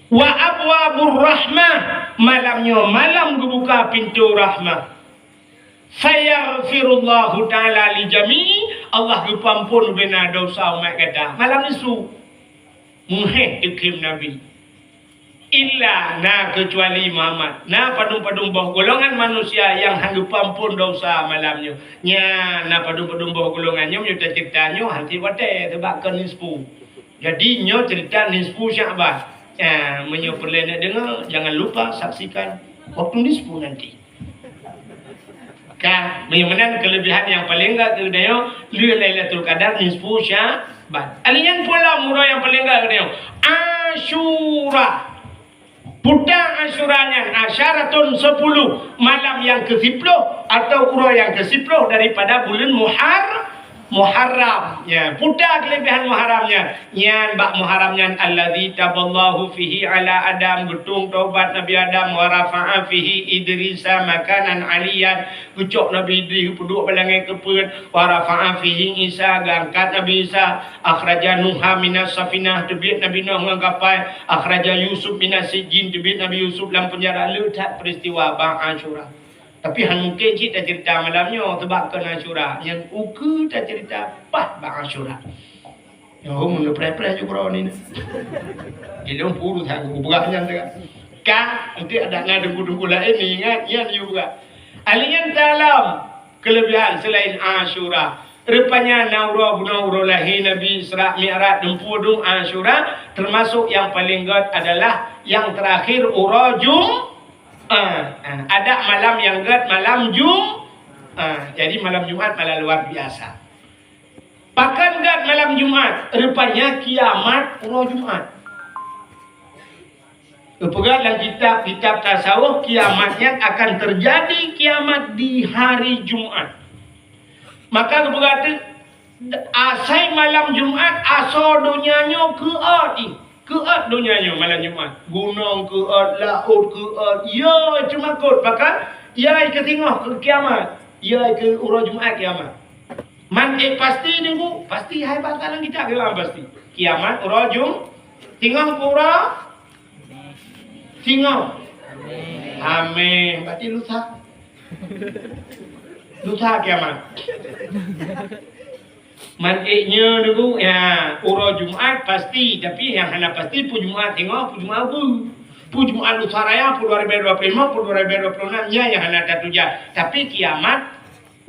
Wa abwabur rahmah, malamnya malam dibuka pintu rahmah. Fayaghfirullahu ta'ala li jami'i, Allah dipampun bina dosa umat kata. Malam itu muheh dikim Nabi. Illa na kecuali Muhammad. Na padung-padung bawah golongan manusia yang hanggup ampun dosa malamnya. Nya na padung-padung bawah golongannya menyudah ceritanya hanti wate sebabkan nisfu. Jadi nyo cerita nisfu Sya'ban. Menyo perlu nak dengar, jangan lupa saksikan waktu nisfu nanti. Kah, menyemenan kelebihan yang paling enggak ke dia, Lailatul Qadar nisfu Sya'ban. Alian pula murah yang paling enggak ke dia. Asyura. Puta Asyuranya asyaratun 10 malam yang ke-10 atau urah yang ke-10 daripada bulan Muharram. Ya, puta kelebihan Muharramnya. Yan bak Muharramnya alladzi taballahu fihi ala Adam, getung taubat Nabi Adam wa rafa'a fihi Idrisa makanan aliyan. Ucok Nabi Idris duduk balangai kepeun wa rafa'a fihi Isa, gangkat Nabi Isa. Akhraja Nuha minas safinah, tebit Nabi Nuh ngangkapai. Akhraja Yusuf minas sijin, tebit Nabi Yusuf dalam penjara. Letak peristiwa bang Asyura. Tapi han mungkin cik tak cerita malamnya sebab kena Asyura. Yang uke tak cerita pas bang Asyura. Yang mun pre-pre juga orang ni. Dia puru tak bukannya dekat. Kah nanti ada dengku-dengku lain ni ingat yang juga. Alian dalam kelebihan selain Asyura. Rupanya naura lahir Nabi Isra Mi'raj dempudung Asyura, termasuk yang paling god adalah yang terakhir urajum. Ada malam yang god malam jadi malam Jumat malah luar biasa. Bahkan god malam Jumat rupanya kiamat urah Jumat. Rupanya dalam kitab tasawuf kiamatnya akan terjadi kiamat di hari Jumat. Maka berkata asai malam Jumat asal dunianya keat dunianya malam Jumat. Gunung keat, laut keat. Ya cuma kot bahkan ya ke tengah ke kiamat. Ya ke urah Jumat kiamat. Pasti nunggu, pasti hai bakalan kita bilang pasti. Kiamat urah tengah urah tengah. Amin. Berarti lusa kiamat. Mantiknya dulu ya urah Jumat pasti, tapi yang hanya pasti pu Jumat tengok, pu Jumat pu Jumat lusa raya, pu 2025, pu 2026 ya yang hanya tertuja. Tapi kiamat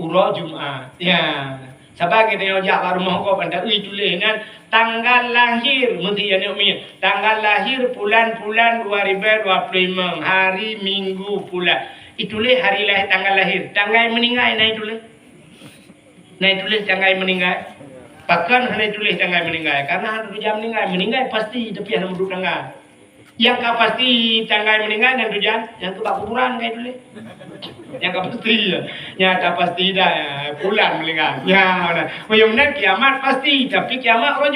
urah Jumat. Ya. Sebab kita yang jak rumah kau pada tulis kan tanggal lahir mesti yang ni tanggal lahir bulan 2025 hari Minggu pula. Itulah hari lahir tanggal lahir. Tanggal meninggal naik tulis tanggal meninggal. Bahkan hanya tulis tanggal meninggal karena ada jam meninggal pasti tapi hanya duduk tanggal. Yang kau pasti tanggal meninggal dan tujuan yang kebak kuburan kayak tulis. Yang kau pasti yang tak pasti dah bulan meninggal. Ya, benar kiamat pasti tapi kiamat orang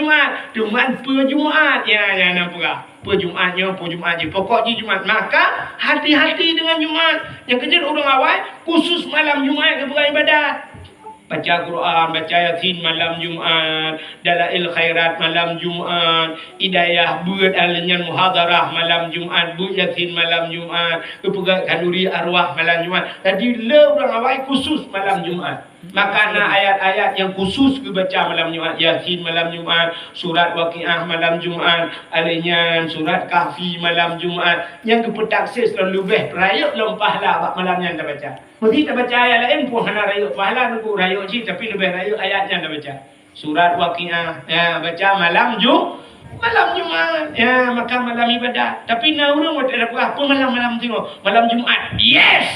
Jumat Jumat ya nampak. Jumatnya pokok Jumat. Maka hati-hati dengan Jumat. Yang kecil orang awal khusus malam Jumat ke bukan ibadat. Baca Quran, baca Yasin malam Jumat, dalail khairat malam Jumat, hidayah buat alinyan muhadarah malam Jumat, buat Yasin malam Jumat, kepegang kanduri arwah malam Jumat. Tadi orang awal khusus malam Jumat. Maka ada ayat-ayat yang khusus dibaca malam Jumat. Yasin malam Jumat, surat Waqiah malam Jumat, alinyan surat Kahfi malam Jumat. Yang kepetaksis lalu lebih rayuk pahala malam yang dah baca. Mesti tak baca ayat lain pun hana rayuk pahala nunggu rayuk je tapi lebih rayuk ayatnya dah baca. Surat Waqiah ya baca malam Jumat. Ya maka malam ibadah. Tapi nak orang tak ada apa malam tengok. Malam Jumat. Yes.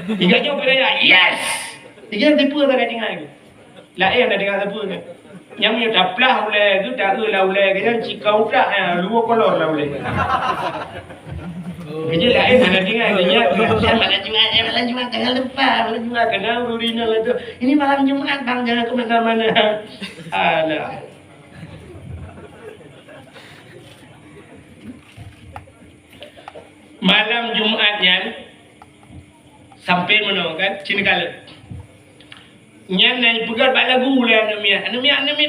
Tiga jauh beraya. Yes. Dia tipu tak ada dengar ke? Lain dah dengar tipu ke? Yang punya taplah oleh tu tak lah oleh ke yang cikau tak luar kolor lah oleh. Kerja lain ada dengar ke nya malam Jumat tanggal lepas malam Jumat kena urina lah tu. Ini malam Jumat bang jangan ke mana-mana. Alah. Malam Jumatnya sampai mana kan? Cina kala. Yang nai pegang lagu lah Nami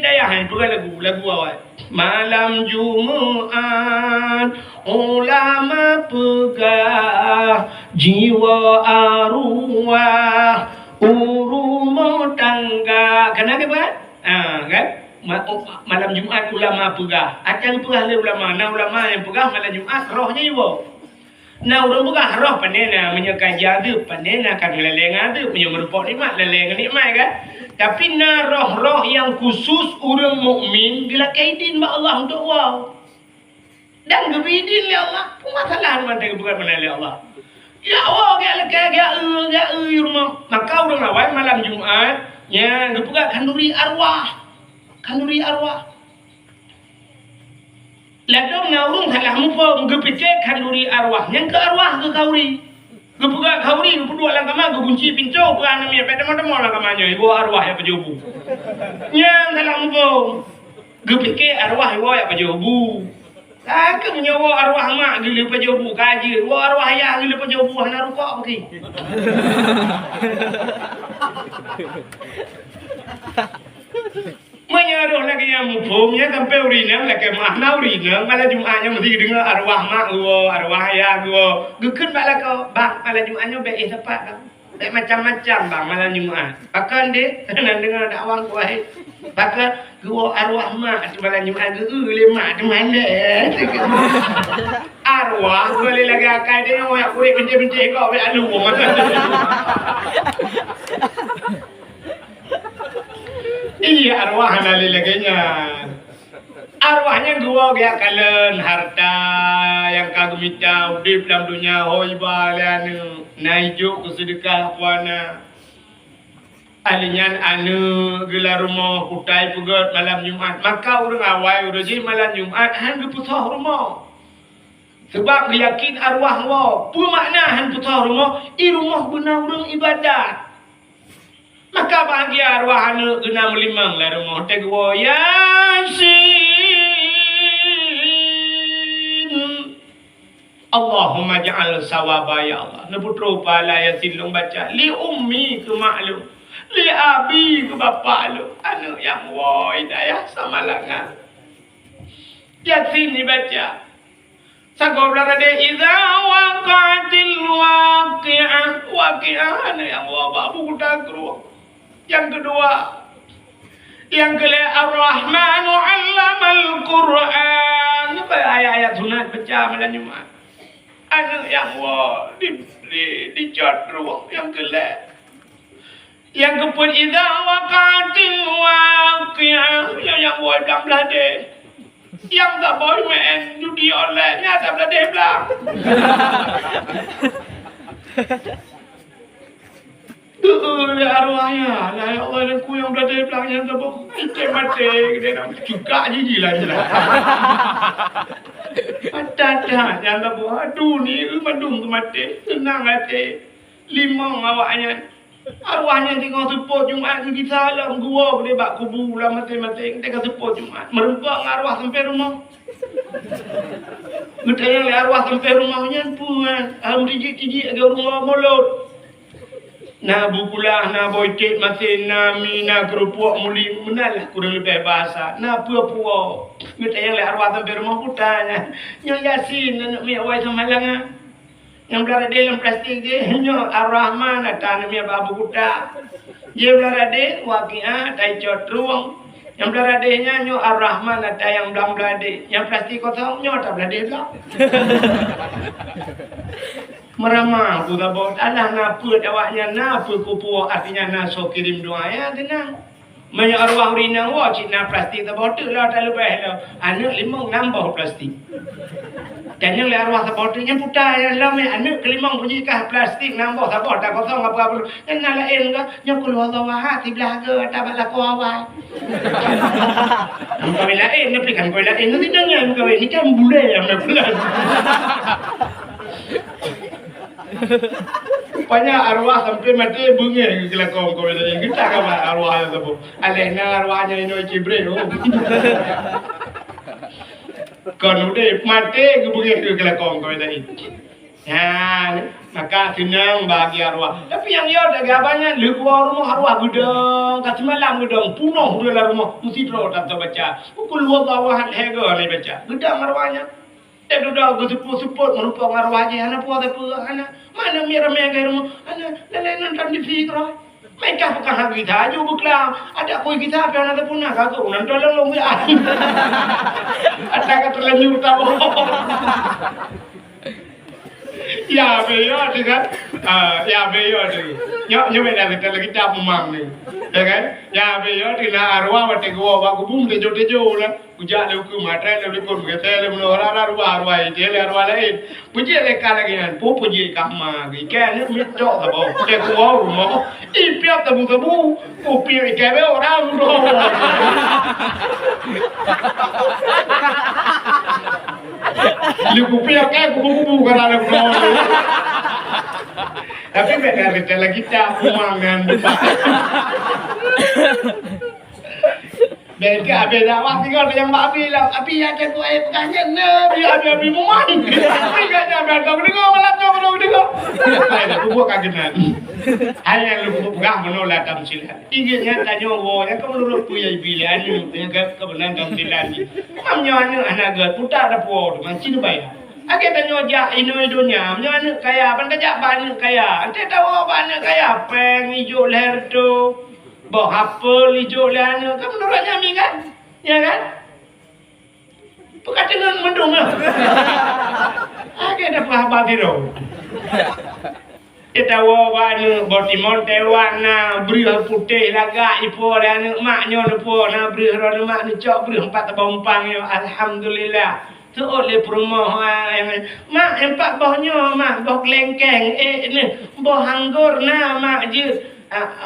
daya pegang lagu awal. Malam Jumat ulama pegang jiwa arwah urumo tangga. Kenapa buat? Kan? Malam Jumat ulama pegang. Acang pegang ulama. Nah ulama yang pegang malam Jumat rohnya jiwa. Nah orang bukan roh pandena menyekai jadu pandena kan leleng ada punya merupakan nikmat leleng nikmat kan. Tapi na roh-roh yang khusus orang mukmin bila kaidin ba Allah untuk wow. Dan gebidin oleh Allah. Masalah mana bukan mana oleh Allah. Ya Allah gak rumah. Maka orang awal malam Jumat ya gebuka kanduri arwah. Ladong naurung halah mupo ngepike kanduri arwah yang ke arwah ke kauri. Gebuka kauri berdua lang kama gunci pintu bukan namanya pada mana lang kamanya ibu arwah ya pejubu. Yang halah mupo gepike arwah ibu ya pejubu. Aku menyawa arwah mak gila pejubu kaji. Ibu arwah ya gila pejubu hana rukuk pergi. Menyaruh lagi yang mufumnya sampai urinang lagi makna urinang malah Jumatnya mesti dengar arwah mak gua arwah ayah gua gekun malah kau bang malah Jumatnya baik tepat kan baik macam-macam bang malah Jumat bahkan deh nak dengar dakwah gua bahkan gua arwah mak malah Jumat gua lemak di mana arwah gua lagi akai dia yang aku benci-benci kau be alu iya arwah laganya arwahnya gua gaya kalen harta yang kagum minta udip dalam dunia hoi balian naijuk kesedekah puana alinyan anu gelar rumah kutai pegat malam Jumat maka orang awal udah malam Jumat han geputah rumah sebab dia yakin arwah wa bermakna han putah rumah i rumah benar orang ibadat. Maka bahagia arwah anu guna melimang lah rumah tegwa Yasin Allahumma ja'al sawaba ya Allah nebutro pala Yasin long baca li ummi ke maklum li abi ke bapa lu anu yang wa hidayah sama langan Yasin dibaca sagobla ada idza waqatil waqi'ah anu yang wa babu kutagru. Yang kedua, yang kelima Ar-Rahmanu 'allamal Qur'an. Ayat-ayat sunat baca malam Jumat. Anu yang wa dicot ruang yang kelima. Yang keempat idza waqatil waqi'ah yang wa dalam belade. Yang tak boleh main judi online nya tak belade belang. Arwahnya lah ya Allah dan ku yang berada di belakangnya sebab mati dia nak juga je lah ada yang tak buat aduh ni madung tu mati tenang hati limang awaknya arwahnya tengok support Jumat ke kita lah gua boleh bak kubu lah mati-mati tengok support Jumat merempak arwah sampai rumah Betayang arwah sampai rumahnya pun alhamdulillah agak rumah mulut na bukulah na boyket masih na mina kerupuk muli menalah kurang lebih bahasa na pura-pura kita yang arwah sampai rumah putanya yang Yasin nak mi awai samalang yang belara dalam plastik dia nyo Ar-Rahman ada mi babu kuta dia belara de waqi'ah tai cot ruang yang belara de nya nyo Ar-Rahman ada yang belang belade yang plastik kosong nyo tak belade belang meramah aku tak bawa Allah napa awaknya napa kupu artinya naso kirim doa ya tenang banyak arwah rina wa cina plastik tak bawa tu lah tak lebih lah anak limang nambah plastik dan yang arwah tak bawa tu yang putar yang lama anak kelimang punya kah plastik nambah tak bawa tak kosong apa-apa yang nak lain ke yang keluar Allah hati belaga tak balak awal kau lain ni berikan kau lain nanti jangan kau ini kan bule yang nak pulang banyak arwah sampai mati bunga kelakon kau ini kita kawan arwah yang tu alena arwahnya ini cibre kon udah mati bunga kelakon kau ini ya maka senang bagi arwah tapi yang dia ada gabannya luar rumah arwah gudang kat malam gudang punuh dalam rumah mesti terus tak baca pukul wallahan hego ni baca gudang arwahnya dia sudah support merupakan arwah je anak puas apa anak mana ramai ke rumah anak lain nonton di fikra mereka bukan hak kita aja bukla ada koi kita apa anak punah kagak nonton long ya ada kata lanjut tahu ya beyo kan ya beyo nyo beda kita lagi tak memang ni ya kan ya beyo tina arwah wate gua ba kubum tejo lah ujak le ku matra le kon ke tele mun ora arwah itu le arwah lain puji le kala ginan puji kama gi kan mi tok ta bo te gua rumah i piap ta bu ku pi ke be ora ro Lu kupil kayak kubu-kubu karena ada pulau. Tapi beda lagi kita umangan buka. Beda wah tinggal yang babi lah. Api ya aku kangen abi mau main. Tapi kan abi kau dengar malam kau dengar. Saya tu buat kagetan. Hanya lu bukan menolak tamsilan. Ingatnya tanya yang kau menurut tu ya pilihan ni yang kebenaran tamsilan ni. Amnya anak gat putar ada por macam bayar. Ake tanya ja Indonesia, mana kaya, pan kajak banyak kaya. Ante tahu banyak kaya, peng hijau leher tu, bawa apel hijau leher. Kamu menurutnya mi kan? Ya kan? Bukan dengan mendung lah. Ake dah apa tiru. Kita tahu banyak botimon tewana, beri putih laga ipo dan maknya ipo, na beri orang mak ni cok beri 4 bompang yo, alhamdulillah. Tu oleh perumahan mak empat bohnya mak boh lengkeng ni boh anggur na mak je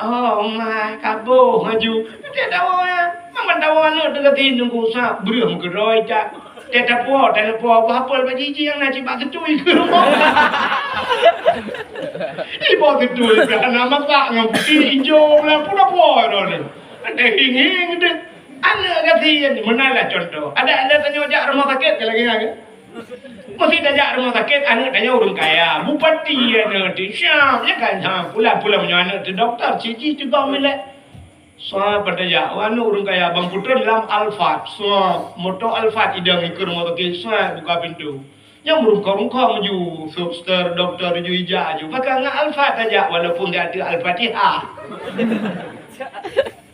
oh mak kabo maju dia tahu ya mak tahu anu dekat nunggu sah berem geroi cak dia tak po apa bagi yang nak cipak ketui ke rumah ibu ketui kan nama tak ngampi hijau lah pun apa ni ada hing deh. Anak kata mana lah contoh. Ada tanya jak rumah sakit ke lagi kan? Mesti tajak rumah sakit anak tanya orang kaya. Bupati anak di Syam ya kan? Pula anak tu doktor cici juga milik. So pada jak anak orang kaya bang putra dalam Alphard. So motor Alphard idang ke rumah sakit. So buka pintu. Yang merungkau maju suster doktor ju ija ju. Pakai ngah Alphard tajak walaupun dia ada Al-Fatihah.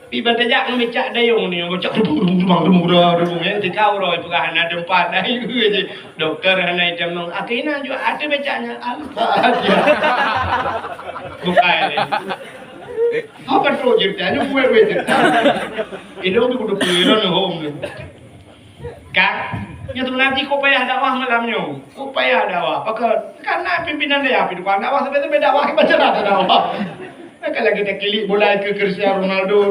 Pi bantajak nak mecak dayung ni, mecak rumang yang dikau roy bukan ada empat dah je. Doktor hanai jamang akina juga ada mecaknya alfa. Bukan ni. Apa tu je tanya buat cerita. Ini tu kudu pikiran home ni. Kan? Yang tu nanti kau payah dakwah malamnya. Kau payah dakwah. Pakai karena pimpinan dia pergi dakwah sampai dakwah macam mana dakwah. Kalau kita kilik bola ke Cristiano Ronaldo.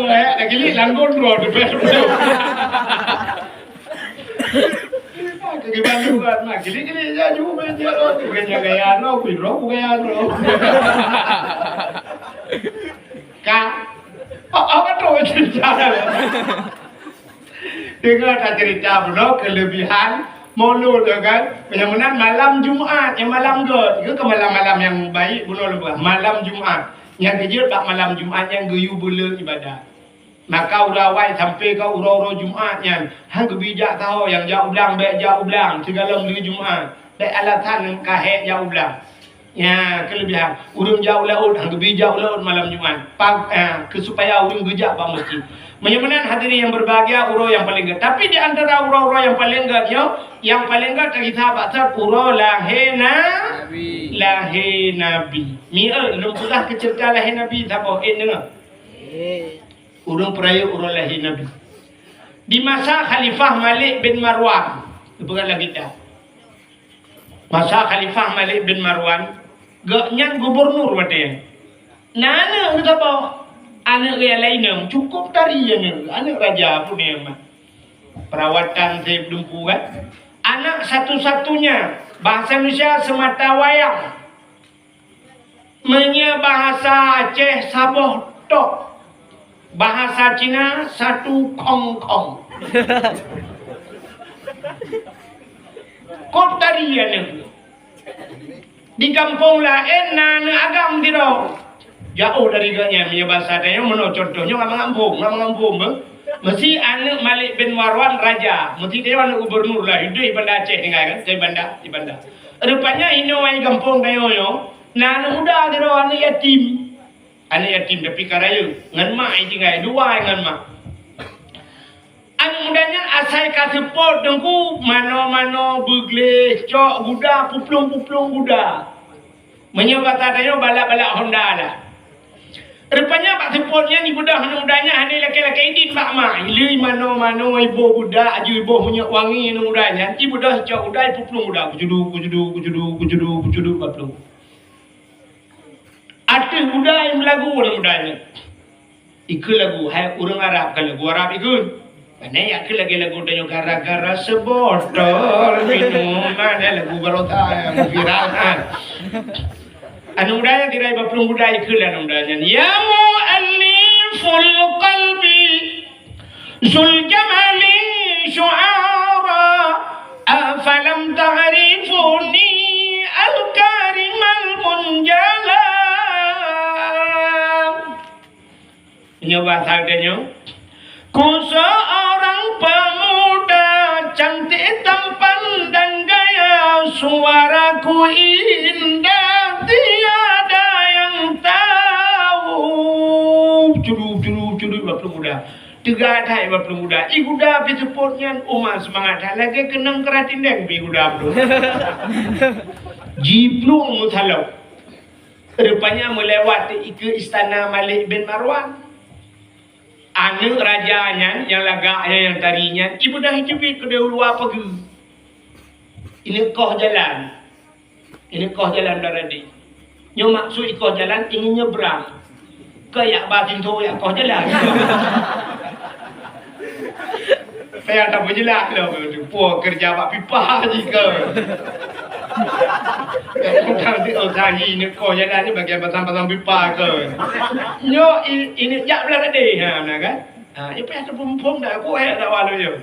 Nak kilik langgon dua depan. Gimana juga nak kilik je juga dia lo. Bukan gaya lo, piro gaya lo. Kak, apa tu cerita? Dengar tak cerita bro kelebihan Molo kan, benar-benar malam Jumaat, yang malam ke malam-malam yang baik, bunuh lebah. Malam Jumaat, yang kejut tak malam Jumaat yang geyu bela ibadah. Maka urawai sampai kau uro Jumaat yang hang kebijak tahu yang jauh ulang, baik jauh ulang, segala beli Jumaat. Baik alatan kahek jauh ulang. Ya, kelebihan. Urung jauh laut, hang kebijak laut malam Jumaat. Supaya urung gejak bang masjid. Menyembuhkan hadirin yang berbahagia uro yang paling gede. Tapi di antara uro-uro yang paling gede yang paling gede dari sahabat uro lahir Nabi. Mi'al lumpulah kecerita lahir Nabi siapa dengar. Urung peraya uro lahir Nabi. Di masa Khalifah Malik bin Marwan. Bukan lagi dah. Masa Khalifah Malik bin Marwan gaknya gubernur katanya. Nana kita bawa anak yang lain cukup tarian anak raja pun yang perawatan saya belum kuat. Anak satu-satunya bahasa Indonesia semata wayang. Menya bahasa Aceh Sabah tok. Bahasa Cina satu kong. Kop tarian di kampung lain nana agam dirau. Jauh dari gaknya punya bahasa dia menurut contohnya ngamang ambung mesti anak Malik bin Marwan raja mesti dia anak gubernur lah hidup di Banda Aceh tinggal kan di Banda rupanya ini orang kampung dia nah anak muda dia anak yatim tapi karaya ngan mak tinggal dua ngan mak anak mudanya asal kasih pot dengku mano begle cok guda puplung guda menyebabkan dia balak-balak Honda lah. Rupanya pak sepotnya ni budak mudanya hanya laki-laki ini pak mak. Ili mano ibu budak aju ibu punya wangi ni mudanya. Ti budak cak budak puplung budak kujudu paplung. Ada budak yang melagu ni mudanya. Ikut lagu, hai orang Arab kan lagu Arab ikut. Karena ya ikut lagi lagu tanya gara-gara sebotol minuman lagu barota yang viral kan. Anu mudanya tirai bapelung budaya ikut lah anu mudanya. Ya mu'alliful qalbi zul jamali syu'ara afalam ta'rifuni al-karimal munjala. Ini bahasa adanya. Ku seorang pemuda cantik tampan dan gaya, suaraku indah tiada yang tahu. Curu baplu muda. Tiga thai baplu muda. Ibu dah bisuputnya umat semangat. Lagi kenang keratin deng ibu dah tu. Jiplung muthalau. Rupanya melewati ke istana Malik bin Marwan. Anak rajanya yang lagaknya yang tarinya ibu dah hijabit ke luar pergi. Ini koh jalan daradi. Yang maksud koh jalan ingin nyebrang kayak batin tu yang koh jalan. Saya tak berjelas lah puas kerja bak pipa jika. Kalau dia tadi ni kau jalan ni bagian pasang pipa ke. Yo ini jak belah tadi ha nak kan. Ha dia pasal pum dah aku tak walau je.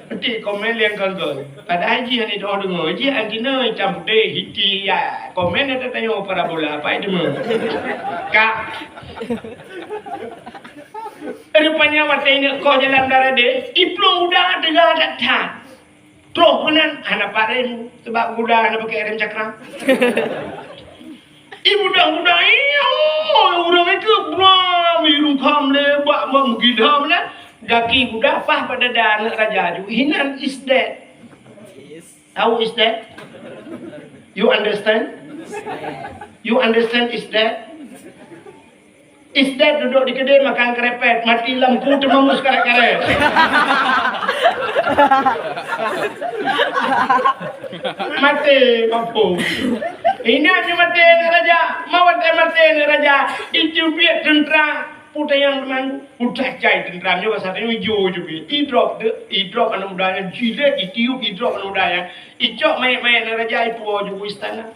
Nanti komen yang kan ke. Pada haji ni doa dengar haji antina campur deh hiti ya. Komen ada tanya parabola apa itu mah. Kak rupanya waktu ini kau jalan darah deh, iplong udah dengar datang. Terus kenan anak parem sebab kuda anak pakai rem cakram. Ibu dah iya, orang itu beram irung kam lebak menggidam lah. Daki kuda pah pada anak raja ju. Hinan is that. How is that? You understand? You understand is that? Is that duduk di kedai makan kerepet, mati lampu termamus karet-karet. Mati mampu. Ini aja mati raja, mawat mati raja. Itu biar tentera putai yang teman putai cai tenteranya bahasa ini hijau juga. I drop anu mudanya jile, itiup drop anu mudanya. Icok main raja ipu juga istana.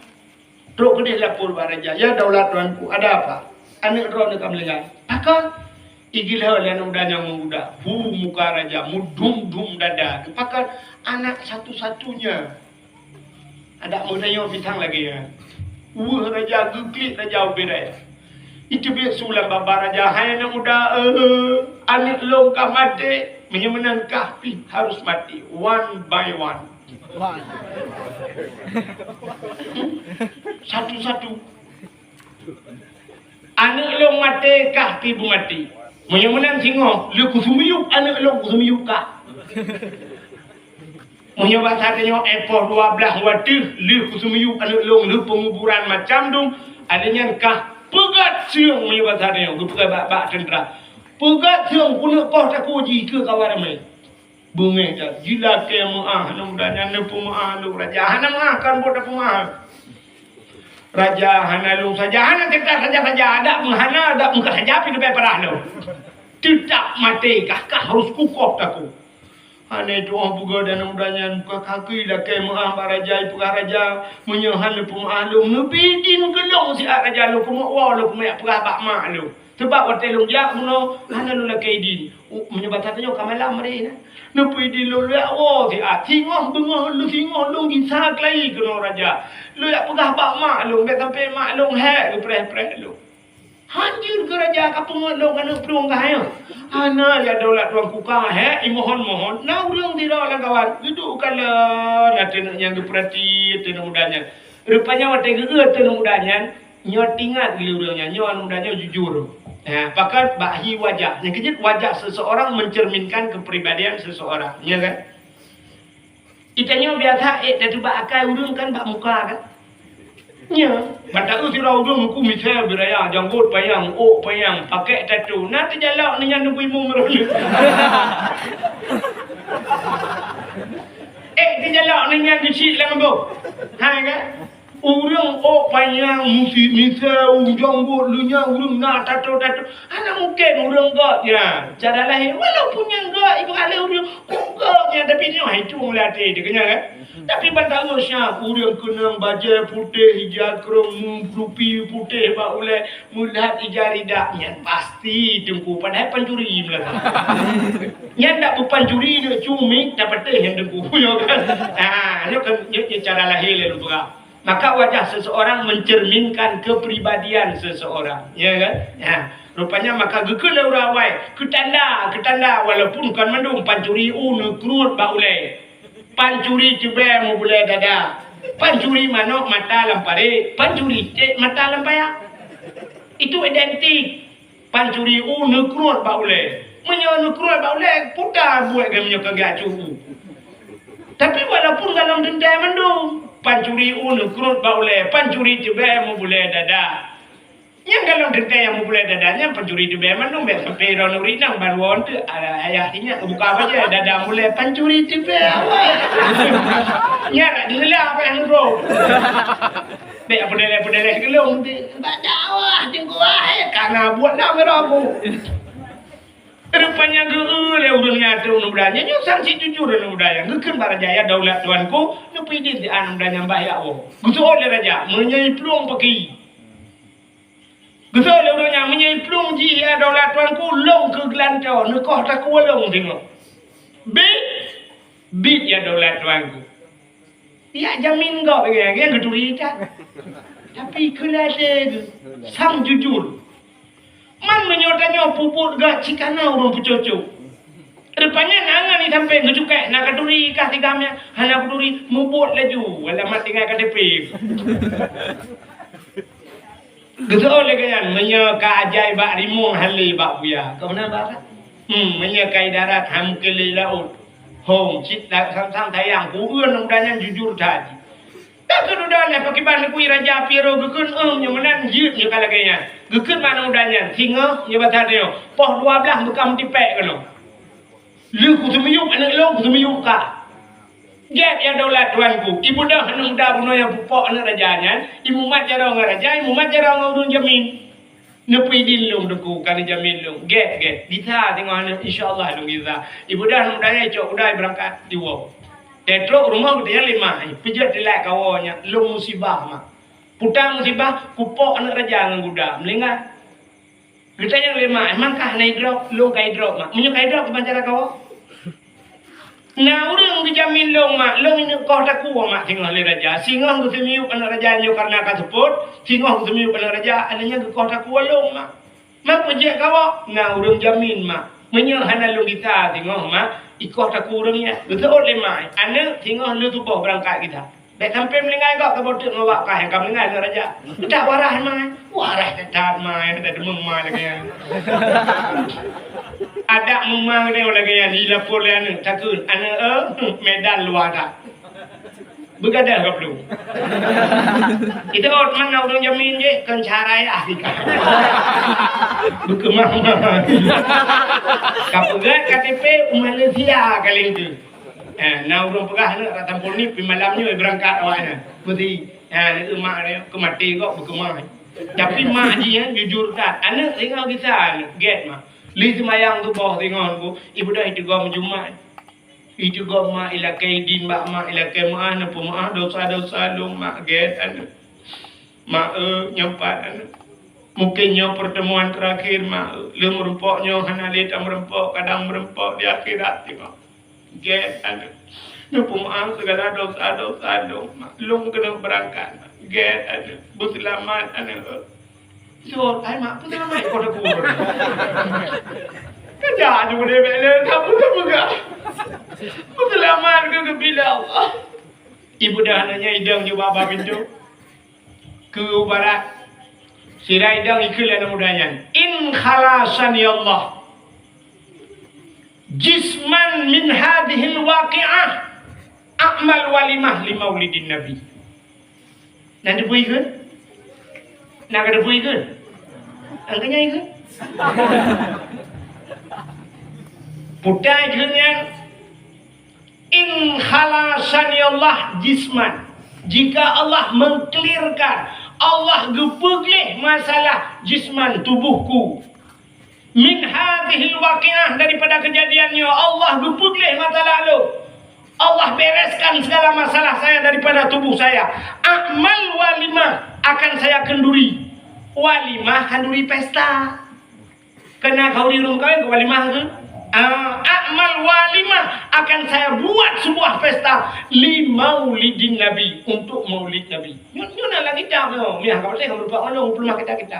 Terus kedai lapor raja, ya daulat tuanku, ada apa? Anak roh nak melengah. Pakar igil hal yang mudanya muda. Muka raja mudum dada. Pakar anak satu-satunya. Ada mudanya bintang lagi ya. Raja guglit raja ubiraya. Itu biar sulam bapa raja. Hai anak muda anak longkah mati. Menyemenang kahpi harus mati. One by one. Satu-satu. Anak long mati kah tibu mati. Menyemenang singo, lu kusumiyuk anak long kusumiyuk kah. Menyebat hatanya ekor 12 wadah, lu kusumiyuk anak long lu penguburan macam dong. Adanya kah pegat siang menyebat hatanya, gue pegat bak tentera. Pegat siang punak kau tak koji ke kawan ramai. Bunga tak, gila ke maah, namudanya nepu maah lu raja. Hana maah kan bodoh pemaah. Raja hana lu saja, hana kita saja ada menghana, ada muka saja pergi lebih parah lu. Tidak mati, kakak harus kukuh takku. Hana itu orang buka dan mudanya muka kaki dah ke maaf raja ibu raja menyahan lu pemaah lu, ngebidin gelong si raja lu pemaah lu pemaah perah bak mak lu. Sebab waktu lu jak muno, hana lu nak kaidin. Menyebatannya kamalam mereka. Nupi di lu ya oh si tinggal bengah lu tinggal lu gisak lagi kena raja. Lu ya pegah bak mak lu, bet sampai mak lu hek lu preh lu. Hancur ke raja kapung lu kana perung kahaya. Ana ya daulat tuan kuka hek mohon na urang tidak lah kawan. Duduk kala nak yang diperhati tenu mudanya. Rupanya waktu geut tenu mudanya nyot ingat urangnya, nyot mudanya jujur. Nah, pakat bahi wajah. Yang kejut wajah seseorang mencerminkan kepribadian seseorang, ya kan? Itanya biasa dari bak akai urang kan bak muka kan? Ya, pada tu sirau urang muku misal beraya janggut payang, payang, pakai tattoo. Nanti jalak ni yang nunggu imu meroleh. Dia jalak ni yang kecil lah mampu. Hai kan? Urang panjang mesti misal jambut lunya urang nak tato. Ana mungkin urang gaknya. Cara lahir walaupun yang gak ibu kali urang gaknya tapi ni itu melatih dia kena kan. Tapi bantang usah urang kena baju putih hijau kerong rupi putih ba oleh mulat ijari dak nyan pasti dengku padahal pancuri belaka. Nyan dak pancuri dia cumi dapat teh yang dengku yo kan. Ni kan cara lahir lu buka. Maka wajah seseorang mencerminkan kepribadian seseorang, ya kan? Ya, rupanya maka gekul urawai, ketanda walaupun kan mendung pancuri kerut baulai. Pancuri coba mu boleh dada. Pancuri manok mata lampare, pancuri mata lampaya. Itu identik. Pancuri kerut baulai. Menyo kerut baulai putar buat gamnya kagak cukup. Tapi walaupun dalam dendam mendung pancuri kerut baulai, pancuri coba mu boleh dada. Yang kalau dendam yang mu boleh dadanya pancuri coba mendung bet sampai ron urinang baruan tu ayahnya buka apa aja dada mulai pancuri coba. Ya nak dilelah apa yang bro. Be apa deleh gelung tu. Badawa tengok karena buat dah merabu. Rupanya geul urang nyata udanya nyo sanksi jujur udaya ngeukeun barajaya daulat tuanku nu pidin di anu udanya mbah ya wo gusto oleh raja menyai plung pagi gusto oleh urangnya menyai plung ji ya daulat tuanku long ke gelanto nu koh tak kulung tengok bit ya daulat tuanku ya jamin kau yang geduri tak tapi kelade sang jujur man menyotanya puput gak cikana urang pucocok. Rupanya nangan ni sampai ngejukai nak kaduri kasih gamnya hana kaduri mubut laju alamat tinggal KTP. Gitu oleh kan menyo ka ajai bak rimung hali bak buya. Kau mana barat? Menyo kai darat ham kele laut. Hong cit dak sam-sam tayang ku eun udanya jujur tadi. Tak kedudukan lah pakai ban kui raja Piro gekun yang menan jut nya kalaganya. Gekun mana udanya singa nya batadeo. Poh 12 bekam tipek kano. Lu ku semiyuk anak long ku semiyuk ka. Get ya daulat tuanku. Ibu dah henung dah buno yang pupok anak rajanya. Ibu mat jarang raja, ibu mat jarang urun jamin. Nepi dilung deku kan jamin lung. Get. Kita tengok anak insyaallah lung kita. Ibu dah henung daya cok udai berangkat di wow. Tetro rumah dia 5, pijat dilak kawanya, long musibah mak. Putang musibah, kupok anak raja ngan guda, melingat. Kita yang 5, emangkah naik drop, long kai drop mak. Menyo kai drop macam kawo. Nah, urang dijamin long mak, long ini kau tak kuat mak tinggal le raja. Singa ku semiu anak raja nyo karena kasuput, singa ku semiu anak raja, ananya kau tak kuat long mak. Mak pejak kawo, nah urang jamin mak. Menyo hana long kita tengok mak. Ikut tak kurangnya, betul oleh mai. Anak tengok lu tu bawa berangkat kita. Baik sampai melingai kau kebotok ngawak kah yang kau melingai tu raja. Tak warah mai, warah tetap mai, tak demung mai lagi. Ada memang dia lagi yang dilapor le anak takut anak medan luar dah. Begadang kau belum? Kita orang mana orang jamin je kan cara ya kita. Berkemah. Kapugat KTP Malaysia kali itu. Nah orang pegah nak tampol ni pi malamnya berangkat awaknya. Mesti itu mak dia kemati kok berkemah. Tapi mak dia jujur tak. Anak tengok kita get mak. Li semayang tu bawah tengok aku. Ibu dah itu gua menjumat. Itu gua mak ilakai din mak ilakai mak na pemaah dosa-dosa lu mak get anu. Mak nyempat anu. Mungkin nyo pertemuan terakhir mak lu merempok nyo hana leta merempok kadang merempok di akhirat mak. Get anu. Nu pemaah segala dosa-dosa lu mak lu kena berangkat. Get anu. Berselamat anu. So, ai mak berselamat kau dah kubur. Kerja tu boleh bela kamu tu juga. Selamat ke bila Allah. Ibu dah nanya idang je bapa pintu. Ke barat. Sirai idang ikul yang mudahnya. In khalasan ya Allah. Jisman min hadihil waqi'ah. A'mal walimah li maulidin Nabi. Nanti bui ke? Nak ada bui ke? Angkanya ke? Putai dengan in khalasan ya Allah jisman Jika Allah mengklirkan, Allah gepeglih masalah jisman tubuhku. Min hadhil waqi'ah, daripada kejadiannya Allah gepeglih masa lalu. Allah bereskan segala masalah saya daripada tubuh saya. Amal walimah, akan saya kenduri. Walimah kenduri pesta. Kena kau di rumah kawin ke walimah ke? Amal walimah, akan saya buat sebuah pesta li maulidin Nabi, untuk maulid Nabi. Nyuna lagi dah no. Miah kau boleh kamu lupa mana belum kita.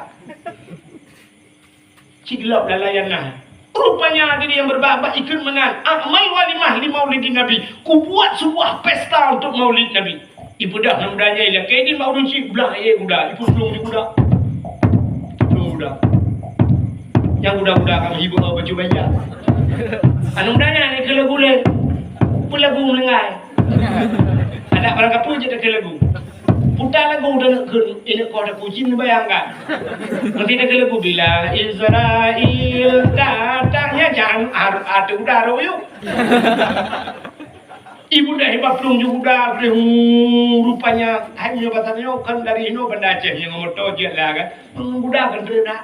Ciglap lalayan nah. Rupanya diri yang berbahak ikut menan. Amal walimah li maulidin Nabi. Ku buat sebuah pesta untuk maulid Nabi. Ibu dah namanya ialah kaidin maulid si belah kuda. Ibu belum di kuda. Belum kuda. Yang kuda-kuda kami hibur baju banyak. Anu mudanya ni ke lagu le. Pun lagu melengai. Ada orang kapur je ke lagu. Putar lagu dah ke ini kau ada puji ni bayangkan. Nanti dia ke lagu bila Israel datangnya jangan ada udara yuk. Ibu dah hebat belum juga rupanya hanya batannya kan dari Hino benda Aceh yang motor je lah kan. Budak kan dah.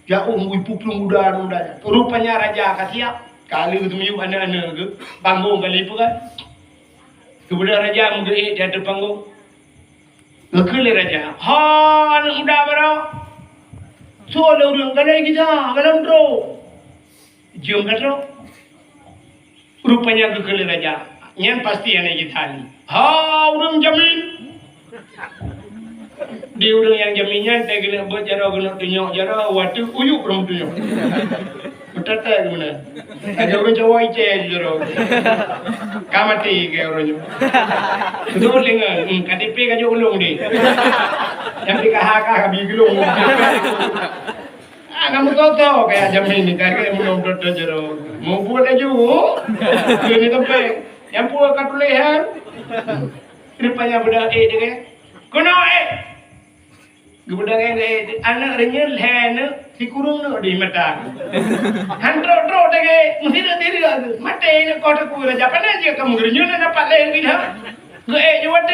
Jauh ibu belum udara. Rupanya raja kasiap. Kali itu miu anak-anak ke panggung kali itu kan. Kemudian raja mengerik di atas panggung. Ngekele raja. Ha, anak muda baru. So, ada orang kadai kita. Kalam bro. Jom kata. Rupanya ngekele raja. Yang pasti anak kita ni. Ha, orang jamin. Dia orang yang jaminnya. Tak kena buat jara. Kena tunjuk jara. Waktu uyuk orang tunjuk. Betul-betul gimana? Ada orang Jawa ije jara. Kamati ke orangnya. Betul lengan. KTP kan jo ulung di. Yang dikahak-kahak bigulung. Kamu tahu kayak jamin ni kan belum betul jara. Mau buat aja. Ini tempat. Yang buat kat leher. Rupanya budak dia. Kono budak anak renyel hen si kurung no di mata. Handro dege mesti diri lagi. Mate ini kota ku raja pana je kamu renyel na pakai gitu. Ge jawat.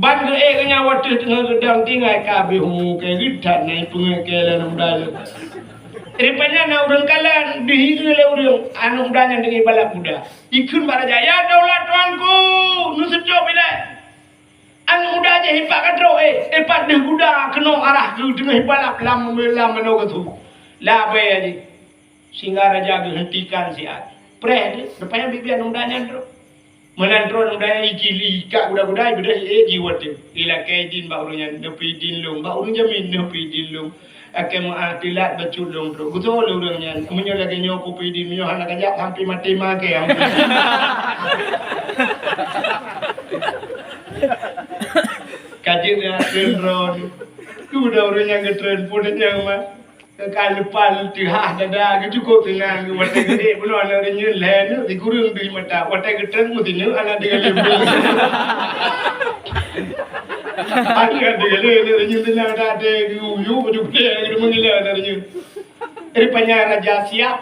Ban ge kanya waktu tengah gedang tinggal kabe hu ke gidat nai punge ke lan mudal. Rupanya na urang kalan dihidu le urang anu mudanya dengan balak muda. Ikun baraja ya daulat tuanku nusujo bila. Anu muda aja hebat kadro hebat deh kuda kena arah tu tengah balap lam meno tu. La bae aja. Sehingga raja hentikan siat. Preh rupanya bibian mudanya dro. Menantro mudanya ikili ka kuda-kuda beda jiwat dia. Ila kaidin baurunya nepi din long bauru jamin nepi din long. Akan tilat beculung dro. Betul urangnya munyo lagi nyo kopi din munyo anak ajak sampai mati make. Kajian tren ron, kuda orang yang ke tren pun yang mah kekalpal tihah dada kecukup tenang watak gede belum ada orang yang lain di kurung di mata watak ke tren mesti ni anak dia lebih ada dia ni tenang ada uyu baju dia gitu mengilah dari rupanya raja siap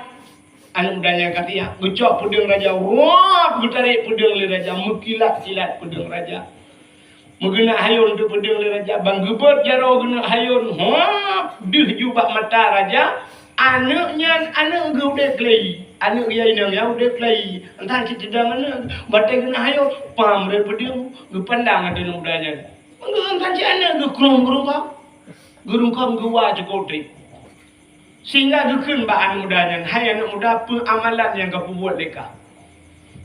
anak mudanya katanya gocok pedang raja wah gutarik pedang le raja mukilat silat pedang raja mengena hayun tu pedang le raja bang gebet jaro kena hayun ha dih jubak mata raja anaknya anak ge udah klei anak dia ini ya udah klei entah kita sedang anak batai kena hayun pam re pedang ge pandang ada mudanya entah si anak ge kurung kau ge kote sehingga dukun ba anak mudanya hai anak muda amalan yang kau buat mereka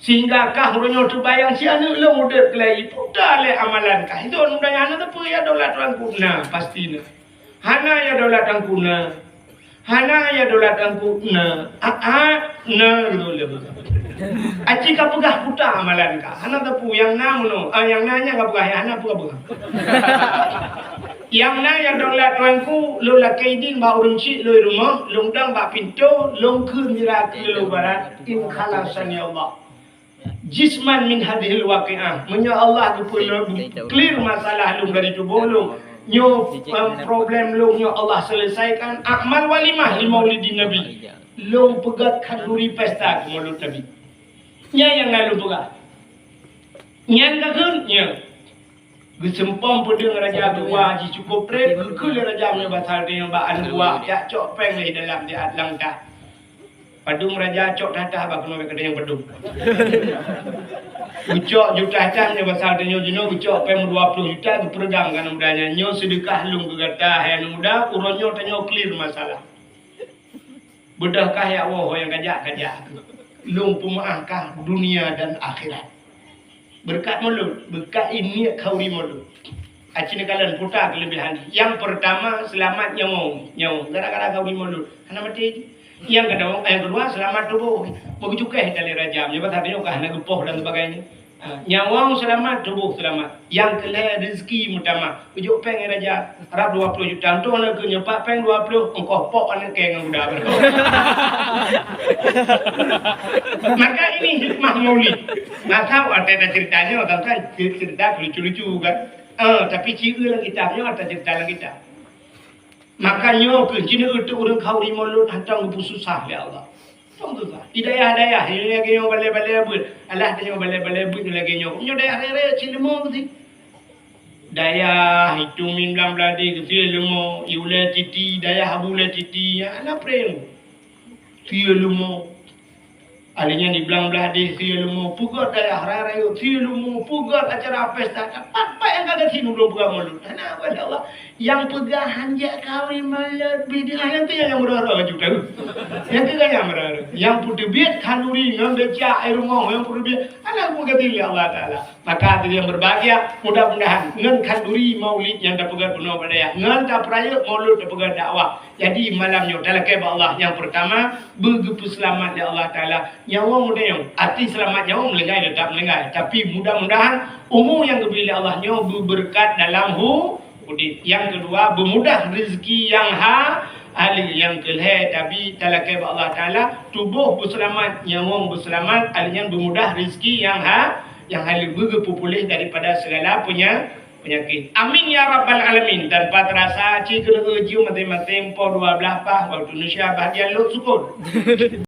sehingga kah orang tu bayang si anak lo muda kelai putar le amalan kah itu orang mudanya anak tu ya daulat orang kuna pastinya hana ya daulat orang kuna hana ya daulat orang kuna na gitu le aci ka pegah putar amalan kah hana tu yang namu yang nanya ka pegah hana pegah yang na yang daulat tuanku lo la kaidin ba urang ci lo rumah longdang ba pintu long kun mirati lo barat in khalasan ya Allah jisman min hadhil waqi'ah menyo Allah tu clear masalah lu dari tubuh lu nyo problem lu nyo Allah selesaikan amal walimah li maulidin nabi lu pegat kanduri pesta maulid nabi nya yang lalu pegat Nyan ka kun nya. Gesempom pedeng raja tua ji cukup rep kul raja me basal dia ba an dua ya cok peng di dalam di atlang ta. Padung raja cok tata ba kena ke yang pedung. Ucok juta cam nya basal dia jino ucok peng 20 juta ke peredam kan mudanya nyo sedekah lung ke gata hai muda uronyo tanyo clear masalah. Bedahkah ya Allah yang kajak-kajak. Lung pumaahkah dunia dan akhirat. Berkat mulut, berkat ini kauri mulut. Acini kalian putar kelebihan. Yang pertama selamat nyawa. Gara-gara kauri mulut. Karena mati. Yang kedua selamat tubuh. Mau cukai dari raja. Menyebab tadinya kah nak gepoh dan sebagainya. Nyawa selamat, tubuh selamat. Yang kelihatan rezeki utama. Ujuk peng raja. Harap 20 juta. Untuk nak ke nyepak peng 20. Engkau pok anak kaya dengan budak. Maka ini hikmah maulid. Maka ada ceritanya. Tentang cerita lucu-lucu kan. Tapi cerita lang kitabnya atau cerita lang kitab. Makanya kencina itu orang kau di mulut. Hantang ibu susah ya Allah. Hidayah ini lagi yang balik-balik buat Allah tanya balik-balik buat lagi yang daya rere cilmu tu daya itu minam beladi cilmu iule titi daya habule titi anak prem cilmu alinya di belang beladi cilmu pugat daya rere cilmu pugat acara pesta apa yang kagak sinu belum pugat mulut karena Allah yang pegahan je kau malah bidang itu yang berharap juga yang kagak yang berharap yang putih biat kanuri yang beca air ngong yang putih biat anak muka pilih Allah Taala maka yang berbahagia mudah-mudahan ngan kanuri maulid yang dapat penuh pada ya ngan tak peraya maulid dapat dakwah jadi malamnya dalam kebab Allah yang pertama begitu selamat ya Allah Taala nyawa muda yang arti selamat nyawa melenggai tetap melenggai tapi mudah-mudahan umur yang dipilih Allah nyawa berberkat dalam yang kedua bermudah rezeki yang ahli yang kelih tapi talakai Allah Taala tubuh berselamat nyawa berselamat alinya bermudah rezeki yang ahli berpulih daripada segala penyakit. Amin ya rabbal alamin. Tanpa terasa cik kena uji mati-mati 12 waktu Indonesia bahagian lu syukur.